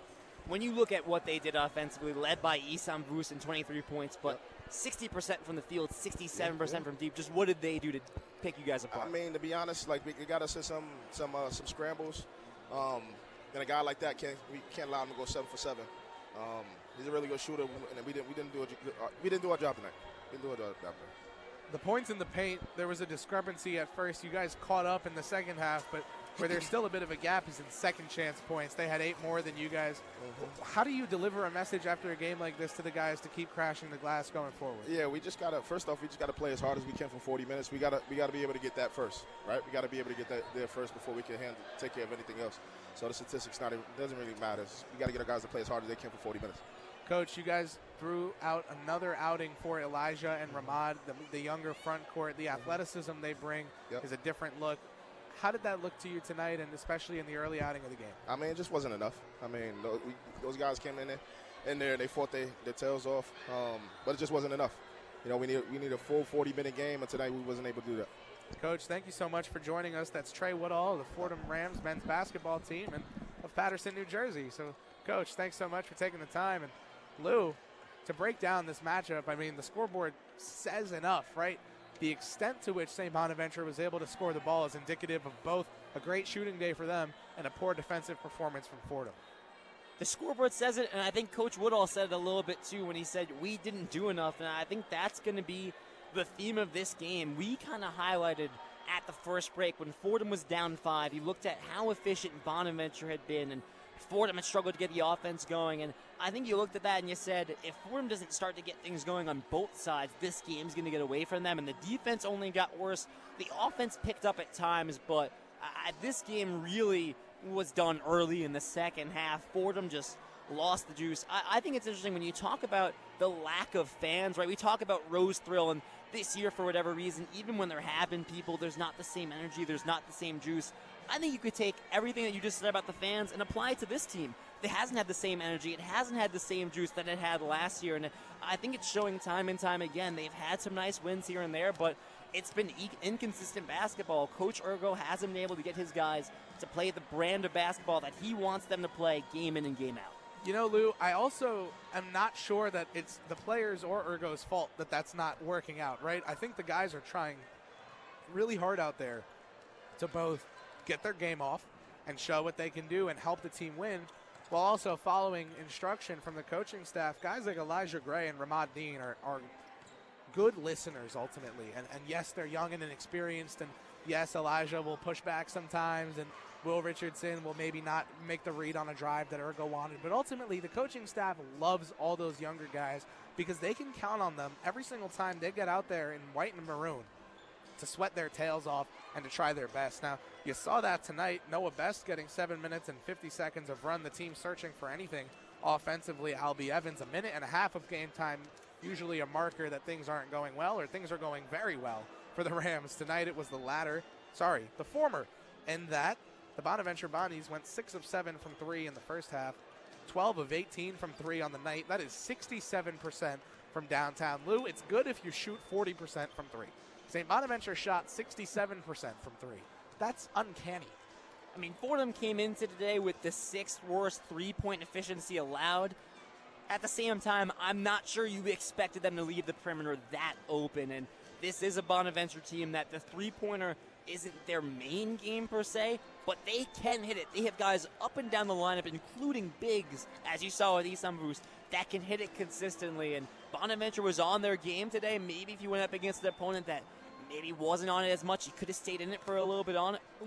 when you look at what they did offensively, led by Isam Vusin, 23 points, but 60% from the field, 67% from deep. Just what did they do to pick you guys apart? I mean, to be honest, like we got us in some scrambles. And a guy like that we can't allow him to go 7 for 7. He's a really good shooter, and we didn't do our job tonight. We didn't do our job tonight. The points in the paint, there was a discrepancy at first. You guys caught up in the second half, but where there's still a bit of a gap is in second chance points. They had 8 more than you guys. How do you deliver a message after a game like this to the guys to keep crashing the glass going forward? Yeah, we just gotta play as hard as we can for 40 minutes. We gotta be able to get that first, right? We gotta be able to get that there first before we can take care of anything else. So the statistics doesn't really matter. We gotta get our guys to play as hard as they can for 40 minutes. Coach, you guys threw out another outing for Elijah and Ramad, the younger front court. The athleticism they bring is a different look. How did that look to you tonight, and especially in the early outing of the game? I mean, it just wasn't enough. I mean, those guys came in there and they fought their tails off, but it just wasn't enough. You know, we need a full 40-minute game, and tonight we wasn't able to do that. Coach, thank you so much for joining us. That's Trey Woodall, the Fordham Rams men's basketball team and of Patterson, New Jersey. So, Coach, thanks so much for taking the time. And Lou, to break down this matchup, I mean, the scoreboard says enough, right? The extent to which St. Bonaventure was able to score the ball is indicative of both a great shooting day for them and a poor defensive performance from Fordham. The scoreboard says it, and I think Coach Woodall said it a little bit too when he said we didn't do enough, and I think that's going to be the theme of this game. We kind of highlighted at the first break when Fordham was down 5. You looked at how efficient Bonaventure had been, and Fordham had struggled to get the offense going, and I think you looked at that and you said, if Fordham doesn't start to get things going on both sides, this game's going to get away from them, and the defense only got worse. The offense picked up at times, but this game really was done early in the second half. Fordham just lost the juice. I think it's interesting when you talk about the lack of fans, right? We talk about Rose Thrill, and this year, for whatever reason, even when there have been people, there's not the same energy, there's not the same juice. I think you could take everything that you just said about the fans and apply it to this team. It hasn't had the same energy. It hasn't had the same juice that it had last year. And I think it's showing time and time again. They've had some nice wins here and there, but it's been inconsistent basketball. Coach Ergo hasn't been able to get his guys to play the brand of basketball that he wants them to play game in and game out. You know, Lou, I also am not sure that it's the players or Ergo's fault that that's not working out, right? I think the guys are trying really hard out there to both get their game off and show what they can do and help the team win, while also following instruction from the coaching staff. Guys like Elijah Gray and Ramad Dean are good listeners ultimately. And yes, they're young and inexperienced, and yes, Elijah will push back sometimes, and Will Richardson will maybe not make the read on a drive that Ergo wanted. But ultimately, the coaching staff loves all those younger guys because they can count on them every single time they get out there in white and maroon to sweat their tails off and to try their best. Now, you saw that tonight. Noah Best getting 7 minutes and 50 seconds of run. The team searching for anything offensively. Albie Evans, a minute and a half of game time, usually a marker that things aren't going well or things are going very well for the Rams. Tonight it was the former. And that the Bonaventure Bonnies went 6 of 7 from 3 in the first half, 12 of 18 from 3 on the night. That is 67% from downtown. Lou, it's good if you shoot 40% from 3. St. Bonaventure shot 67% from 3. That's uncanny. I mean, Fordham came into today with the 6th worst three-point efficiency allowed. At the same time, I'm not sure you expected them to leave the perimeter that open, and this is a Bonaventure team that the three-pointer isn't their main game per se, but they can hit it. They have guys up and down the lineup, including bigs, as you saw with Isam Vusin, that can hit it consistently, and Bonaventure was on their game today. Maybe if you went up against an opponent that maybe wasn't on it as much, you could have stayed in it for a little bit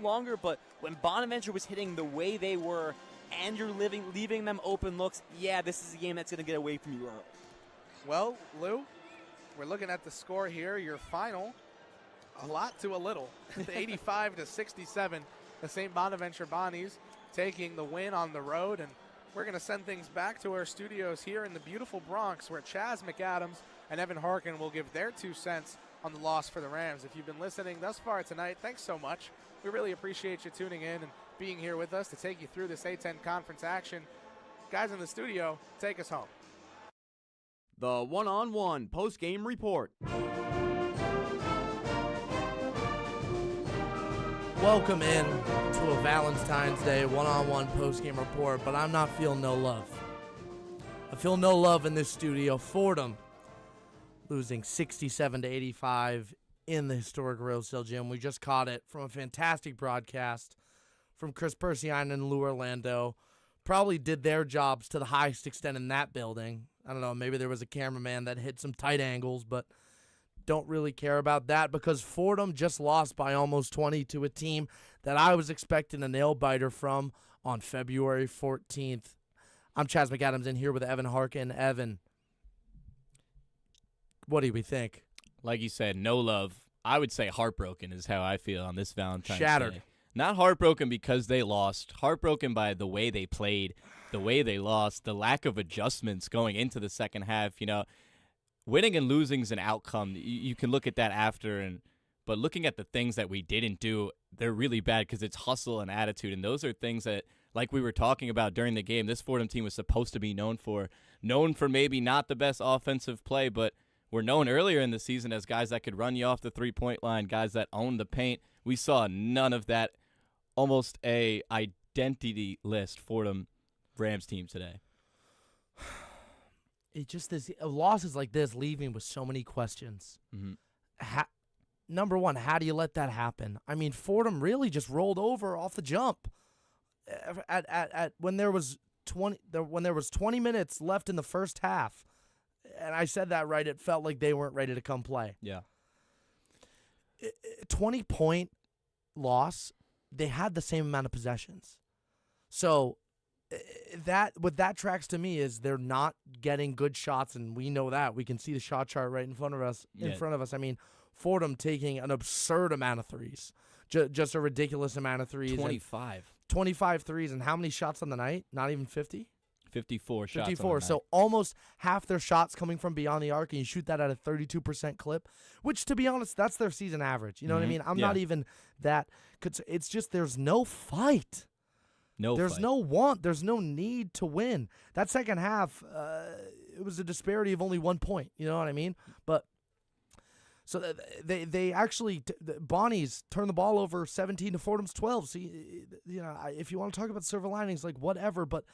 longer, but when Bonaventure was hitting the way they were, and you're leaving them open looks, yeah, this is a game that's going to get away from you early. Well, Lou, we're looking at the score here. Your final, a lot to a little, 85-67. The St. Bonaventure Bonnies taking the win on the road, and we're going to send things back to our studios here in the beautiful Bronx, where Chaz, McAdams, and Evan Harkin will give their 2 cents on the loss for the Rams. If you've been listening thus far tonight, thanks so much. We really appreciate you tuning in and being here with us to take you through this A-10 conference action. Guys in the studio, take us home. The one-on-one post-game report. Welcome in to a Valentine's Day one-on-one post-game report, but I'm not feeling no love. I feel no love in this studio. Fordham losing 67-85 in the historic Rose Hill Gym. We just caught it from a fantastic broadcast from Kris Pursiainen and Lou Orlando. Probably did their jobs to the highest extent in that building. I don't know, maybe there was a cameraman that hit some tight angles, but don't really care about that because Fordham just lost by almost 20 to a team that I was expecting a nail-biter from on February 14th. I'm Chaz McAdams in here with Evan Harkin. Evan, what do we think? Like you said, no love. I would say heartbroken is how I feel on this Valentine's Shattered. Day. Not heartbroken because they lost. Heartbroken by the way they played, the way they lost, the lack of adjustments going into the second half. You know, winning and losing is an outcome. You can look at that after, but looking at the things that we didn't do, they're really bad because it's hustle and attitude, and those are things that, like we were talking about during the game, this Fordham team was supposed to be known for maybe not the best offensive play, but were known earlier in the season as guys that could run you off the three-point line, guys that owned the paint. We saw none of that. Almost a identity list Fordham Rams team today. It just is losses like this leaving with so many questions. Mm-hmm. Number one, how do you let that happen? I mean, Fordham really just rolled over off the jump. When there was 20 minutes left in the first half, and I said that right, it felt like they weren't ready to come play. Yeah. 20-point loss. They had the same amount of possessions. So what that tracks to me is they're not getting good shots, and we know that. We can see the shot chart right in front of us. I mean, Fordham taking an absurd amount of threes. Just a ridiculous amount of threes. 25 threes, and how many shots on the night? Not even 50? 54 shots. 54. So almost half their shots coming from beyond the arc, and you shoot that at a 32% clip, which, to be honest, that's their season average. You know what I mean? I'm not even that. It's just there's no fight. There's no want. There's no need to win. That second half, it was a disparity of only 1 point. You know what I mean? But so they actually the Bonnies turned the ball over 17 to Fordham's 12. So you know, if you want to talk about silver linings, like whatever, but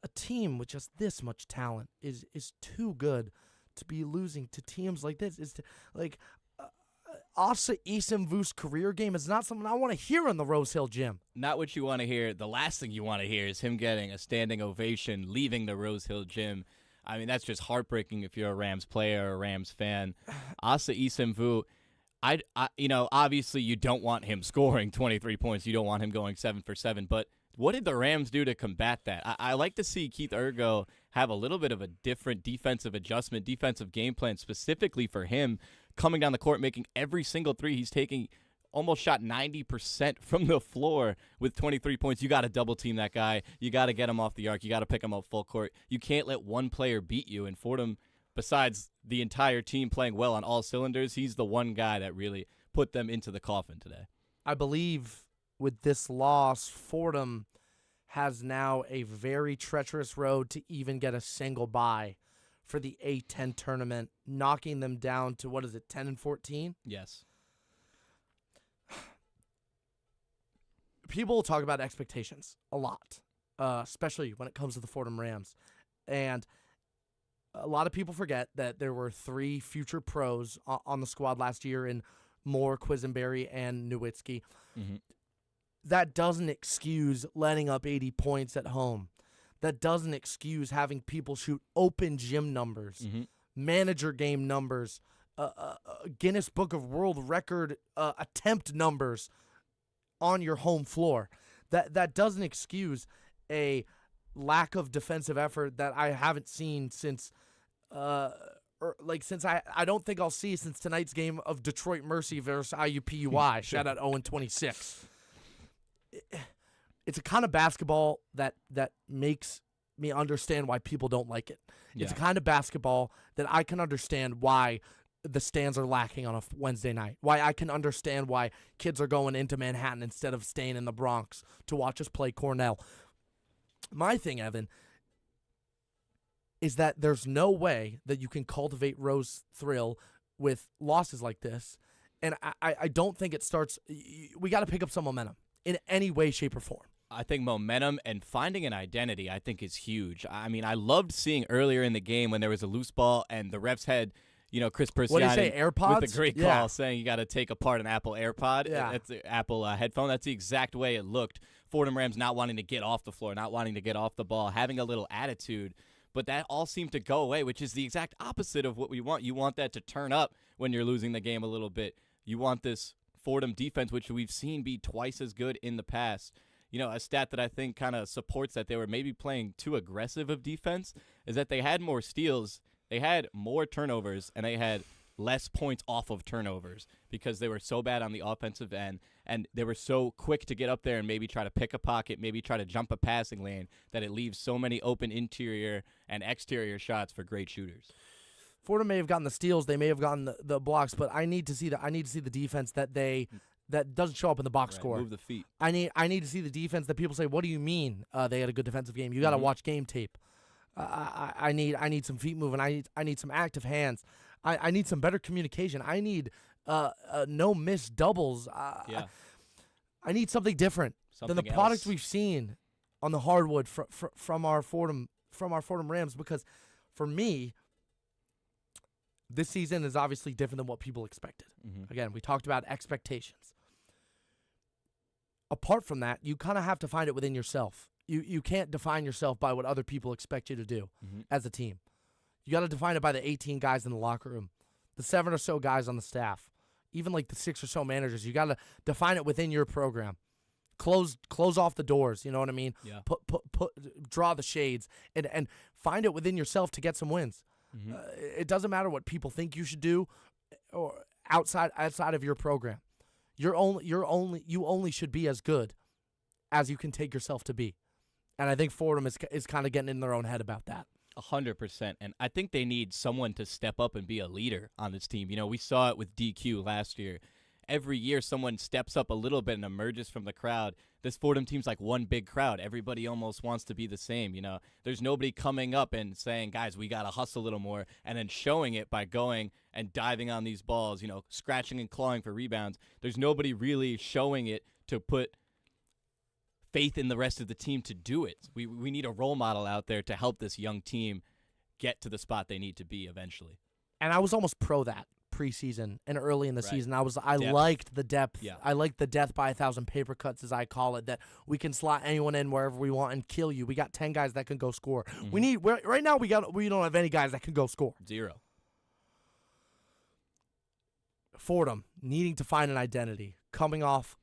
a team with just this much talent is too good to be losing to teams like this. Is like Asa Isimvu's career game is not something I want to hear in the Rose Hill Gym. Not what you want to hear. The last thing you want to hear is him getting a standing ovation leaving the Rose Hill Gym. I mean, that's just heartbreaking if you're a Rams player or a Rams fan. Asa Isimvu, obviously you don't want him scoring 23 points. You don't want him going 7 for 7. But what did the Rams do to combat that? I like to see Keith Ergo have a little bit of a different defensive adjustment, defensive game plan specifically for him coming down the court, making every single three. He's taking almost shot 90% from the floor with 23 points. You got to double team that guy. You got to get him off the arc. You got to pick him up full court. You can't let one player beat you. And Fordham, besides the entire team playing well on all cylinders, he's the one guy that really put them into the coffin today. I believe with this loss, Fordham has now a very treacherous road to even get a single bye for the A10 tournament, knocking them down to, 10-14? Yes. People talk about expectations a lot, especially when it comes to the Fordham Rams. And a lot of people forget that there were 3 future pros on the squad last year in Moore, Quisenberry, and Nowitzki. Mm-hmm. That doesn't excuse letting up 80 points at home. That doesn't excuse having people shoot open gym numbers, manager game numbers, Guinness Book of World Record attempt numbers on your home floor. That doesn't excuse a lack of defensive effort that I haven't seen since I don't think I'll see since tonight's game of Detroit Mercy versus IUPUI. Shout out 0-26. It's a kind of basketball that makes me understand why people don't like it. Yeah. It's a kind of basketball that I can understand why the stands are lacking on a Wednesday night, why I can understand why kids are going into Manhattan instead of staying in the Bronx to watch us play Cornell. My thing, Evan, is that there's no way that you can cultivate Rose Thrill with losses like this, and I don't think it starts – we got to pick up some momentum in any way, shape, or form. I think momentum and finding an identity, I think, is huge. I mean, I loved seeing earlier in the game when there was a loose ball and the refs had, Kris Pursiainen what do you say, AirPods? with a great call saying you got to take apart an Apple AirPod. Yeah. That's an Apple headphone. That's the exact way it looked. Fordham Rams not wanting to get off the floor, not wanting to get off the ball, having a little attitude. But that all seemed to go away, which is the exact opposite of what we want. You want that to turn up when you're losing the game a little bit. You want this Fordham defense, which we've seen be twice as good in the past. A stat that I think kind of supports that they were maybe playing too aggressive of defense is that they had more steals, they had more turnovers, and they had less points off of turnovers because they were so bad on the offensive end, and they were so quick to get up there and maybe try to pick a pocket, maybe try to jump a passing lane, that it leaves so many open interior and exterior shots for great shooters. Fordham may have gotten the steals, they may have gotten the blocks, but I need to see the defense that doesn't show up in the box score. Move the feet. I need to see the defense that people say, what do you mean they had a good defensive game? You got to watch game tape. I need some feet moving. I need some active hands. I need some better communication. I need no missed doubles. I need something different than the products we've seen on the hardwood from our Fordham Rams, because for me, this season is obviously different than what people expected. Again, we talked about expectations. Apart from that, you kind of have to find it within yourself. You can't define yourself by what other people expect you to do as a team. You got to define it by the 18 guys in the locker room, the 7 or so guys on the staff, even like the 6 or so managers. You got to define it within your program. Close off the doors, you know what I mean? Yeah. Draw the shades and find it within yourself to get some wins. It doesn't matter what people think you should do, or outside of your program. You only should be as good as you can take yourself to be, and I think Fordham is kind of getting in their own head about that. 100%, and I think they need someone to step up and be a leader on this team. We saw it with DQ last year. Every year someone steps up a little bit and emerges from the crowd. This Fordham team's like one big crowd. Everybody almost wants to be the same. There's nobody coming up and saying, guys, we got to hustle a little more, and then showing it by going and diving on these balls, scratching and clawing for rebounds. There's nobody really showing it to put faith in the rest of the team to do it. We need a role model out there to help this young team get to the spot they need to be eventually. And I was almost pro that preseason and early in the season. I liked the depth. Yeah. I liked the death by 1,000 paper cuts, as I call it, that we can slot anyone in wherever we want and kill you. We got 10 guys that can go score. Right now we don't have any guys that can go score. 0. Fordham needing to find an identity, coming off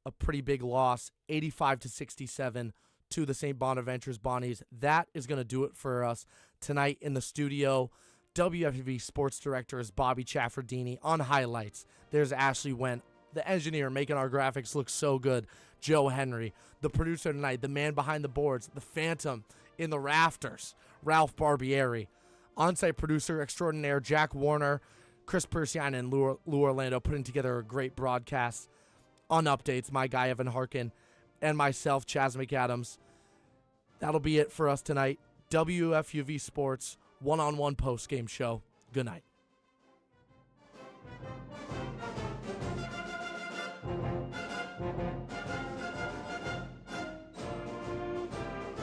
a pretty big loss, 85-67 to the St. Bonaventure's Bonnies. That is going to do it for us tonight in the studio. WFUV Sports Director is Bobby Chaffardini. On highlights, there's Ashley Went, the engineer making our graphics look so good, Joe Henry. The producer tonight, the man behind the boards, the phantom in the rafters, Ralph Barbieri. On-site producer extraordinaire, Jack Warner, Kris Pursiainen, and Lou Orlando, putting together a great broadcast. On updates, my guy Evan Harkin, and myself, Chaz McAdams. That'll be it for us tonight. WFUV Sports one-on-one post-game show. Good night.